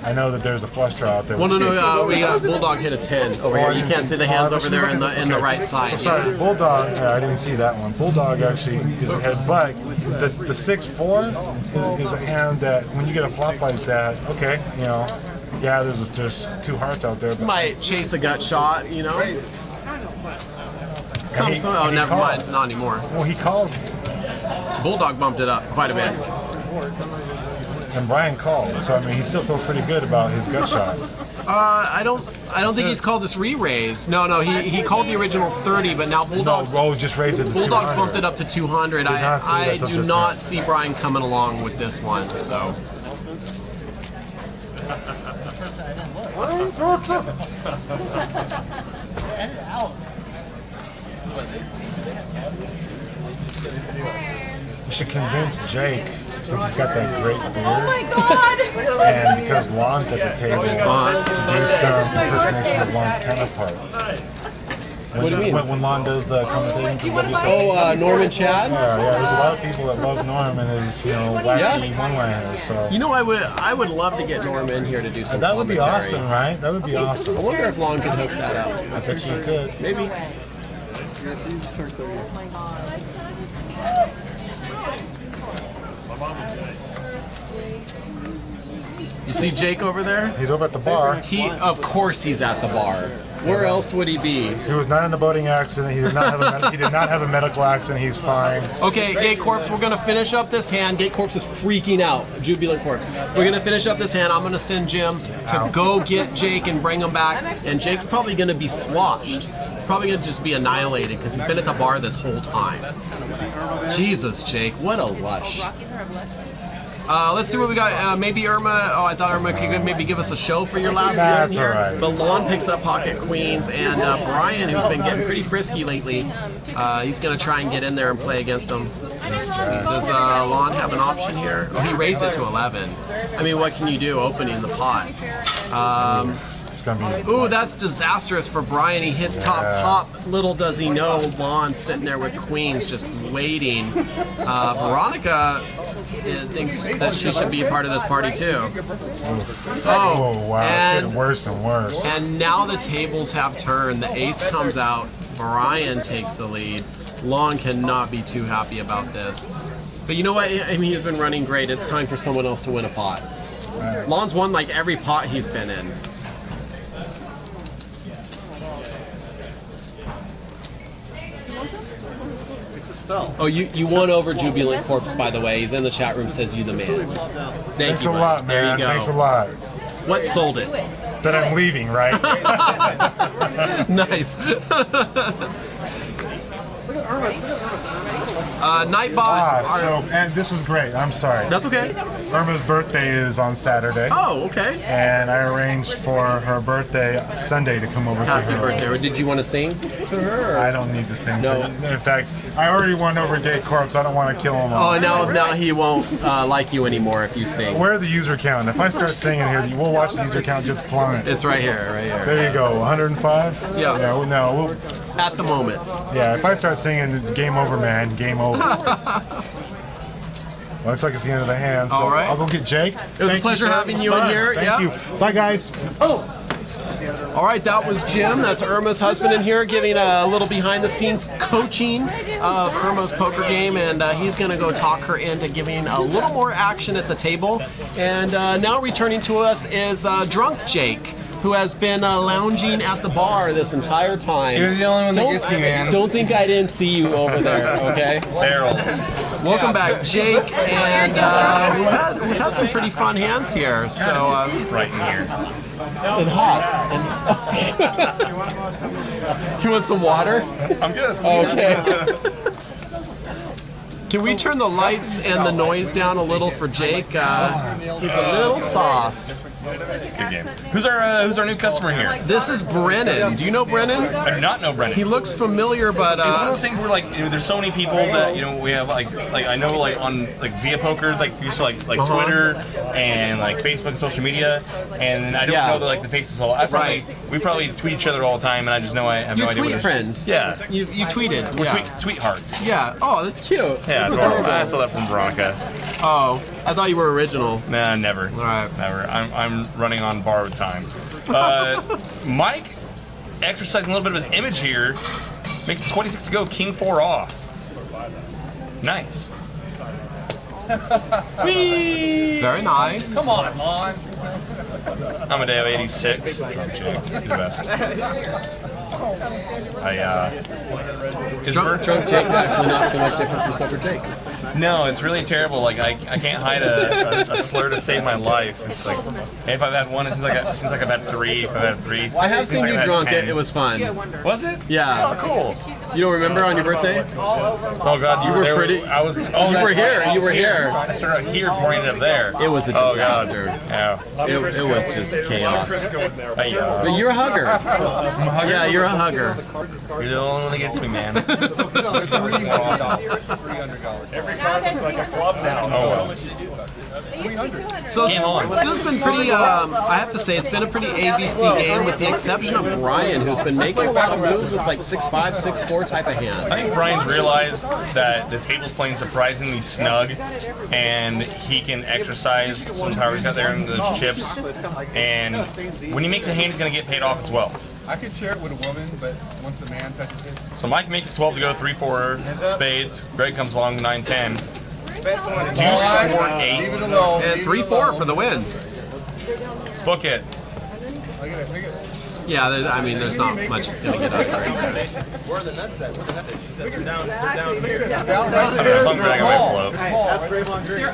I know that there's a flush draw out there. Well, no, we got Bulldog hit a 10 over here. You can't see the hands over there in the right side. Sorry, Bulldog. I didn't see that one. Bulldog actually is ahead, but the 6-4 is a hand that when you get a flop like that, okay, you know, yeah, there's 2 hearts out there. But Might chase a gut shot, you know. Oh, never mind, not anymore. Well, he calls, Bulldog bumped it up quite a bit. and Brian called, so I mean, he still feels pretty good about his gut shot. I don't think he's called this re-raise. No, he called the original 30, but now Bulldog's Just raised it to Bulldogs 200. bumped it up to 200. I do not see Brian coming along with this one. So. You should convince Jake, since he's got that great beard, Oh my God! and because Lon's at the table, to do some impersonation of Lon's counterpart. What do you mean? When Lon does the commentating for WFA. Oh, Norman Chad? Yeah, there's a lot of people that love Norm and his, you know, wacky one-liners. So You know, I would love to get Norm in here to do some that would be commentary. awesome, right? That would be awesome. I wonder if Lon could hook that up. I bet you could. Maybe. Oh my God. You see Jake over there? He's over at the bar. Of course he's at the bar. Where else would he be? He was not in a boating accident. He did not have a medical accident. He's fine. Okay, Gate Corpse, we're gonna finish up this hand. Gate Corpse is freaking out. Jubilant Corpse. We're gonna finish up this hand. I'm gonna send Jim to go get Jake and bring him back. And Jake's probably gonna be sloshed. Probably gonna just be annihilated because he's been at the bar this whole time. Jesus, Jake, what a lush. Let's see what we got. Maybe Irma. Oh, I thought Irma could maybe give us a show for your last hand That's here. all right. But Lon picks up pocket queens, and Brian, who's been getting pretty frisky lately, he's going to try and get in there and play against him. Does Lon have an option here? Oh, he raised it to 11. I mean, what can you do opening the pot? It's gonna be. Ooh, that's disastrous for Brian. He hits top. Little does he know, Lon's sitting there with queens just waiting. Veronica thinks that she should be a part of this party too. Oh wow! It's and, getting worse and worse. and now the tables have turned. The ace comes out. Brian takes the lead. Lon cannot be too happy about this. But you know what? I mean, he's been running great. It's time for someone else to win a pot. Lon's won like every pot he's been in. spell. Oh, you won over Jubilant Corpse, by the way. He's in the chat room, says you the man. Thanks you, a Mike. lot, There man. you go. Thanks a lot. What sold it? That I'm leaving, right? Nice. Nightbot. And this is great. I'm sorry. That's okay. Irma's birthday is on Saturday. Oh, okay. And I arranged for her birthday Sunday to come over Happy to her. birthday. Did you want to sing to her? I don't need to sing No. to her. In fact, I already won over Gay Corpse. I don't want to kill him all. Oh, now he won't like you anymore if you sing. Where are the user count? If I start singing here, we'll watch the user count just plummet. It's right here, right here. There you go, 105? Yeah. Yeah, no, At the moment. yeah, if I start singing, it's game over, man. Game over. Looks like it's the end of the hand, so All right. I'll go get Jake. It was a pleasure having you in here. Thank you. Bye, guys. All right, that was Jim. That's Irma's husband in here giving a little behind-the-scenes coaching of Irma's poker game, and he's going to go talk her into giving a little more action at the table. And now returning to us is Drunk Jake, who has been lounging at the bar this entire time. You're the only one that gets me, man. Don't think I didn't see you over there, okay? Barrels. Welcome back, Jake, and we've had some pretty fun hands here. So Right in here. and hot. You want some water? I'm good. Okay. Can we turn the lights and the noise down a little for Jake? He's a little sauced. Good game. Who's our new customer here? This is Brennan. Do you know Brennan? I do not know Brennan. He looks familiar, but It's one of those things where there's so many people that we have like I know on via poker used to like Twitter and like Facebook and social media, and I don't know the faces all. We probably tweet each other all the time, and I just know I have no idea. You tweet friends. Yeah. You tweeted. Tweet hearts. Yeah. Oh, that's cute. Yeah, That's adorable. adorable. I saw that from Veronica. Oh, I thought you were original. Nah, never. All right. Never. I'm running on borrowed time. Mike exercising a little bit of his image here. Makes it 26 to go. King 4 off. Nice. Very nice. Come on, Lon. Amadeo 86. Drunk Jake. He's the best. Drunk Jake actually not too much different from Sucker Jake. No, it's really terrible. Like I can't hide a slur to save my life. It's like if I've had one, it seems like I've had three. If I've had three, I have seen you drunk. It was fun. Was it? Yeah. Oh, cool. You don't remember on your birthday? Oh God, You were pretty. I was. Oh, You that's were here. right. You were here. I started out here before I ended up there. It was a Oh God. disaster. Yeah. It was just chaos. Yeah. But you're a hugger. Yeah, you're a hugger. You're the only one that gets me, man. Every card looks like a club now. Oh well. So Game on. this has been pretty. I have to say, it's been a pretty ABC game, with the exception of Brian, who's been making a lot of moves with like 6-5, 6-4 type of hands. I think Brian's realized that the table's playing surprisingly snug, and he can exercise some power he's got there in those chips. And when he makes a hand, he's going to get paid off as well. I could share it with a woman, but once the man touches it, So Mike makes it 12 to go, 3-4 spades. Greg comes along, 9-10. 2-4-8. leave it alone. And 3-4 for the win. Book it. Look at it, look at it. Yeah, I mean, there's not much that's going to get out of it. I'm gonna bump Greg on my float.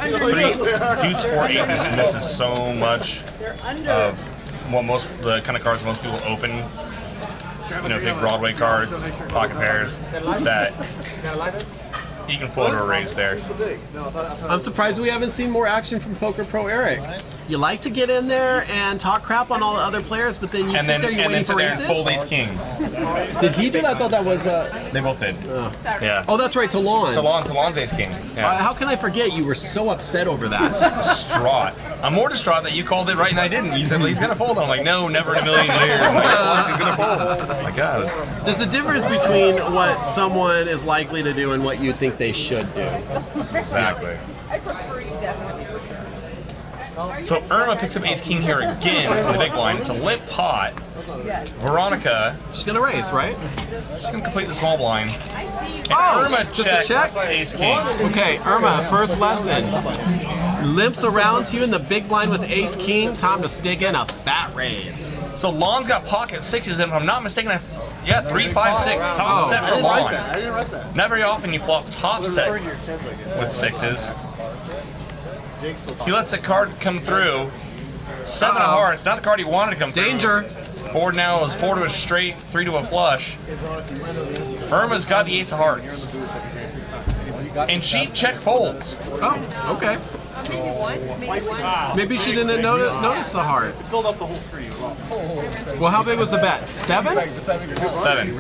2-4-8 just misses so much of the kind of cards most people open. Big Broadway cards, pocket pairs, that you can float or a raise there. I'm surprised we haven't seen more action from Poker Pro Eric. You like to get in there and talk crap on all the other players, but then you sit there, you're waiting for sit there and fold races? ace king. Did he do that? I thought that was... They both did. Yeah. Oh, that's right, Talon. Talon's ace king. Yeah. How can I forget? You were so upset over that. Distraught. I'm more distraught that you called it right and I didn't. You said, well, he's going to fold. I'm like, no, never in a million years. I'm like, watch, he's going to fold. Oh my God. There's a difference between what someone is likely to do and what you think they should do. Exactly. I prefer you definitely. So Irma picks up ace king here again in the big blind. It's a limp pot. Yes. Veronica, She's going to race, right? she's going to complete the small blind. And Oh, Irma just a checks check? ace king. Okay, Irma, first lesson. Limps around to you in the big blind with ace king. Time to stick in a fat raise. So Lon's got pocket sixes, and if I'm not mistaken, Yeah, 3, 5, 6. Top set for lawn. I didn't write that. Not very often you flop top set Referring to your tens, I guess. with 6s. Jake's still He lets a card come through. 7 of hearts, not the card he wanted to come through. Danger. Board now is 4 to a straight, 3 to a flush. Irma's got the ace of hearts. And she check folds. Oh, okay. Maybe one, maybe one. Maybe she didn't notice the heart. filled up the whole screen. Well, how big was the bet? 7? 7.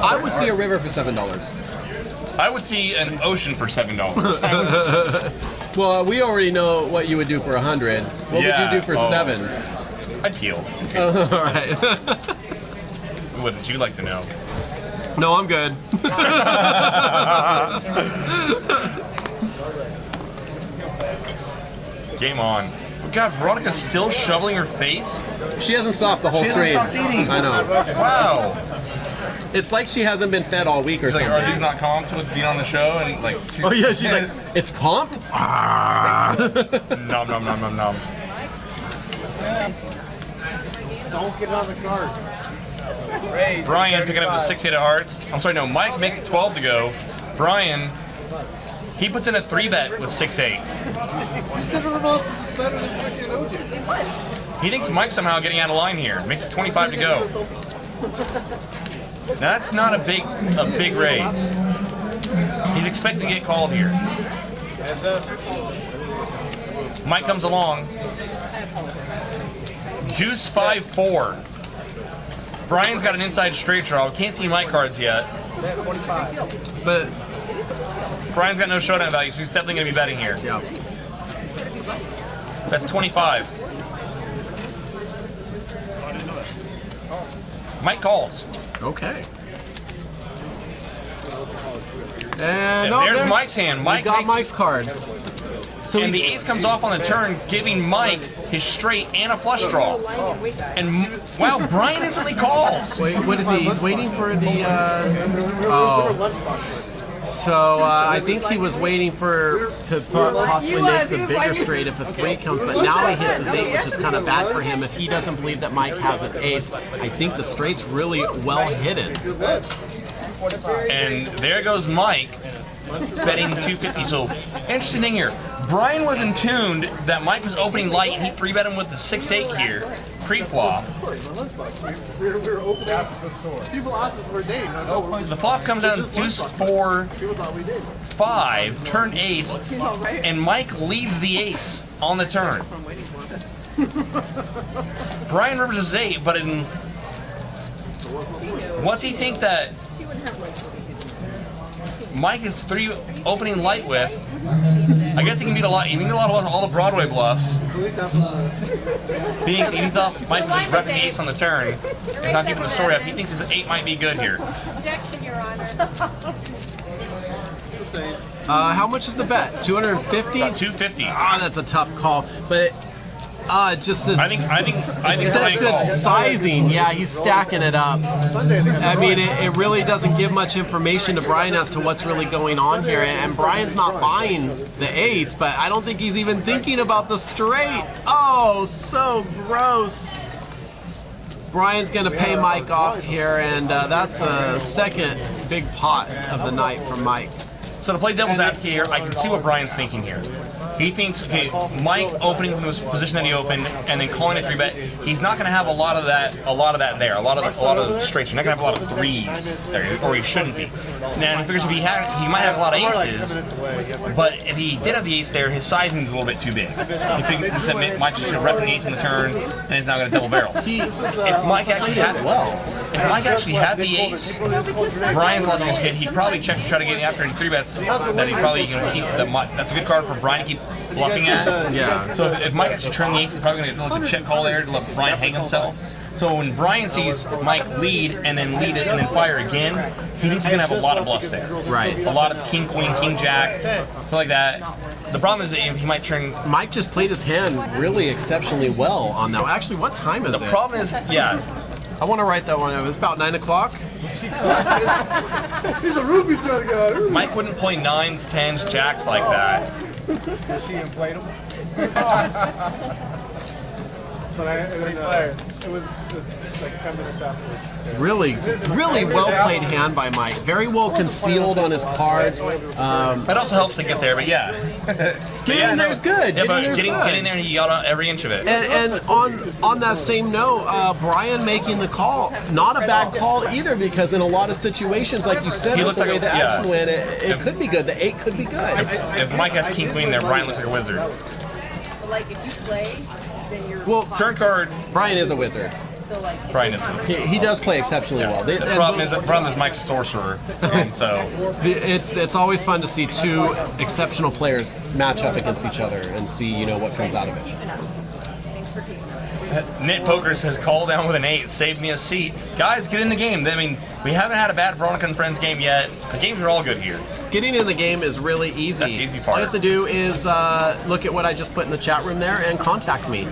I would see a river for $7. I would see an ocean for $7. Well, we already know what you would do for 100. What Yeah, would you do for 7? I'd peel. All right. What would you like to know? No, I'm good. Game on. God, Veronica's still shoveling her face? She hasn't stopped the whole She hasn't stream. stopped eating. I know. Wow. It's like she hasn't been fed all week or Like, something. are these not comped with being on the show? And like, Oh yeah, she's like, it's comped? Ah. nom nom nom nom nom. Don't get on the cards. Brian picking up the 6 hit of hearts. I'm sorry, no, Mike makes it 12 to go. Brian, he puts in a 3-bet with 6-8. You said revolves is better than freaking OJ. It was. He thinks Mike's somehow getting out of line here. Makes it 25 to go. That's not a big raise. He's expecting to get called here. Mike comes along. Deuce 5-4. Brian's got an inside straight draw. We can't see Mike cards yet. But Brian's got no showdown value, so he's definitely going to be betting here. yeah. That's 25. Mike calls. Okay. And There's Mike's hand. We Mike got makes, Mike's cards. So and the ace comes off on the turn, giving Mike his straight and a flush draw. And wow, Brian instantly calls. wait, what is he? He's waiting for the. So I think he was waiting to possibly make the bigger straight if a 3 comes, but now he hits his 8, which is kind of bad for him. If he doesn't believe that Mike has an ace, I think the straight's really well hidden. And there goes Mike betting 250. So interesting thing here. Brian was in tuned that Mike was opening light and he 3-bet him with the 6-8 here, pre-flop. We were open asking the store. People ask us where they know. The flop comes down deuce 4, People thought we did. 5, turn ace, and Mike leads the ace on the turn. Brian Rivers is 8, but in what's he think that Mike is 3 opening light with? I guess he can beat a lot. He can beat a lot of all the Broadway bluffs. He thought Mike was just repping the ace on the turn. He's not keeping the story up. He thinks his 8 might be good here. Objection, Your Honor. How much is the bet? 250? 250. Ah, that's a tough call, but it just is. I think Such Brian good calls. sizing. Yeah, he's stacking it up. I mean, it really doesn't give much information to Brian as to what's really going on here. And Brian's not buying the ace, but I don't think he's even thinking about the straight. Oh, so gross. Brian's going to pay Mike off here, and that's a second big pot of the night from Mike. So to play devil's advocate here, I can see what Brian's thinking here. He thinks, okay, Mike opening from the position that he opened and then calling a 3-bet. He's not going to have a lot of that there. A lot of the straights. You're not going to have a lot of 3s there, or he shouldn't be. Now, he figures if he might have a lot of aces, but if he did have the ace there, his sizing is a little bit too big. He figures that Mike should rep the ace on the turn, and he's not going to double barrel. If Mike actually had the ace, Brian's logical kid, he'd probably check to try to get after any 3-bets that he probably can keep. That's a good card for Brian to keep bluffing at. Yeah. So if Mike actually turned the ace, he's probably going to look at check call there to let Brian hang himself. So when Brian sees Mike lead and then lead it and then fire again, he thinks he's going to have a lot of bluffs there. Right. A lot of king, queen, king, jack, stuff like that. The problem is that he might turn. Mike just played his hand really exceptionally well on that. Actually, what time is it? The problem is, yeah. I want to write that one. It was about 9 o'clock. He's a Ruby's trying to get out. Mike wouldn't play 9s, 10s, jacks like that. Is she inflatable? But it was the like 10 minutes afterwards. Really well played hand by Mike. Very well concealed on his cards. It also helps to get there, but yeah. Getting in there's good. Yeah, but Getting getting there, you got every inch of it. And on that same note, Brian making the call, not a bad call either, because in a lot of situations, like you said, with the way the action went, it could be good. The 8 could be good. If Mike has king queen there, Brian looks like a wizard. But like if you play, then you're fine. Turn card. Brian is a wizard. So like if Brian you're is. not- He does play exceptionally well. The problem is Mike's a sorcerer, and so It's always fun to see two exceptional players match up against each other and see what comes out of it. Keeping up. Thanks for keeping up. Knit Poker says call down with an 8, save me a seat. Guys, get in the game. I mean, we haven't had a bad Veronica and Friends game yet. The games are all good here. Getting in the game is really easy. That's the easy part. All you have to do is look at what I just put in the chat room there and contact me.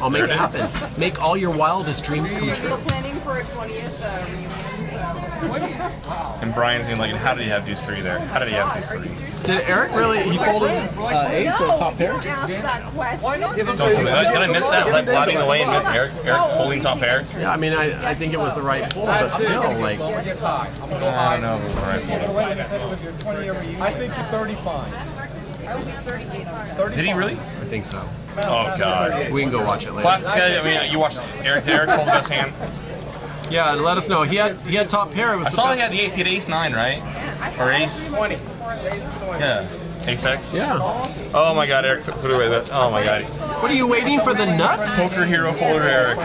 I'll make it happen. Make all your wildest dreams come We're true. planning for a 20th reunion. And Brian's being like, how did he have deuce 3 there? How did he have deuce 3? Did Eric really? He folded ace So, at top pair? don't ask that question. Don't tell me. Did I miss that? Was I blabbing away and missed Eric holding top pair? Yeah, I mean, I think it was the right fold, but still, like, I don't know if it was the right fold. I think you're 35. Did he really? I think so. Oh, God. We can go watch it later. Classic, I mean, you watched Eric. Did Eric fold the best hand? Yeah, and let us know. He had top pair. It was I the saw best. he had the ace. He had ace 9, right? Or ace? 20. Yeah. Ace X? Yeah. Oh, my God. Eric threw away that. Oh, my God. What are you waiting for the nuts? Poker hero folder Eric.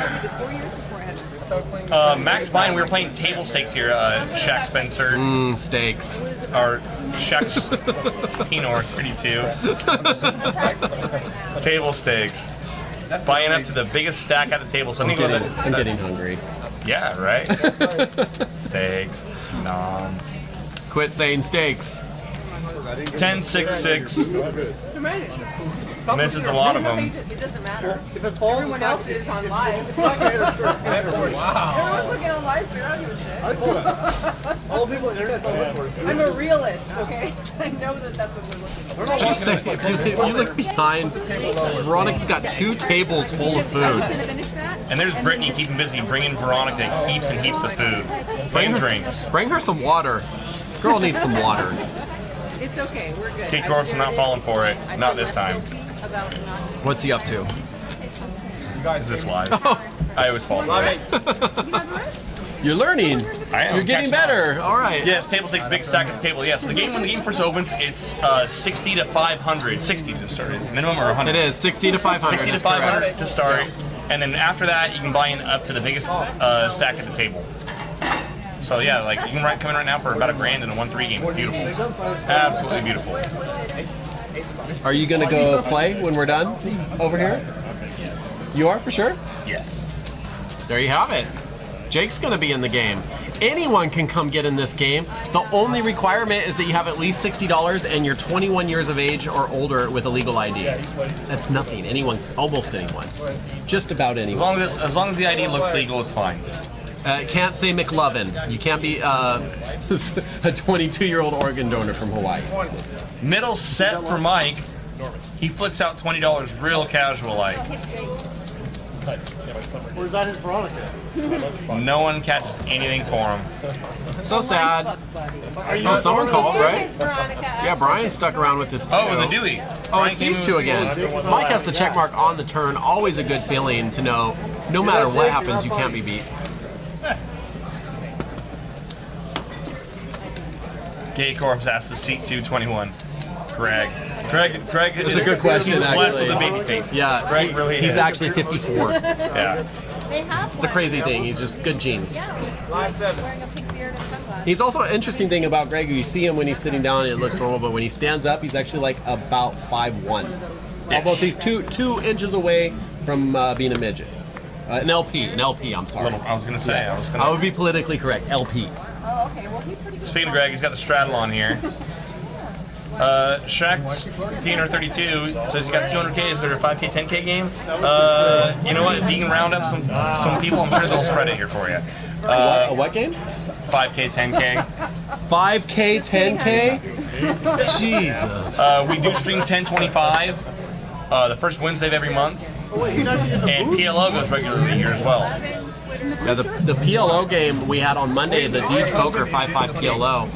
Max Bine, we were playing table stakes here. Shaq Spencer. Steaks. Or Shaq's Pinor 32. Table stakes. Buying up to the biggest stack at the table. So I'm getting hungry. Yeah, right? Steaks. Nom. Quit saying steaks. 10-6-6. Misses a lot of them. It doesn't matter. If it falls, Everyone else is on live. Wow. Everyone's looking on live stream. I don't give a shit. all the people on the internet don't look for it. I'm a realist, okay? I know that that's what we're looking for. Just say, if you look behind, Veronica's got 2 tables full of Are you food. gonna finish that? And there's Brittany keeping busy, bringing Veronica heaps and heaps of food. Bringing drinks. Bring her some water. Girl needs some water. It's okay. We're good. Kate Corp's not falling for it. Not this time. About not. What's he up to? Is this live? I always fall for it. You're learning. I am You're getting catching better. All right. Yes, table stakes, big stack at the table. Yes, when the game first opens, it's 60 to 500. 60 to start, minimum or 100. It is 60 to 500. 60 to is 500 correct. to start, and then after that, you can buy in up to the biggest stack at the table. So yeah, like you can come in right now for about $1,000 in a 1-3 game. It's beautiful, absolutely beautiful. Are you gonna go play when we're done over here? Yes. You are for sure. Yes. There you have it. Jake's gonna be in the game. Anyone can come get in this game. The only requirement is that you have at least $60 and you're 21 years of age or older with a legal ID. That's nothing. Anyone, almost anyone, just about anyone. As long as the ID looks legal, it's fine. Can't say McLovin. You can't be a 22-year-old organ donor from Hawaii. Middle set for Mike. He flicks out $20 real casual like. Or is that his Veronica? No one catches anything for him. So sad. Oh, someone called, right? Yeah, Brian stuck around with this too. Oh, with the Dewey. Oh, it's these two again. Mike has the check mark on the turn. Always a good feeling to know, no matter what happens, you can't be beat. Gay Corpse asked to seat 221. Greg It's a good question, He's blessed actually. with a baby face. Yeah, Greg really he's is. actually 54. Yeah. It's the crazy thing. He's just good genes. Live 7. Wearing a pink beard and sunglasses. He's also an interesting thing about Greg. You see him when he's sitting down, it looks normal, but when he stands up, he's actually like about 5'1". Almost, he's two inches away from being a midget. An LP, I'm sorry. I was gonna say. I would be politically correct. LP. Oh, okay. Well, he's pretty good. Speaking of Greg, he's got the straddle on here. Shaq's Pinor 32 says you got 200K. Is there a 5K, 10K game? You know what? If you can round up some people, I'm sure they'll spread it here for you. A what game? 5K, 10K. 5K, 10K? Jesus. We do stream 1025, the first Wednesday of every month. And PLO goes regularly here as well. Yeah, the PLO game we had on Monday, the Deej Poker 5-5 PLO,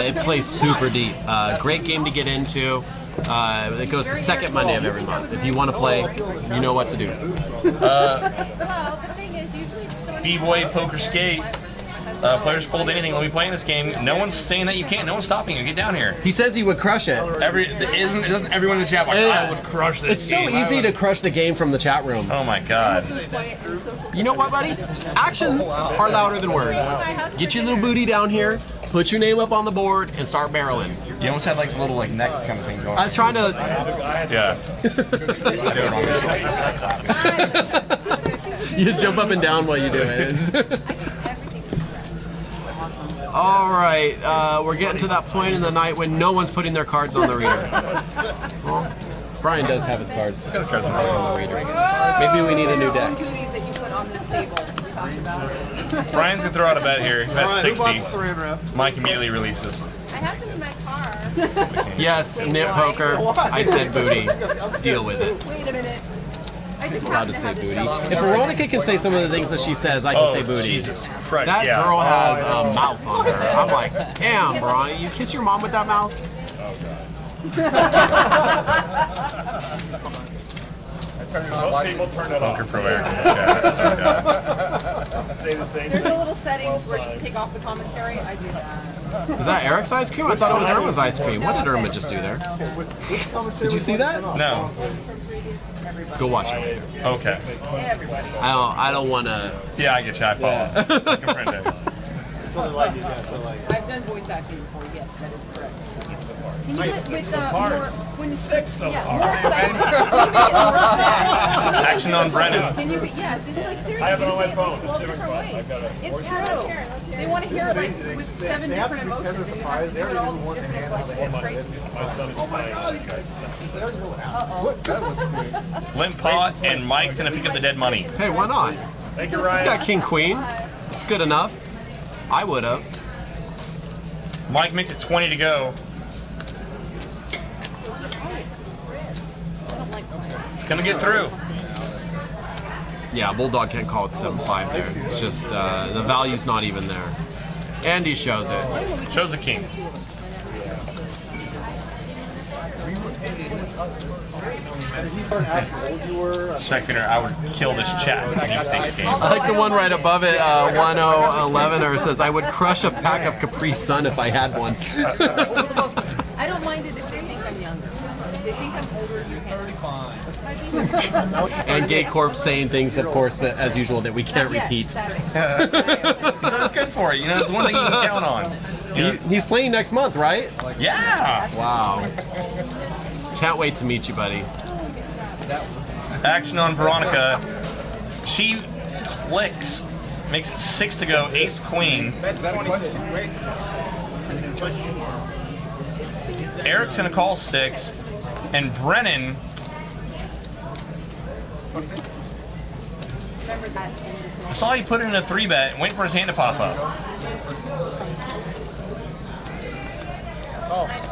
it plays super deep. Great game to get into. It goes the second Monday of every month. If you want to play, you know what to do. B-Boy Poker Skate. Players fold anything when we play in this game. No one's saying that you can't. No one's stopping you. Get down here. He says he would crush it. Doesn't everyone in the chat like, I would crush this It's so game. easy to crush the game from the chat room. Oh my god. You know what, buddy? Actions are louder than words. Get your little booty down here, put your name up on the board, and start barreling. You almost had like a little like neck kind of thing going on. I was trying to... Yeah. You jump up and down while you do it. All right, we're getting to that point in the night when no one's putting their cards on the reader. Well, Brian does have his cards. He's got his cards on the reader. Maybe we need a new deck. Brian's gonna throw out a bet here. Bet 60. Saran wrap? Mike immediately releases. I have them in my car. Yes, Nip Poker. I said booty. Deal with it. Wait a minute. I just Allowed to say booty. If Veronica can say some of the things that she says, I can say booty. Jesus Christ. That yeah. girl has a mouth on her. I'm like, damn, Veronica, you kiss your mom with that mouth? Most people turn it Poker off. Pro Eric in the chat. Say the same There's thing. a little settings where you can take off the commentary. I do that. Is that Eric's ice cream? I thought it was Irma's ice cream. What did Irma just do there? Did you see that? No. Go watch it. Okay. I don't want to. Yeah, I get you. I follow. I can print it. I've done voice acting before. Yes, that is correct. Can you with more when six more excitement? Action on Brennan. Can you? Yes, it's like seriously. I have it on my you phone. say It's it 12 super different fun. ways. I've got it. It's true. They want to hear it like with 7 different emotions. And you have to do it all these different inflections. It's crazy. My son is playing. Limp Pot and Mike's gonna pick up the dead money. Hey, why not? Thank you, He's Ryan. got King Queen. It's good enough. I would have. Mike makes it 20 to go. It's gonna get through. Yeah, Bulldog can't call it 7-5 there. It's just the value's not even there. And he shows it. Shows the king. Seconder, I would kill this chat in these things game. I like the one right above it, 1011, or it says, I would crush a pack of Capri Sun if I had one. I don't mind it if they think I'm younger. If they think I'm older, you can. And Gay Corp saying things, of course, that, as usual, that we can't repeat. So it's good for it. You know, it's one thing you can count on. You know? He's playing next month, right? Yeah. Wow. Can't wait to meet you, buddy. Action on Veronica. She clicks. Makes it 6 to go. Ace Queen. Eric's gonna call 6, and Brennan. I saw he put it in a 3-bet, waiting for his hand to pop up.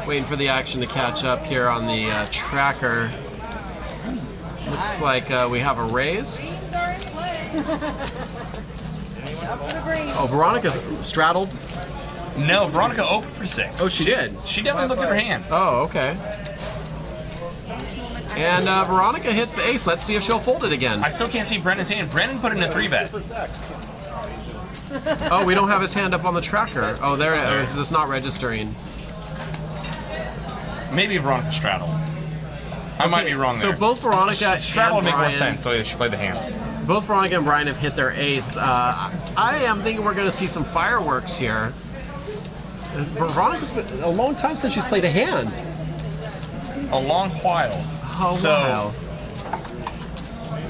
Waiting for the action to catch up here on the tracker. Looks like we have a raise. Oh, Veronica straddled. No, Veronica opened for 6. Oh, she did. She definitely looked at her hand. Oh, okay. And Veronica hits the ace. Let's see if she'll fold it again. I still can't see Brennan's hand. Brennan put it in a 3-bet. Oh, we don't have his hand up on the tracker. Oh, there it is. It's not registering. Maybe Veronica straddled. I might be wrong there. So both Veronica Straddle and would make more Brian, sense, so she played the hand. both Veronica and Brian have hit their ace. I am thinking we're going to see some fireworks here. Veronica's been a long time since she's played a hand. A long while. Oh, So- wow.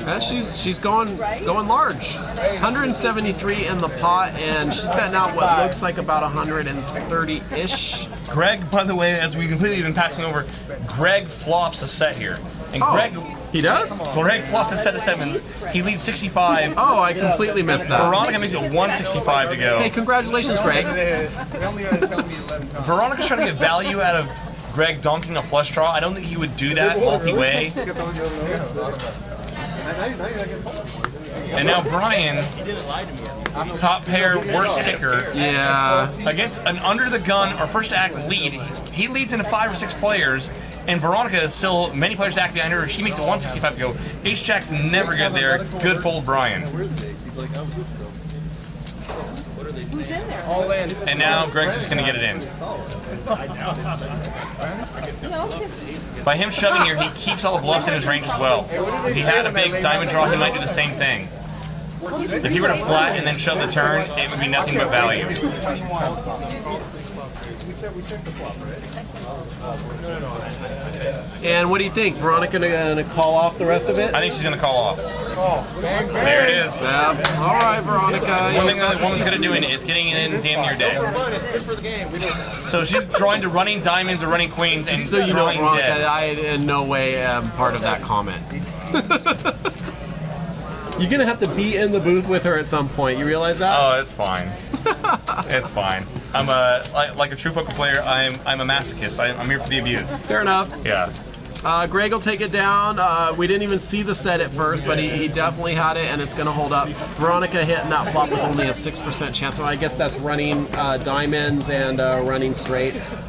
Yeah, she's going large. 173 in the pot, and she's betting out what looks like about 130-ish. Greg, by the way, as we completely been passing over, Greg flops a set here. And Oh, Greg he does? flopped a set of 7s. He leads 65. Oh, I completely missed that. Veronica makes it 165 to go. Hey, congratulations, Greg. Veronica's trying to get value out of Greg donking a flush draw. I don't think he would do that multi-way. And now Brian, top pair, worst kicker. Yeah. Against an under the gun or first to act lead. He leads into 5 or 6 players, and Veronica is still many players to act behind her. She makes it 165 to go. Ace Jack's never good there. Good fold, Brian. Who's in there? All in. And now Greg's just going to get it in. No, 'cause By him shoving here, he keeps all the bluffs in his range as well. If he had a big diamond draw, he might do the same thing. If he were to flat and then shove the turn, it would be nothing but value. And what do you think? Veronica gonna call off the rest of it? I think she's going to call off. There it is. Yeah. All right, Veronica. One thing that the woman's good at doing is getting it in damn near dead. So she's drawing to running diamonds or running queens and So you know, drawing Veronica, dead. I in no way am part of that comment. You're gonna have to be in the booth with her at some point. You realize that? Oh, it's fine. It's fine. I'm like a true poker player. I'm a masochist. I'm here for the abuse. Fair enough. Yeah. Greg will take it down. We didn't even see the set at first, but he definitely had it, and it's going to hold up. Veronica hitting that flop with only a 6% chance, so I guess that's running diamonds and running straights.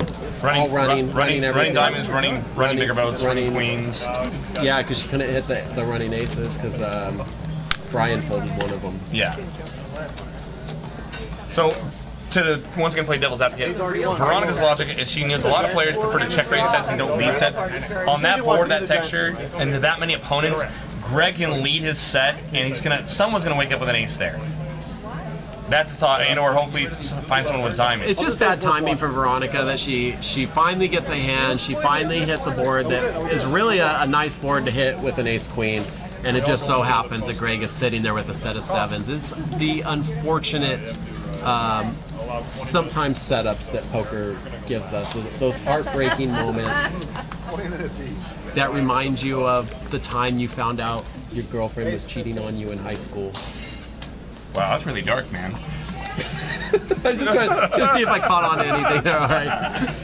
All running everything. Diamonds, running bigger boats, running queens. Yeah, because she couldn't hit the running aces because Brian folded one of them. Yeah. So, to once again play devil's advocate, Veronica's logic is she knows a lot of players prefer to check raise sets and don't lead sets. On that board, that texture, and to that many opponents, Greg can lead his set, and someone's gonna wake up with an ace there. That's his thought, or hopefully find someone with diamonds. It's just bad timing for Veronica that she finally gets a hand, she finally hits a board that is really a nice board to hit with an ace-queen, and it just so happens that Greg is sitting there with a set of sevens. It's the unfortunate sometimes setups that poker gives us, those heartbreaking moments that remind you of the time you found out your girlfriend was cheating on you in high school. Wow, that's really dark, man. I was just trying to see if I caught on to anything there. All right.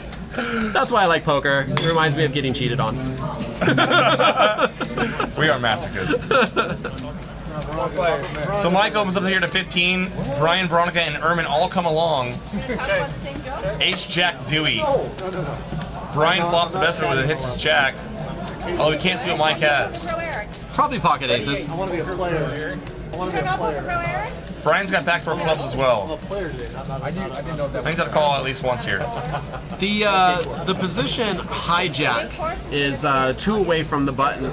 That's why I like poker. It reminds me of getting cheated on. We are masochists. So Mike opens up here to 15. Brian, Veronica, and Ermin all come along. Ace Jack Dewey. Brian flops the best of it when it hits his jack. Although we can't see what Mike has. Probably pocket aces. I want to be a player. I want to be a player. Brian's got backdoor clubs as well. I didn't know that. Things have to call at least once here. The position hijack is 2 away from the button.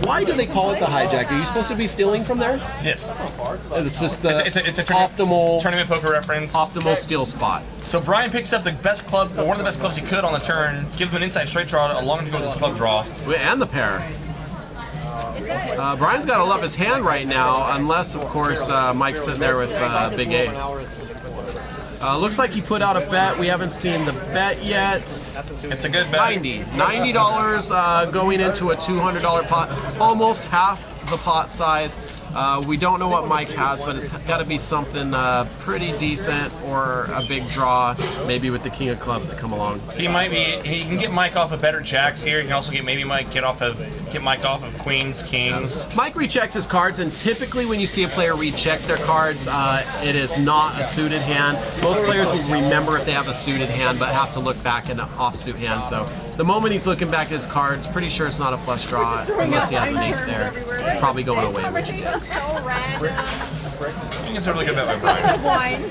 Why do they call it the hijack? Are you supposed to be stealing from there? Yes. It's just the It's a optimal tournament poker reference. optimal steal spot. So Brian picks up the best club, or one of the best clubs he could on the turn, gives him an inside straight draw, allowing him to go to this club draw. And the pair. Brian's got to love his hand right now, unless, of course, Mike's sitting there with big ace. Looks like he put out a bet. We haven't seen the bet yet. It's a good bet. $90 going into a $200 pot, almost half the pot size. We don't know what Mike has, but it's got to be something pretty decent or a big draw, maybe with the king of clubs to come along. He can get Mike off of better jacks here. He can also get Mike off of queens, kings. Mike rechecks his cards, and typically when you see a player recheck their cards, it is not a suited hand. Most players will remember if they have a suited hand, but have to look back at an offsuit hand. So the moment he's looking back at his cards, pretty sure it's not a flush draw unless he has an ace there. He's probably going away, which he did. So random. I think it's a really good bet by Brian. Wine.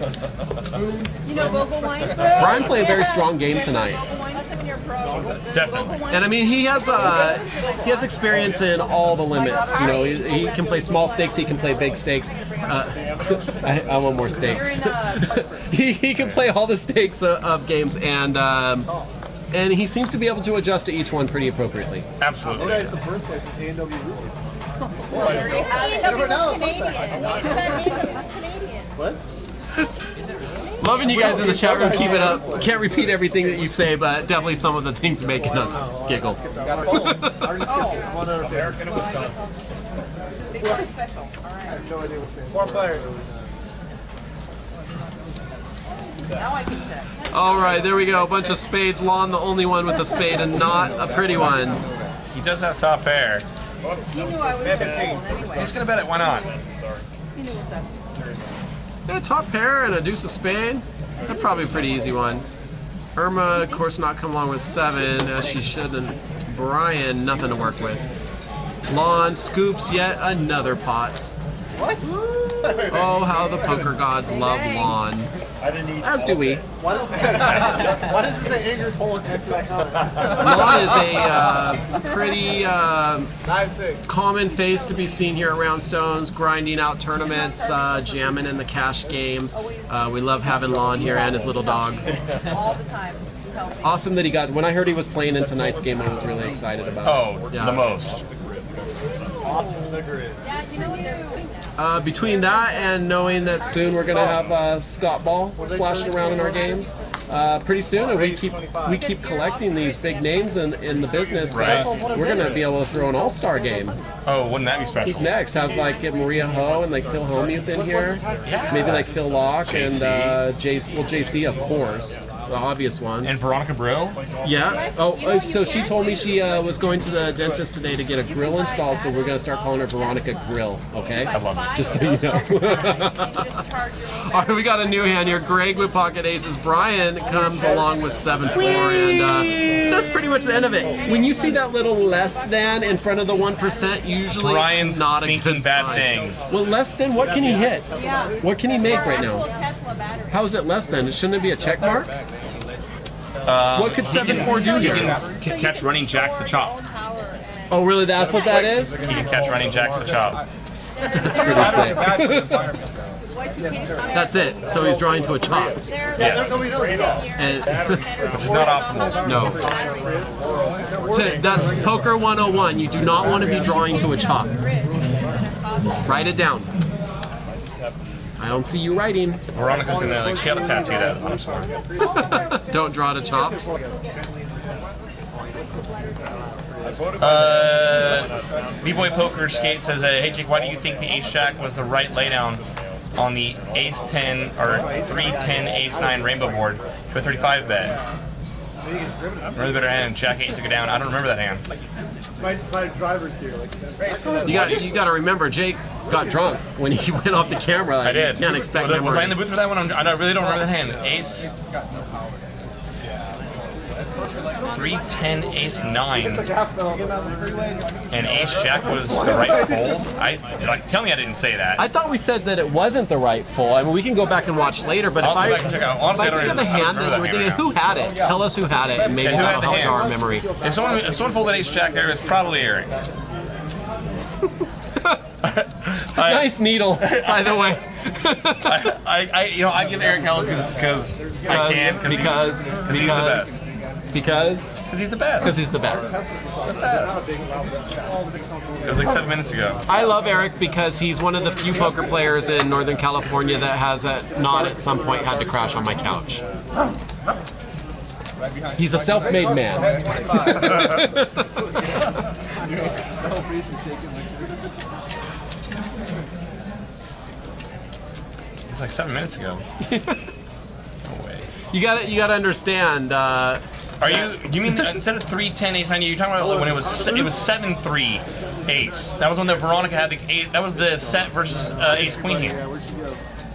You know Bogle wine? Brian played a very strong game tonight. Definitely. And I mean, he has experience in all the limits. You know, he can play small stakes, he can play big stakes. I want more stakes. he can play all the stakes of games, and he seems to be able to adjust to each one pretty appropriately. Absolutely. It's the birthplace of A&W rules. What? Loving you guys in the chat room. Keep it up. Can't repeat everything that you say, but definitely some of the things making us giggle. Four players. All right, there we go. A bunch of spades. Lon, the only one with a spade, and not a pretty one. He does have top pair. You knew I was going to He's gonna bet it. Why not? You knew what's up. Yeah, top pair and a deuce of spade. That's probably a pretty easy one. Irma, of course, not come along with 7, as she shouldn't. Brian, nothing to work with. Lon scoops yet another pot. What? Oh, how the poker gods love Lon. As do we. Why does it say angry Polish next to that comment? Lon is a pretty common face to be seen here at Roundstones, grinding out tournaments, jamming in the cash games. We love having Lon here and his little dog. All the time. You help me. Awesome that he got. When I heard he was playing in tonight's game, I was really excited about it. Oh, the most. Off the grid. Yeah, you know what they're doing now. Between that and knowing that soon we're gonna have Scott Ball splashing around in our games, pretty soon, and we keep collecting these big names in the business. Right. We're gonna be able to throw an all-star game. Oh, wouldn't that be special? Who's next? Have get Maria Ho and Phil Hellmuth in here. Yeah. Maybe Phil Locke JC. and JC, of course. The obvious ones. And Veronica Brill? Yeah. Oh, so she told me she was going to the dentist today to get a grill installed, so we're going to start calling her Veronica Grill, okay? I love it. Just so you know. All right, we got a new hand here. Greg with pocket aces. Brian comes along with 7-4, and that's pretty much the end of it. When you see that little less than in front of the 1%, usually Brian's not a thinking good bad sign. things. Well, less than, what can he hit? Yeah. What can he make right now? Tesla battery. How is it less than? Shouldn't it be a check mark? What could 7-4 do He here? can catch running jacks to chop. Oh, really? That's what that is? He can catch running jacks to chop. That's pretty sick. That's it. So he's drawing to a chop. Yes. And Which is not optimal. no. That's poker 101. You do not want to be drawing to a chop. Write it down. I don't see you writing. Veronica's gonna she had a tattoo that on her sword. Don't draw to chops. B-Boy Poker Skate says, hey Jake, why do you think the Ace-Jack was the right laydown on the Ace-10 or 3-10 Ace-9 rainbow board to a 35 bet? Remember the better hand, Jack 8 took it down. I don't remember that hand. My driver's here. You got to remember, Jake got drunk when he went off the camera. I did. You can't expect Was I in the memory. booth for that one? I really don't remember that hand. Ace 3-10 Ace-9 and Ace-Jack was the right fold. Tell me I didn't say that. I thought we said that it wasn't the right full. I mean, we can go back and watch later, but I'll if go I, back and check out. Honestly, if I think of the hand that you were thinking, who had it? Tell us who had it, and maybe Yeah, who had that'll the help hand? our memory. If someone folded Ace-Jack there, it's probably Eric. Nice needle, by the way. I give Eric hell because I can because he's the best. Because He's the best. he's the best. It was like 7 minutes ago. I love Eric because he's one of the few poker players in Northern California that has not at some point had to crash on my couch. He's a self-made man. It's like 7 minutes ago. No way. You gotta understand. You mean instead of 3-10 Ace-9, you're talking about when it was 7-3 Ace. That was when the Veronica had the eight. That was the set versus Ace-Queen here,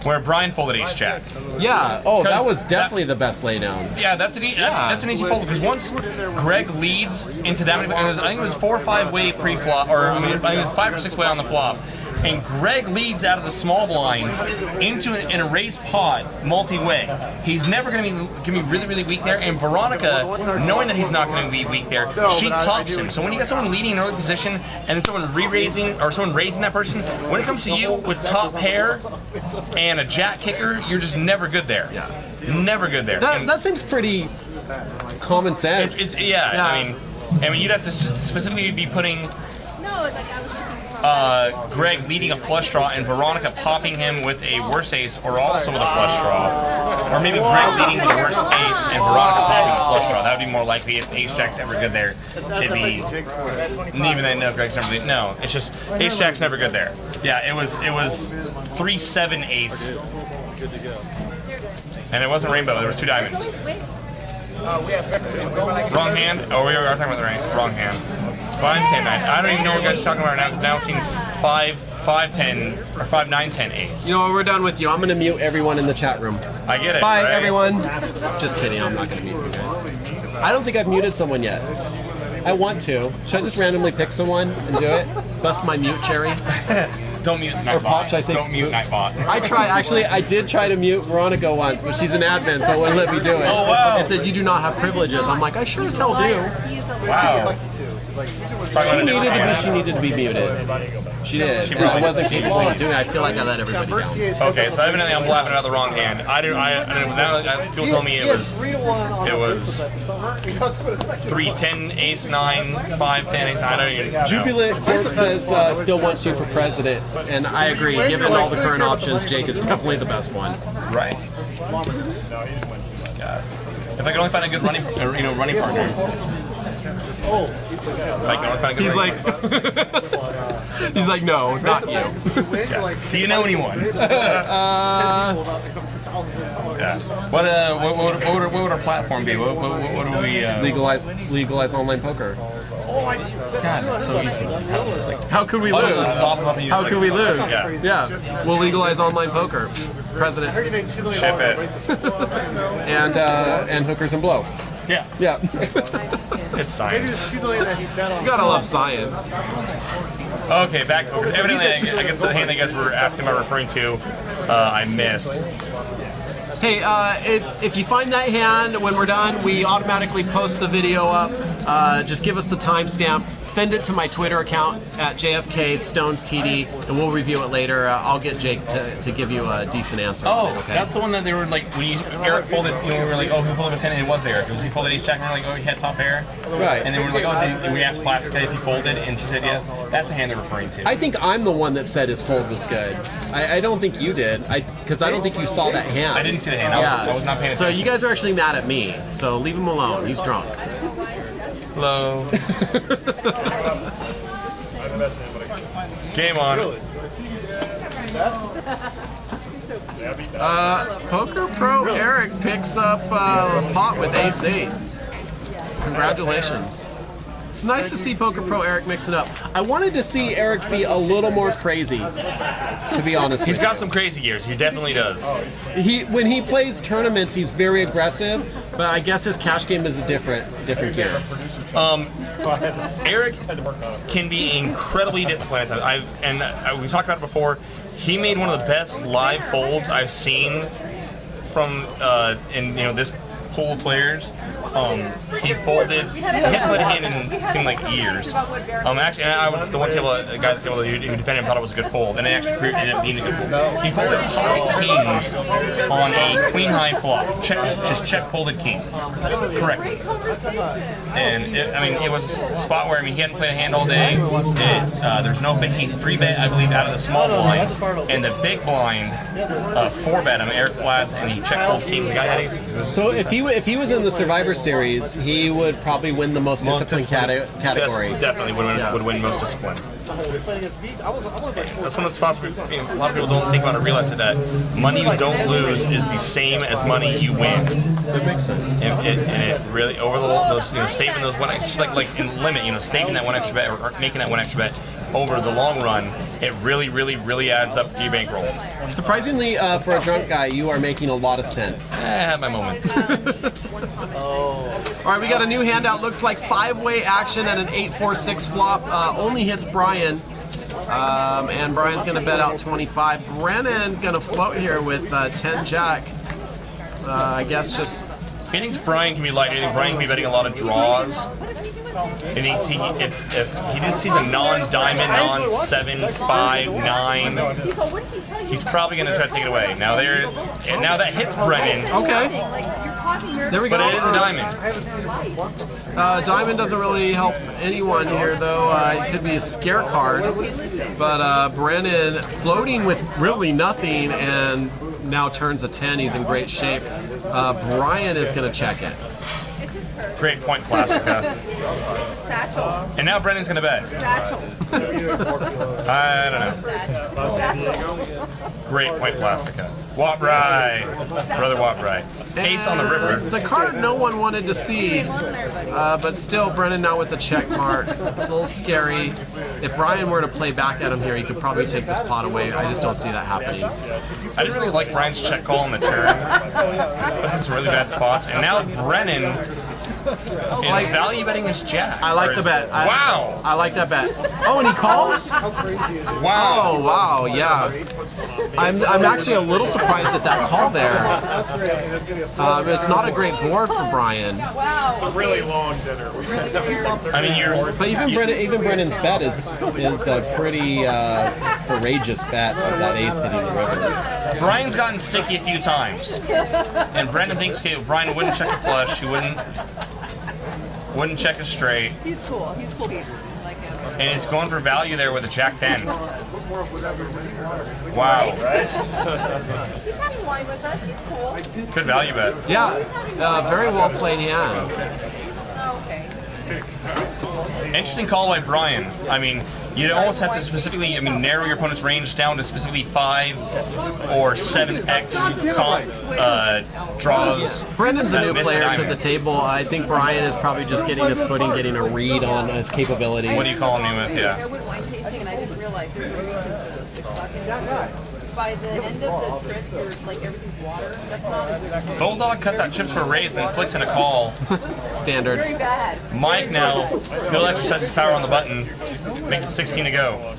where Brian folded Ace-Jack. Yeah. Oh, that was definitely the best laydown. Yeah, that's an easy fold because once Greg leads into that many, I think it was 4 or 5 way pre-flop, or I think it was 5 or 6 way on the flop. And Greg leads out of the small blind into an erased pot multi-way. He's never going to be really, really weak there. And Veronica, knowing that he's not going to be weak there, she pops him. So when you got someone leading in an early position and then someone re-raising or someone raising that person, when it comes to you with top pair and a jack kicker, you're just never good there. Yeah. Never good there. That seems pretty common sense. I mean, you'd have to specifically be putting No, it's like I was looking for. Greg leading a flush draw and Veronica popping him with a worse ace or also with a flush draw. Or maybe Greg leading with a worse ace and Veronica popping a flush draw. That would be more likely if Ace-Jack's ever good there. It'd be... Even then, no, Greg's never... No, it's just Ace-Jack's never good there. Yeah, it was 3-7 ace. And it wasn't rainbow, there was 2 diamonds. Wrong hand? Oh, we are talking about the wrong hand. 5, 10, 9. I don't even know what you guys are talking about right now because now I've seen 5, 5-10 or 5-9-10 ace. You know what? We're done with you. I'm gonna mute everyone in the chat room. I get it. Bye, right? everyone. Just kidding. I'm not gonna mute you guys. I don't think I've muted someone yet. I want to. Should I just randomly pick someone and do it? Bust my mute cherry. Don't mute Nightbot. Or Pop, should I say? Don't mute Nightbot. I tried. Actually, I did try to mute Veronica once, but she's an admin, so it wouldn't let me do it. Oh, wow. It said you do not have privileges. I'm like, I sure as hell do. Wow. She needed to be muted. She did. She and I probably wasn't capable of doing it. I feel like I let everybody down. Okay, so evidently I'm blabbing out the wrong hand. People told me it was 3-10 ace 9, 5-10 ace 9. I don't even know. Jubilant Corp says still wants you for president, and I agree. Given all the current options, Jake is definitely the best one. Right. God. If I could only find a good running partner. He's like, he's like, no, not you. Yeah. Do you know anyone? Yeah. What would our platform be? What do we legalize online poker? God, that's so easy. How could we lose? How could we lose? Yeah. We'll legalize online poker. President. Ship it. And hookers and blow. Yeah. Yeah. It's science. You gotta love science. Okay, back. Evidently, I guess the hand that you guys were asking about referring to, I missed. Hey, if you find that hand when we're done, we automatically post the video up. Just give us the timestamp. Send it to my Twitter account at JFKStonesTD, and we'll review it later. I'll get Jake to give you a decent answer. Oh, okay? That's the one that they were like, when Eric folded, we were like, oh, who folded a 10? And it was Eric. It was he folded ace jack, and we were like, oh, he had top pair. Right. And then we were like, oh, and we asked Plastica if he folded, and she said yes. That's the hand they're referring to. I think I'm the one that said his fold was good. I don't think you did, because I don't think you saw that hand. I didn't see the hand. I was not paying attention. So you guys are actually mad at me. So leave him alone. He's drunk. Hello. Game on. Poker Pro Eric picks up a pot with ace-8. Congratulations. It's nice to see Poker Pro Eric mix it up. I wanted to see Eric be a little more crazy, to be honest with you. He's got some crazy gears. He definitely does. When he plays tournaments, he's very aggressive, but I guess his cash game is a different gear. Eric can be incredibly disciplined at times. We talked about it before. He made one of the best live folds I've seen from in this pool of players. He folded. He hadn't played a hand in it seemed like years. Actually, I was the one guy who defended him thought it was a good fold, and it actually ended up being a good fold. He folded pocket kings on a queen high flop. Just check folded kings correctly. And it was a spot where he hadn't played a hand all day. There's no big. He 3-bet, I believe, out of the small blind, and the big blind 4-bet him. Eric flats, and he check fold kings. The guy had aces. So if he was in the Survivor Series, he would probably win the most disciplined category. Definitely would win most discipline. That's one of the spots where a lot of people don't think about it or realize that money you don't lose is the same as money you win. That makes sense. And it really, over those saving those one extra, like in limit, saving that one extra bet or making that one extra bet over the long run, it really, really, really adds up to your bankroll. Surprisingly, for a drunk guy, you are making a lot of sense. I have my moments. All right, we got a new handout. Looks like 5-way action and an 8-4-6 flop. Only hits Brian. And Brian's going to bet out 25. Brennan's going to float here with 10 jack. I guess just... He thinks Brian can be light. I think Brian can be betting a lot of draws. And if he just sees a non-diamond, non-7, 5, 9, he's probably going to try to take it away. Now that hits Brennan. Okay. There we go. But it is a diamond. Diamond doesn't really help anyone here, though. It could be a scare card. But Brennan floating with really nothing and now turns a 10. He's in great shape. Brian is going to check it. Great point, Plastica. Satchel. And now Brennan's going to bet. Satchel. I don't know. Great point, Plastica. Waprai. Brother Waprai. Ace on the river. The card no one wanted to see, but still Brennan now with the check mark. It's a little scary. If Brian were to play back at him here, he could probably take this pot away. I just don't see that happening. I didn't really like Brian's check call on the turn. Put in some really bad spots. And now Brennan is value betting his jack. I like the bet. Wow. I like that bet. Oh, and he calls? Wow. Oh, wow, yeah. I'm actually a little surprised at that call there. It's not a great board for Brian. A really long dinner. I mean, But even Brennan's bet is a pretty courageous bet of that ace hitting the river. Brian's gotten sticky a few times. And Brendan thinks, okay, Brian wouldn't check a flush. He wouldn't check a straight. He's cool. He's cool. Like him. And he's going for value there with a jack 10. Wow. He's having wine with us. He's cool. Good value bet. Yeah, very well played hand. Oh, okay. Interesting call by Brian. I mean, you almost have to specifically, narrow your opponent's range down to specifically 5 or 7x draws. Brendan's a new Missed player to diamond. the table. I think Brian is probably just getting his footing, getting a read on his capabilities. What do you call him with? I Yeah. went wine tasting and I didn't realize there's a reason for this fucking. By the end of the trip, you're like everything's water. That's not Bulldog cuts out chips for a raise and then flicks in a call. Standard. very bad. Mike now, he'll exercise his power on the button. Makes it 16 to go.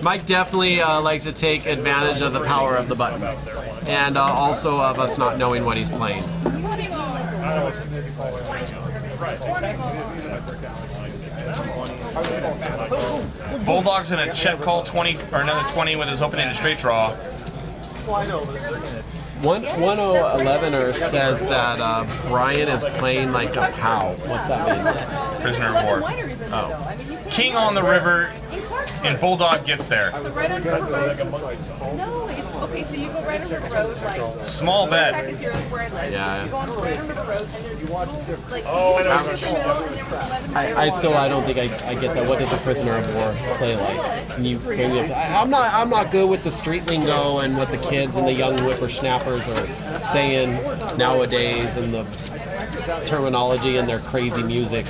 Mike definitely likes to take advantage of the power of the button, and also of us not knowing what he's playing. Bulldog's gonna check call 20 or another 20 with his opening to straight draw. 1011er says that Brian is playing like a POW. What's that mean? Prisoner of war. Oh. King on the river, and Bulldog gets there. So right under the road. No, okay, so you go right under the road, like. Small bet. Back here is where I live. Yeah. You go on right under the road, and there's like. I don't think I get that. What does a prisoner of war play like? Can you bring it? I'm not good with the street lingo and what the kids and the young whippersnappers are saying nowadays and the terminology and their crazy music.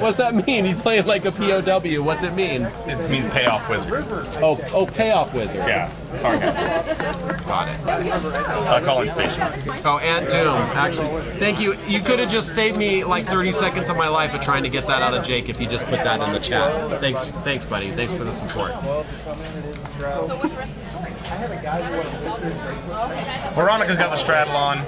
What's that mean? He's playing like a POW. What's it mean? It means payoff wizard. Oh, payoff wizard. Yeah. Sorry, guys. Got it. Calling station. Oh, Aunt Doom. Actually, thank you. You could have just saved me like 30 seconds of my life of trying to get that out of Jake if you just put that in the chat. Thanks, buddy. Thanks for the support. Veronica's got the straddle on.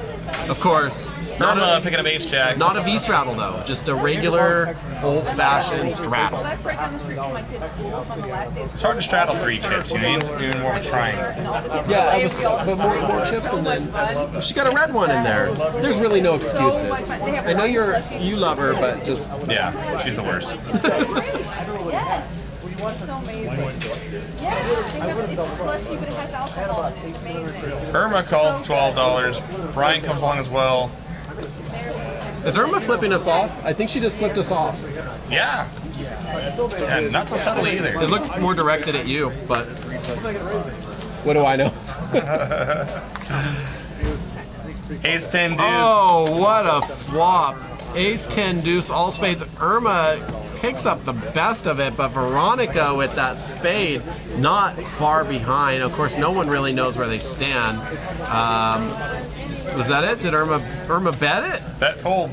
Of course. Irma picking up ace jack. Not a V straddle though, just a regular old-fashioned straddle. That's right down the street from my kid's school. So on the last day. It's hard to straddle 3 chips. You need even more of a triangle. Yeah, but more chips and then she got a red one in there. There's really no excuses. I know you love her, but just Yeah, she's the worst. Yes. It's amazing. Yes, they have it's a slushy, but it has alcohol in it. It's amazing. Irma calls $12. Brian comes along as well. is Irma flipping us off? I think she just flipped us off. Yeah. And not so subtly either. It looked more directed at you, but what do I know? Ace 10 deuce. Oh, what a flop. Ace 10 deuce, all spades. Irma picks up the best of it, but Veronica with that spade not far behind. Of course, no one really knows where they stand. Was that it? Did Irma bet it? Bet fold.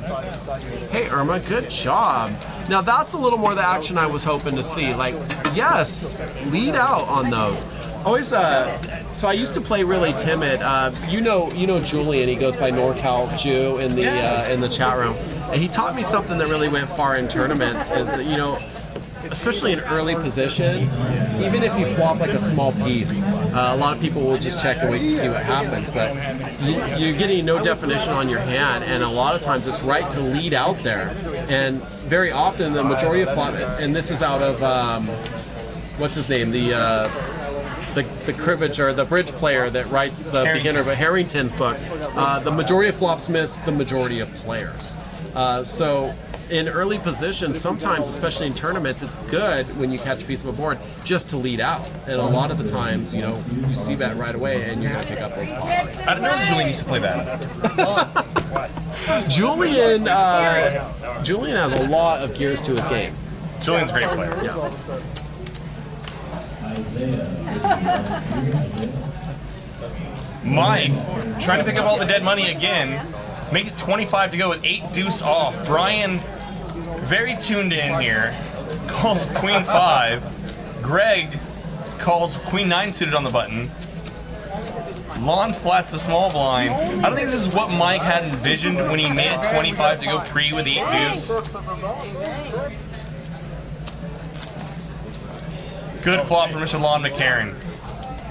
Hey, Irma, good job. Now that's a little more the action I was hoping to see. Like, yes, lead out on those. Always, so I used to play really timid. You know Julian. He goes by NorCal Jew in the chat room, and he taught me something that really went far in tournaments. Is that especially in early position, even if you flop like a small piece, a lot of people will just check and wait to see what happens. But you're getting no definition on your hand, and a lot of times it's right to lead out there. And very often the majority of flop, and this is out of what's his name, the cribbage or the bridge player that writes the beginner, but Harrington's book. The majority of flops miss the majority of players. So in early positions, sometimes, especially in tournaments, it's good when you catch a piece of a board just to lead out. And a lot of the times, you know, you see that right away and you're going to pick up those pots. I don't know if Julian used to play that. Julian has a lot of gears to his game. Julian's a great player. Yeah. Mike, trying to pick up all the dead money again. Make it 25 to go with 8 deuce off. Brian, very tuned in here, calls queen 5. Greg calls queen 9 suited on the button. Lon flats the small blind. I don't think this is what Mike had envisioned when he made it 25 to go pre with 8 deuce. Good flop for Mr. Lon McCarran.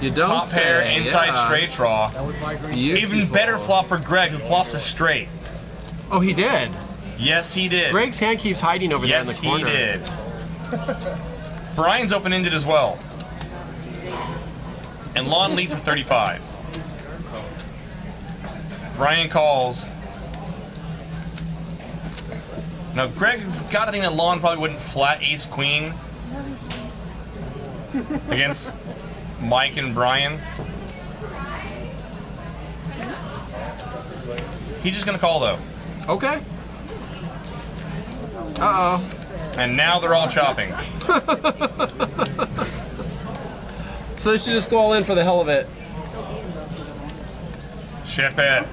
You don't Top say, pair, inside yeah. straight draw. Beautiful. Even better flop for Greg, who flops a straight. Oh, he did? Yes, he did. Greg's hand keeps hiding over there in the corner. Yes, he did. Brian's open-ended as well. And Lon leads with 35. Brian calls. Now, Greg got to think that Lon probably wouldn't flat ace-queen against Mike and Brian. He's just going to call, though. Okay. Uh-oh. And now they're all chopping. So they should just go all in for the hell of it. Ship it.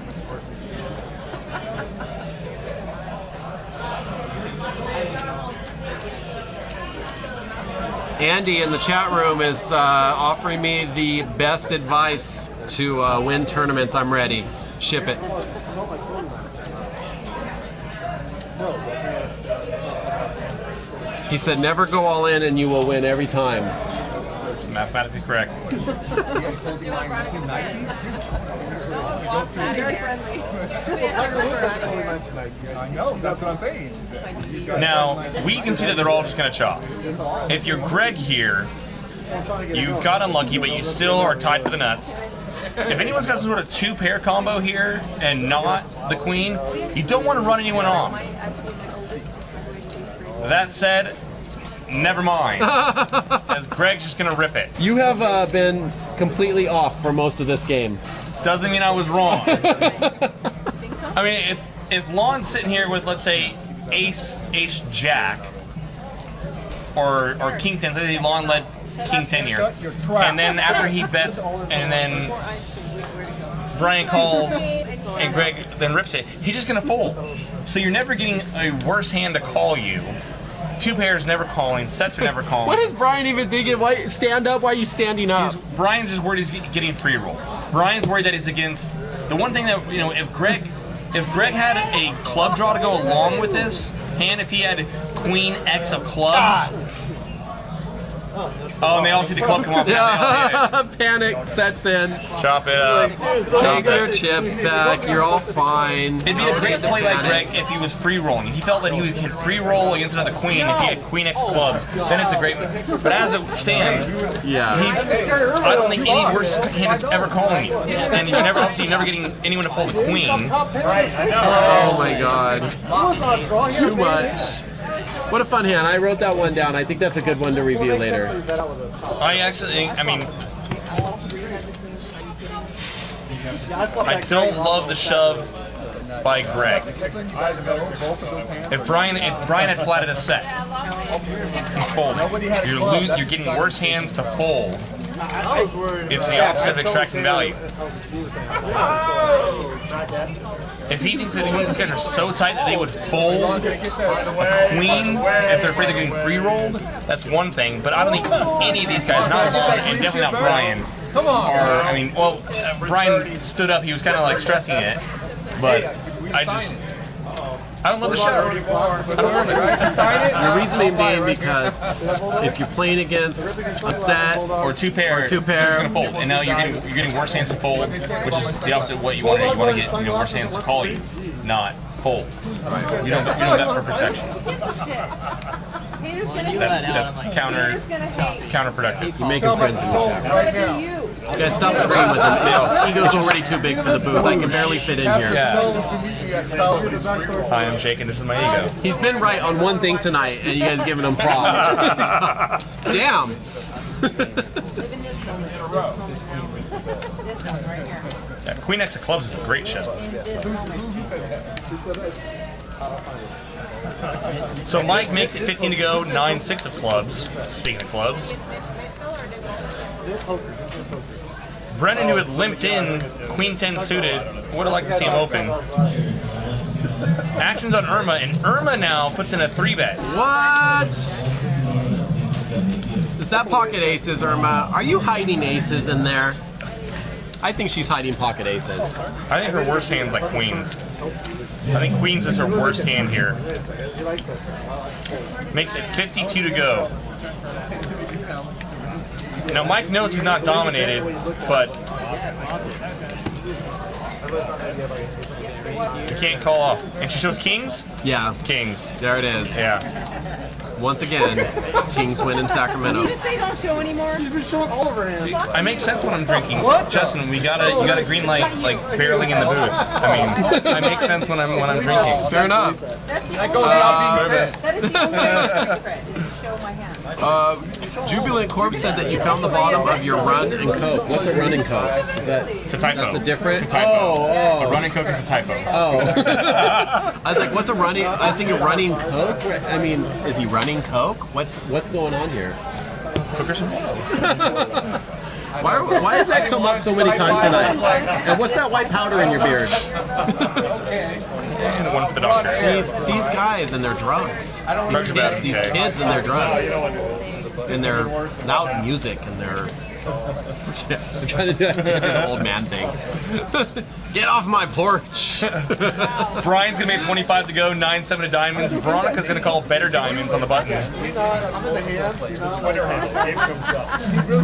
Andy in the chat room is offering me the best advice to win tournaments. I'm ready. Ship it. He said, never go all in and you will win every time. That's mathematically correct. Very friendly. I know, that's what I'm saying. Now, we can see that they're all just going to chop. If you're Greg here, you got unlucky, but you still are tied for the nuts. If anyone's got some sort of 2-pair combo here and not the queen, you don't want to run anyone off. That said, never mind, as Greg's just going to rip it. You have been completely off for most of this game. Doesn't mean I was wrong. I mean, if Lon's sitting here with, let's say, ace jack, or king 10, say Lon led king 10 here, and then after he bets, and then Brian calls, and Greg then rips it, he's just going to fold. So you're never getting a worse hand to call you. 2 pairs never calling, sets are never calling. What is Brian even thinking? Why stand up? Why are you standing up? Brian's just worried he's getting free roll. Brian's worried that he's against the one thing that, you know, if Greg had a club draw to go along with this hand, if he had queen X of clubs. Oh, and they all see the club come off. Yeah. Panic sets in. Chop it up. Take your chips back. You're all fine. It'd be a great play by Greg if he was free rolling. If he felt that he would hit free roll against another queen, if he had queen X clubs, then it's a great move. But as it stands, Yeah. I don't think any worse hand is ever calling you. And you're never getting anyone to fold a queen. Oh my god. Too much. What a fun hand. I wrote that one down. I think that's a good one to review later. I don't love the shove by Greg. If Brian had flatted a set, he's folding. You're getting worse hands to fold. It's the opposite of extracting value. If he thinks that these guys are so tight that they would fold a queen if they're afraid they're getting free rolled, that's one thing. But I don't think any of these guys, not Lon and definitely not Brian, are. I mean, well, Brian stood up. He was kind of like stressing it, but I don't love the show. I don't love it. Your reasoning being because if you're playing against a set or 2-pair, you're going to fold, and now you're getting worse hands to fold, which is the opposite of what you want to. You want to get worse hands to call you, not fold. You don't bet for protection. That's counterproductive. you're making friends in the chat. You guys stop agreeing with him. His ego's already too big for the booth. I can barely fit in here. I am shaking. This is my ego. He's been right on one thing tonight, and you guys giving him props. Damn. Yeah, Queen X of Clubs is a great show. So Mike makes it 15 to go, 9-6 of clubs. Speaking of clubs. Brennan, who had limped in, Queen 10 suited, would have liked to see him open. Actions on Irma, and Irma now puts in a 3-bet. What? Is that pocket aces, Irma? Are you hiding aces in there? I think she's hiding pocket aces. I think her worst hand's like queens. I think queens is her worst hand here. Makes it 52 to go. Now Mike knows he's not dominated, but he can't call off. And she shows kings? Yeah. Kings. There it is. Yeah. Once again, Kings win in Sacramento. Did you say don't show anymore? She's been showing all of her hands. See, I make sense when I'm drinking. Justin, you got a green light like barreling in the booth. I mean, I make sense when I'm drinking. Fair enough. That goes without being said. That is the only secret. Is to show my hand. Jubilant Corpse said that you found the bottom of your run and coke. What's a run and coke? Is that? It's a typo. That's a different. It's a typo. Oh. A running coke is a typo. Oh. I was like, what's a running? I was thinking running coke. I mean, is he running coke? What's going on here? Cookers and Why has that come up so many times tonight? And what's that white powder in your beard? and one for the doctor. These guys and their drugs. These kids and their drugs. And their loud music and their... Yeah, I'm trying to do the old man thing. Get off my porch. Brian's gonna make 25 to go, 9-7 of diamonds. Veronica's gonna call better diamonds on the button.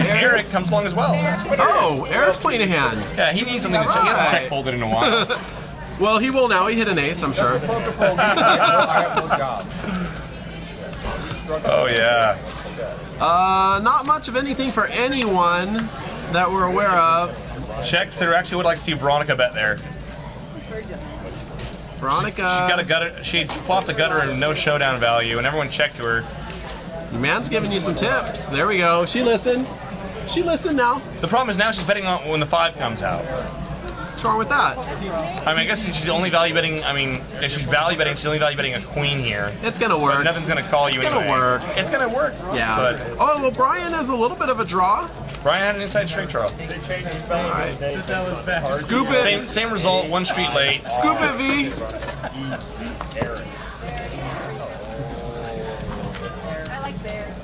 Eric comes along as well. Oh, Eric's playing a hand. Yeah, he needs something to check. He hasn't check folded in a while. Well, he will now. He hit an ace, I'm sure. Oh yeah. Not much of anything for anyone that we're aware of. Checks. There actually would like to see Veronica bet there. Veronica. She got a gutter. She flopped a gutter and no showdown value, and everyone checked to her. Your man's giving you some tips. There we go. She listened. She listened now. The problem is now she's betting on when the 5 comes out. What's wrong with that? I mean, I guess she's only value betting. I mean, if she's value betting, she's only value betting a queen here. It's gonna work. But nothing's gonna call you anyway. It's gonna work. It's gonna work. Yeah. But oh well, Brian has a little bit of a draw. Brian had an inside straight draw. Alright. Scoop it. Same result. 1 street late. Scoop it, V. I like theirs.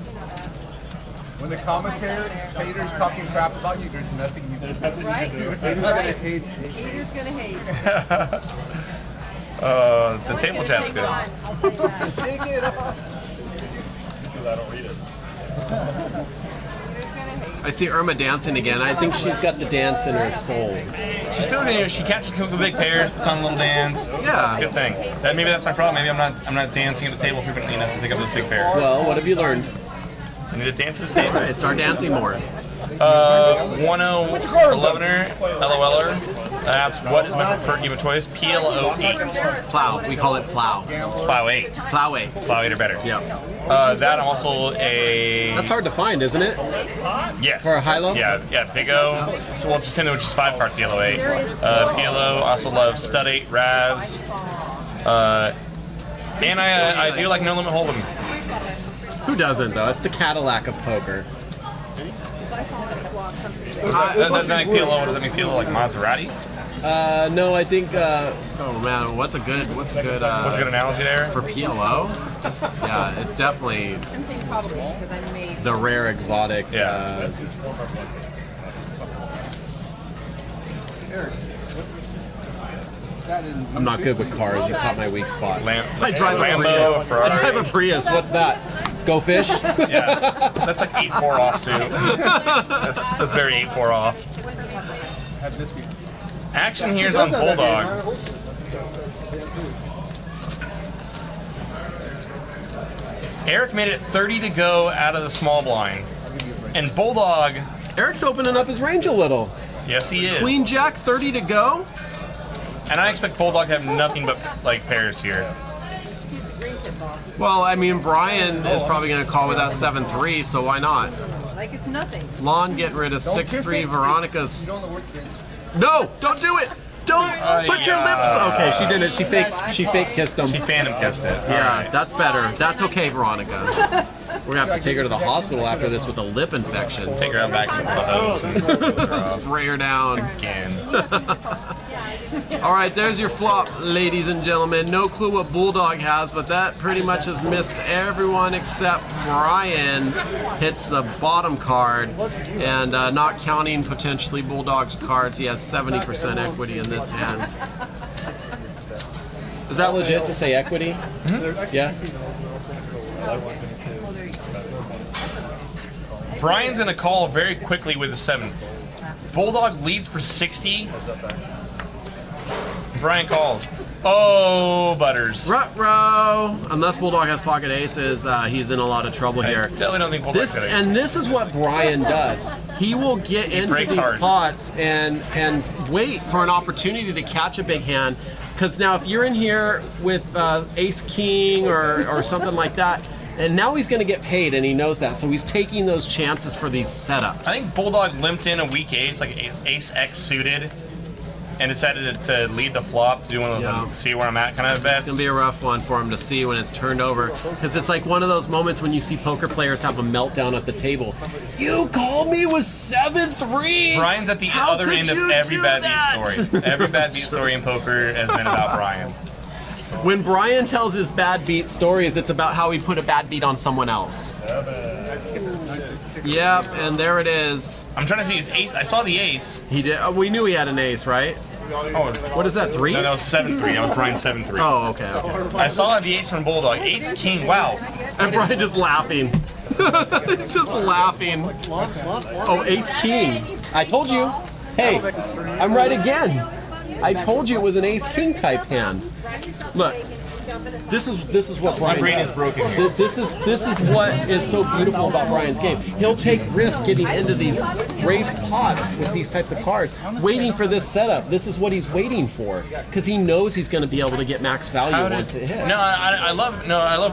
When the commentator's talking crap about you, there's nothing you can do. Right? Right? Haters gonna hate. The table chat's good. I'll take that. Take it off. Because I don't read it. I see Irma dancing again. I think she's got the dance in her soul. She's feeling it. She catches a couple big pairs, puts on a little dance. Yeah. It's a good thing. Maybe that's my problem. Maybe I'm not dancing at the table frequently enough to pick up those big pairs. Well, what have you learned? I need to dance at the table. Right, start dancing more. 1011er, LOLer, asks what is my preferred game of choice? PLO8. Plow. We call it plow. Plow 8. Plow 8. Plow 8 or better. Yep. That I'm also a... That's hard to find, isn't it? Yes. For a high-low? Yeah, Big O. So we'll just send it, which is 5-card PLO 8. PLO, also love Stud 8, Ravs. And I do like No Limit Hold'em. Who doesn't, though? It's the Cadillac of poker. Doesn't that make PLO, what does that make PLO, like Maserati? No, I think. Oh man, what's a good? What's a good analogy there? For PLO? Yeah, it's definitely I'm thinking probably because I made. the rare exotic. Yeah. I'm not good with cars. You caught my weak spot. I drive a Lambo, Prius. Ferrari. I drive a Prius. What's that? Go fish? Yeah, that's like 8-4 off too. That's very 8-4 off. Action here is on Bulldog. Eric made it 30 to go out of the small blind, and Bulldog Eric's opening up his range a little. Yes, he is. Queen Jack, 30 to go. And I expect Bulldog to have nothing but like pairs here. Well, I mean, Brian is probably going to call with that 7-3, so why not? Like it's nothing. Lon getting rid of 6-3 Veronica's. No, don't do it. Don't put your lips. Okay, she didn't. She fake kissed him. She phantom kissed it. Yeah, that's better. That's okay, Veronica. We're gonna have to take her to the hospital after this with a lip infection. Take her out back to the hose and spray her down again. All right, there's your flop, ladies and gentlemen. No clue what Bulldog has, but that pretty much has missed everyone except Brian. Hits the bottom card, and not counting potentially Bulldog's cards, he has 70% equity in this hand. Is that legit to say equity? Mm-hmm. Yeah. Brian's gonna call very quickly with a 7. Bulldog leads for 60. Brian calls. Oh, Butters. Ruh-roh. Unless Bulldog has pocket aces, he's in a lot of trouble here. I definitely don't think Bulldog could. And this is what Brian does. He will get into these pots and wait for an opportunity to catch a big hand. Because now if you're in here with ace king or something like that, and now he's going to get paid, and he knows that, so he's taking those chances for these setups. I think Bulldog limped in a weak ace, like ace X suited, and decided to lead the flop, to do one of those see where I'm at kind of bets. It's going to be a rough one for him to see when it's turned over, because it's like one of those moments when you see poker players have a meltdown at the table. You called me with 7-3? Brian's at the other end of every bad beat story. Every bad beat story in poker has been about Brian. When Brian tells his bad beat stories, it's about how he put a bad beat on someone else. Yep, and there it is. I'm trying to see his ace. I saw the ace. He did. We knew he had an ace, right? Oh, what is that? 3s? No, that was 7-3. That was Brian 7-3. Oh, okay. I saw the ace from Bulldog. Ace king. Wow. And Brian just laughing. Just laughing. Oh, ace king. I told you. Hey, I'm right again. I told you it was an ace king type hand. Look, this is what Brian My brain does. is broken here. This is what is so beautiful about Brian's game. He'll take risks getting into these raised pots with these types of cards, waiting for this setup. This is what he's waiting for, because he knows he's going to be able to get max value once it hits. No, I love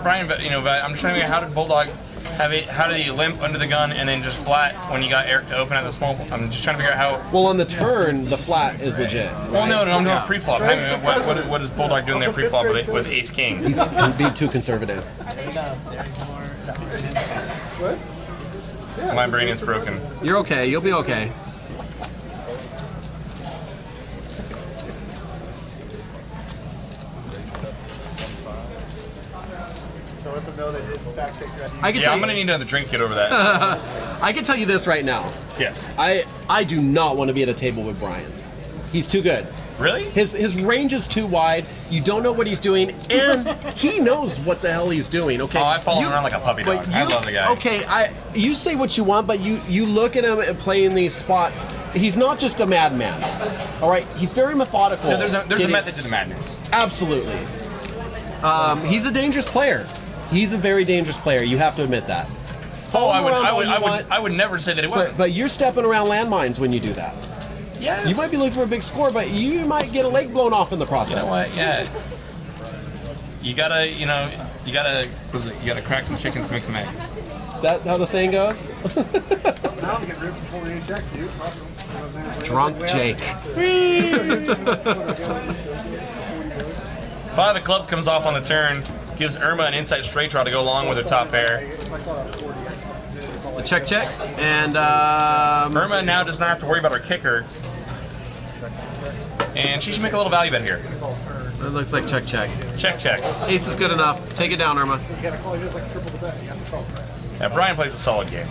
Brian, but but I'm just trying to figure out how did Bulldog have it? How did he limp under the gun and then just flat when you got Eric to open at the small? I'm just trying to figure out how. Well, on the turn, the flat is legit. Right? Well, no, I'm doing pre-flop. I mean, what is Bulldog doing there pre-flop with ace king? He's being too conservative. My brain is broken. You're okay. You'll be okay. I'm gonna need another drink to get over that. I can tell you this right now. Yes. I do not want to be at a table with Brian. He's too good. Really? His range is too wide. You don't know what he's doing, and he knows what the hell he's doing. Okay. Oh, I follow him around like a puppy dog. I love the guy. Okay, you say what you want, but you look at him playing these spots. He's not just a madman. All right, he's very methodical. No, there's a method to the madness. Absolutely. He's a dangerous player. He's a very dangerous player. You have to admit that. Oh, I would never say that it wasn't. But you're stepping around landmines when you do that. Yes. You might be looking for a big score, but you might get a leg blown off in the process. You know what? Yeah. You gotta crack some chickens to make some eggs. Is that how the saying goes? Drunk Jake. 5 of clubs comes off on the turn, gives Irma an inside straight draw to go along with her top pair. Check, and Irma now does not have to worry about her kicker, and she should make a little value bet here. It looks like check. Check. Ace is good enough. Take it down, Irma. Yeah, Brian plays a solid game.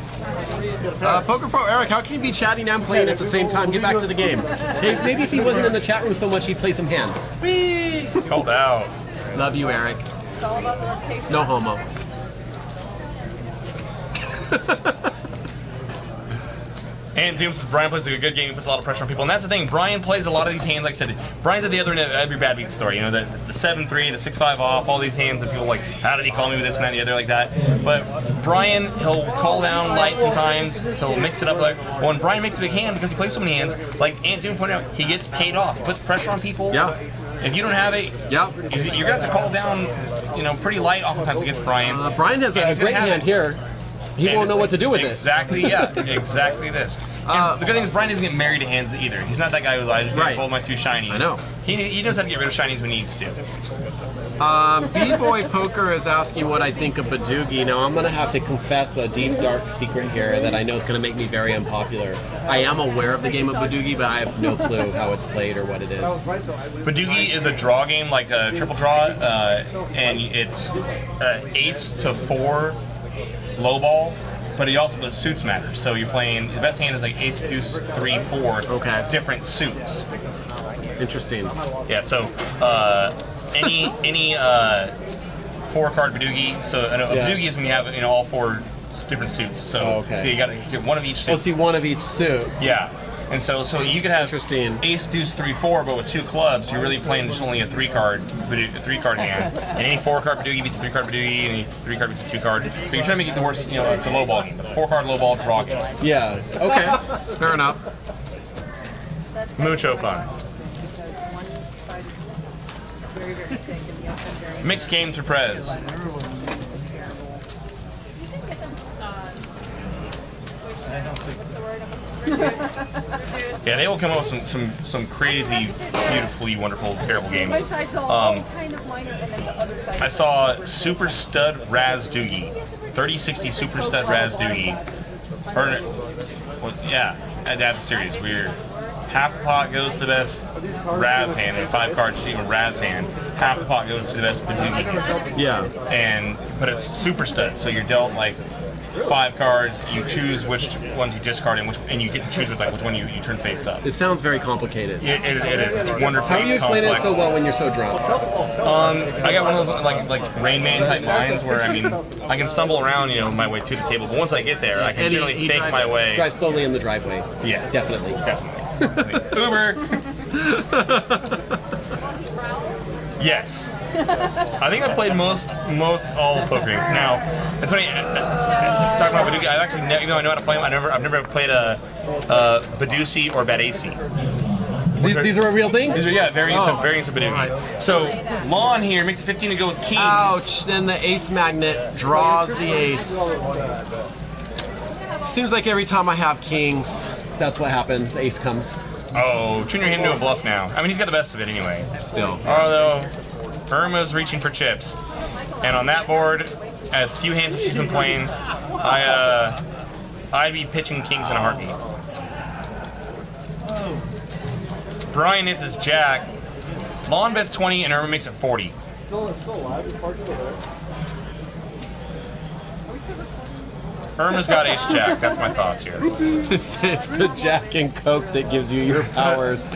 Poker Pro Eric, how can you be chatting and playing at the same time? Get back to the game. Hey, maybe if he wasn't in the chat room so much, he'd play some hands. Whee! Called out. Love you, Eric. It's all about the location. No homo. And Doom says Brian plays a good game, he puts a lot of pressure on people. And that's the thing, Brian plays a lot of these hands, like I said, Brian's at the other end of every bad beat story. You know, the 7-3, the 6-5 off, all these hands that people are like, how did he call me with this and that and the other like that? But Brian, he'll call down light sometimes, he'll mix it up. Like, when Brian makes a big hand, because he plays so many hands, like Aunt Doom pointed out, he gets paid off. He puts pressure on people. Yeah. If you don't have it, yeah, you're going to have to call down, you know, pretty light oftentimes against Brian. Brian has a great hand here. He won't know what to do with it. Exactly, yeah, exactly this. And the good thing is Brian doesn't get married to hands either. He's not that guy who's like, I just gotta hold my 2 shinies. I know. He knows how to get rid of shinies when he needs to. B-Boy Poker is asking what I think of Badoogie. Now, I'm going to have to confess a deep, dark secret here that I know is going to make me very unpopular. I am aware of the game of Badoogie, but I have no clue how it's played or what it is. Badoogie is a draw game, like a triple draw, and it's ace to 4 low ball, but the suits matter. So you're playing, the best hand is like ace, deuce, 3, 4, different suits. Interesting. Yeah, so any 4-card Badoogie, so a Badoogie is when you have, you know, all 4 different suits. So you got to get one of each suit. Oh, see, one of each suit. Yeah. And so you could have ace, deuce, 3, 4, but with 2 clubs, you're really playing just only a 3-card hand. And any 4-card Badoogie beats a 3-card Badoogie, and any 3-card beats a 2-card. So you're trying to make it the worst, you know, it's a low ball game, but a 4-card low ball draw game. Yeah. Okay. Fair enough. Mucho fun. Mixed games for Prez. Yeah, they will come up with some crazy, beautifully wonderful, terrible games. I saw Super Stud Raz Doogie, 3060 Super Stud Raz Doogie. That's serious. Weird. Half the pot goes to the best Raz hand, and 5 cards to even Raz hand. Half the pot goes to the best Badoogie hand. Yeah. But it's Super Stud, so you're dealt like 5 cards, you choose which ones you discard and you get to choose which one you turn face up. It sounds very complicated. It is. It's wonderful. How do you explain it so well when you're so drunk? I got one of those like Rain Man type minds where I can stumble around, you know, my way to the table, but once I get there, I can generally fake my way. Drive slowly in the driveway. Yes. Definitely. Uber. Yes. I think I played most all poker games. Now, it's funny talking about Badoogie. I actually, even though I know how to play them, I've never played a Badoosie or Badacie. These are real things? These are, variants of Badoogie. Right. So, Lon here makes 15 to go with kings. Ouch, then the ace magnet draws the ace. Seems like every time I have kings, that's what happens, ace comes. Oh, Junior hit into a bluff now. I mean, he's got the best of it anyway. Still. Although, Irma's reaching for chips. And on that board, as few hands as she's been playing, I'd be pitching kings in a heartbeat. Brian hits his jack. Lon bets 20 and Irma makes it 40. Still alive? Is Park still there? Irma's got ace jack. That's my thoughts here. It's the Jack and Coke that gives you your powers.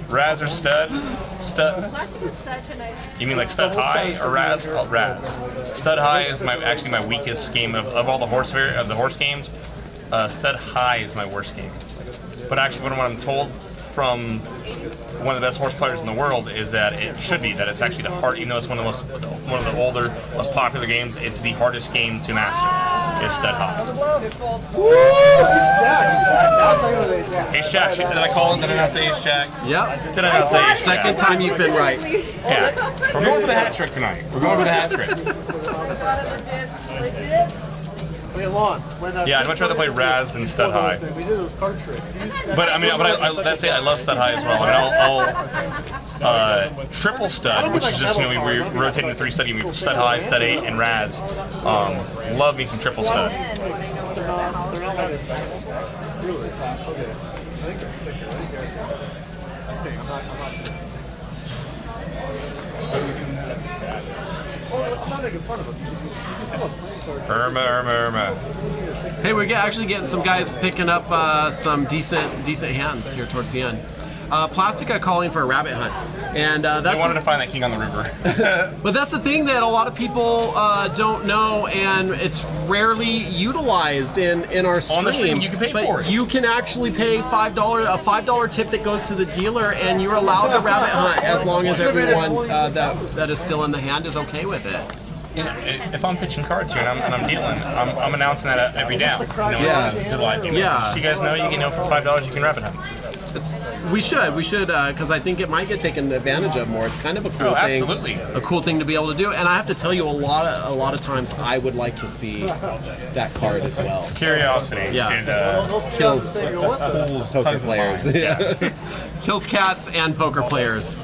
Raz or stud? Stud. You mean like stud high or Raz? Oh, Raz. Stud high is actually my weakest game of all the horse games. Stud high is my worst game. But actually, what I'm told from one of the best horse players in the world is that it's actually the hard, even though it's one of the older, most popular games, it's the hardest game to master. Is stud high. Ace jack. Did I call him? Did I not say ace jack? Yep. Did I not say ace jack? Second time you've been right. Yeah. We're going for the hat trick tonight. We're going for the hat trick. Yeah, I'd much rather play Raz than stud high. We did those card tricks. But let's say I love stud high as well. I mean, I'll triple stud, which is just, you know, we rotate into 3 stud. We stud high, stud 8, and Raz. Love me some triple stud. Irma. Hey, we're actually getting some guys picking up some decent hands here towards the end. Plastica calling for a rabbit hunt. And I that's wanted to find that king on the river. but that's the thing that a lot of people don't know, and it's rarely utilized in our stream. On the stream, you can pay but for it. You can actually pay a $5 tip that goes to the dealer, and you're allowed to rabbit hunt as long as everyone that is still in the hand is okay with it. You know, if I'm pitching cards here and I'm dealing, I'm announcing that every down. Yeah. So you guys know you can for $5 you can rabbit hunt. We should, because I think it might get taken advantage of more. It's kind of a cool thing. Absolutely. A cool thing to be able to do. And I have to tell you, a lot of times I would like to see that card as well. Curiosity. Yeah. And, Kills poker tons of players. mine. Yeah. Kills cats and poker players.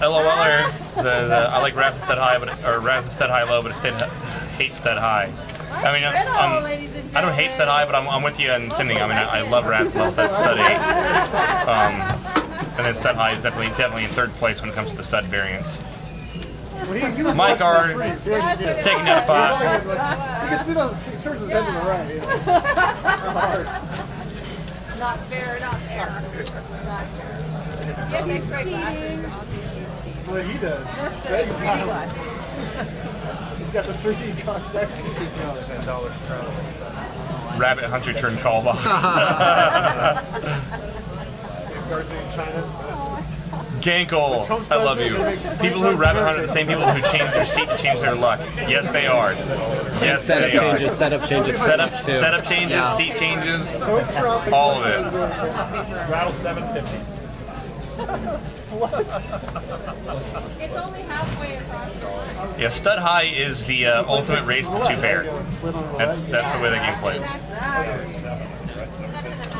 LOLer says, I like Raz instead high, or Raz instead high low, but instead hate sted high. I mean, I don't hate sted high, but I'm with you in sending. I mean, I love Raz and love stud 8. And then stud high is definitely in third place when it comes to the stud variants. Mike R taking down a pot. You can sit on the street, turns his head to the right. Not fair, not fair. Not fair. Get next right glasses. Well, he does. He's got the 3D cost ecstasy. Rabbit Hunter turn call box. Gankle, I love you. People who rabbit hunt are the same people who change their seat to change their luck. Yes, they are. Yes, Setup they changes, are. setup changes, Setup changes, Yeah. seat changes, all of it. Rattle 750. It's only halfway across the line. Yeah, stud high is the ultimate race to 2-pair. That's the way the game plays.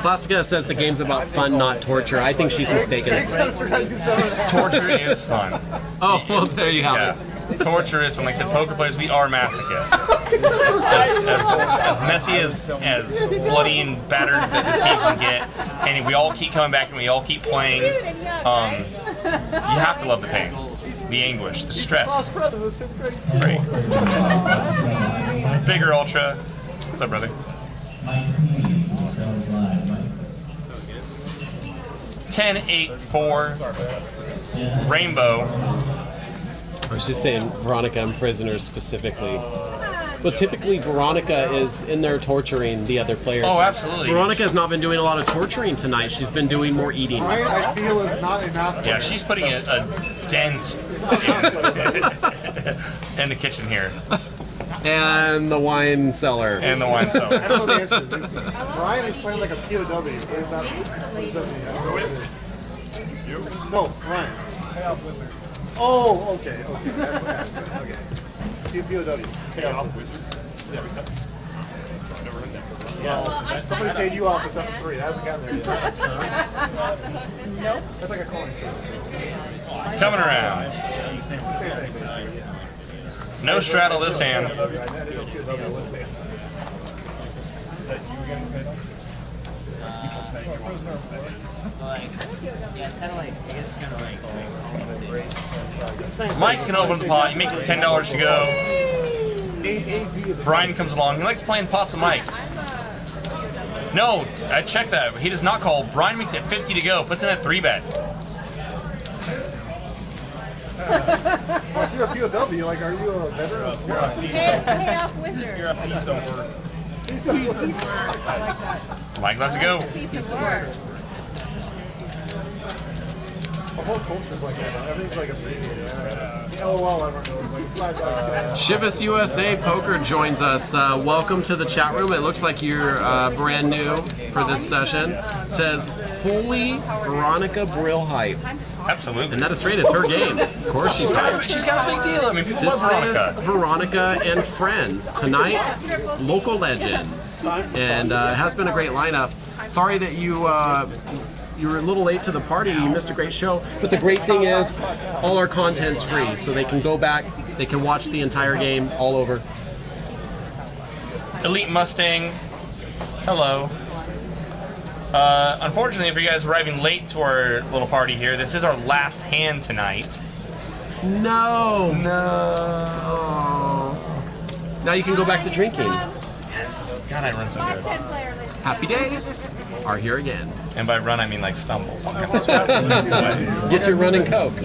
Classica says the game's about fun, not torture. I think she's mistaken. Torture is fun. Oh, well, there you have it. Yeah. Torture is fun. Like I said, poker players, we are masochists. As messy as bloody and battered that this game can get, and we all keep coming back and we all keep playing, you have to love the pain, the anguish, the stress. It's great. Bigger Ultra. What's up, brother? 10-8-4 Rainbow. I was just saying Veronica and prisoners specifically. Well, typically Veronica is in there torturing the other players. Oh, absolutely. Veronica has not been doing a lot of torturing tonight. She's been doing more eating. I feel is not enough. Yeah, she's putting a dent in the kitchen here. And the wine cellar. And the wine cellar. I don't know the answer. Brian is playing like a POW. What is that? No, Brian. Oh, okay. That's what happened. Okay. POW. Chaos Wizard. Yeah, somebody paid you off for 7-3. That hasn't gotten there yet. Nope. That's like a coin store. Coming around. No straddle this hand. Mike's gonna open the pot. You make it $10 to go. Brian comes along. He likes playing pots with Mike. No, I checked that. He does not call. Brian makes it 50 to go. Puts in a 3-bet. If you're a POW, like, are you a veteran? Chaos Wizard. You're a piece of work. Mike lets it go. Piece of work. The whole culture's like that. Everything's like abbreviated. LOL, I don't know. Like Shivas USA Poker joins us. Welcome to the chat room. It looks like you're brand new for this session. Says, holy Veronica Brill hype. Absolutely. And that is straight. It's her game. Of course she's hype. She's got a big deal. I mean, people This love Veronica. is Veronica and Friends. Tonight, Local Legends. And it has been a great lineup. Sorry that you were a little late to the party. You missed a great show. But the great thing is, all our content's free. So they can go back, they can watch the entire game all over. Elite Mustang. Hello. Unfortunately, for you guys arriving late to our little party here, this is our last hand tonight. No. Now you can go back to drinking. God, I run so good. Happy days are here again. And by run, I mean like stumble. Get your running Coke.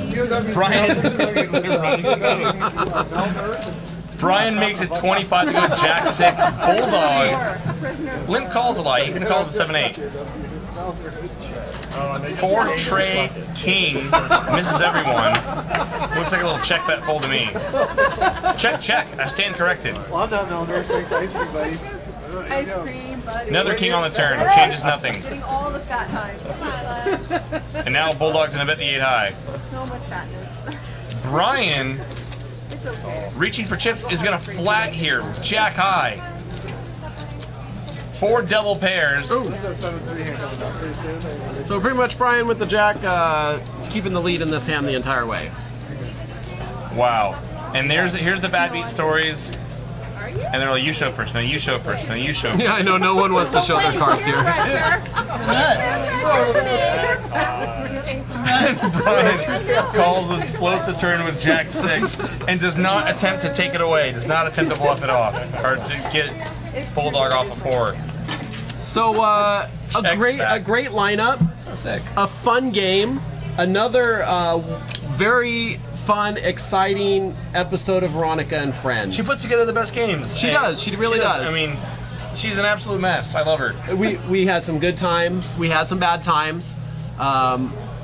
Brian makes it 25 to go Jack 6. Bulldog. Limp calls a lot. You can call it 7-8. 4 Trey King misses everyone. Looks like a little check bet fold to me. Check, check. I stand corrected. Well, I'm not Milner, so ice cream, buddy. Ice cream, buddy. Another king on the turn. Changes nothing. Getting all the fat times. And now Bulldog's gonna bet the 8 high. So much fatness. Brian, It's okay. reaching for chips, is gonna flat here. Jack high. 4 devil pairs. So pretty much Brian with the Jack keeping the lead in this hand the entire way. Wow. And here's the bad beat stories. And they're like, you show first, no, you show first, no, you show first. Yeah, I know, no one wants to show their cards here. Brian calls and floats the turn with Jack 6 and does not attempt to take it away, does not attempt to bluff it off, or to get Bulldog off a 4. So a great lineup, So sick. a fun game, another very fun, exciting episode of Veronica and Friends. She puts together the best games. She does. She really does. I mean, she's an absolute mess. I love her. We had some good times. We had some bad times.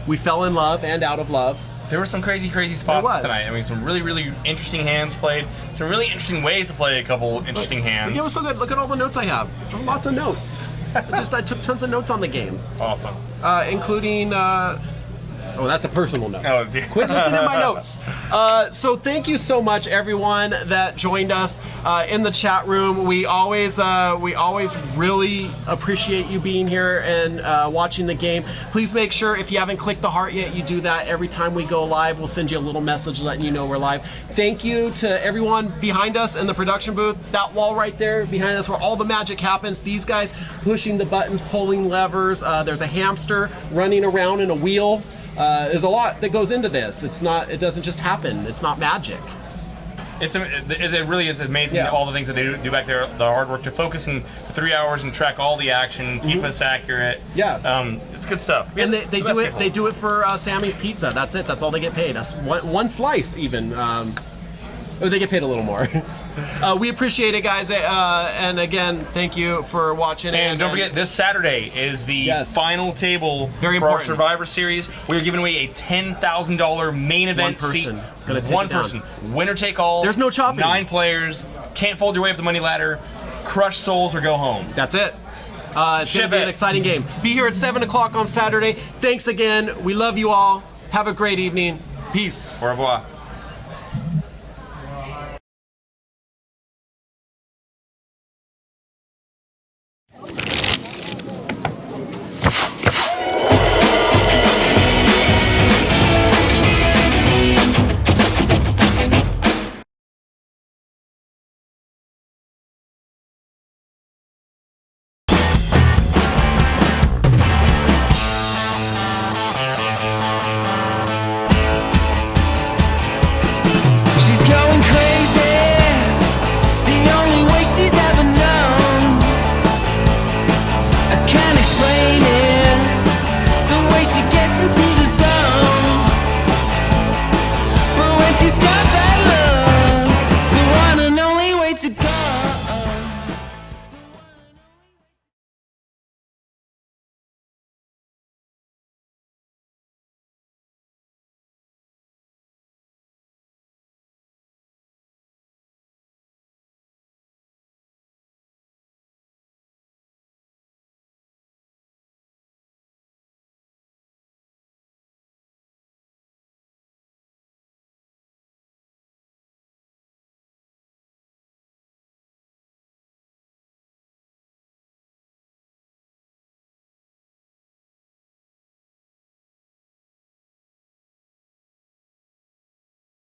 We fell in love and out of love. There were some crazy spots tonight. I mean, some really interesting hands played. Some really interesting ways to play a couple interesting hands. It was so good. Look at all the notes I have. Lots of notes. I took tons of notes on the game, Awesome. including. Oh, that's a personal note. Oh, dear. Quit looking at my notes. So thank you so much, everyone that joined us in the chat room. We always really appreciate you being here and watching the game. Please make sure if you haven't clicked the heart yet, you do that. Every time we go live, we'll send you a little message letting you know we're live. Thank you to everyone behind us in the production booth. That wall right there behind us where all the magic happens. These guys pushing the buttons, pulling levers. There's a hamster running around in a wheel. There's a lot that goes into this. It doesn't just happen. It's not magic. It really is amazing all the things that they do back there, the hard work to focus in 3 hours and track all the action, keep us accurate. Yeah. It's good stuff. And they do it for Sammy's Pizza. That's it. That's all they get paid. That's one slice even. Or they get paid a little more. We appreciate it, guys. And again, thank you for watching. And don't forget, this Saturday is the final table for our Survivor Series. We are giving away a $10,000 main event seat. One person. Winner take all. There's no chopping. 9 players. Can't fold your way up the money ladder. Crush souls or go home. That's it. It's going to be an exciting game. Be here at 7 o'clock on Saturday. Thanks again. We love you all. Have a great evening. Peace. Au revoir.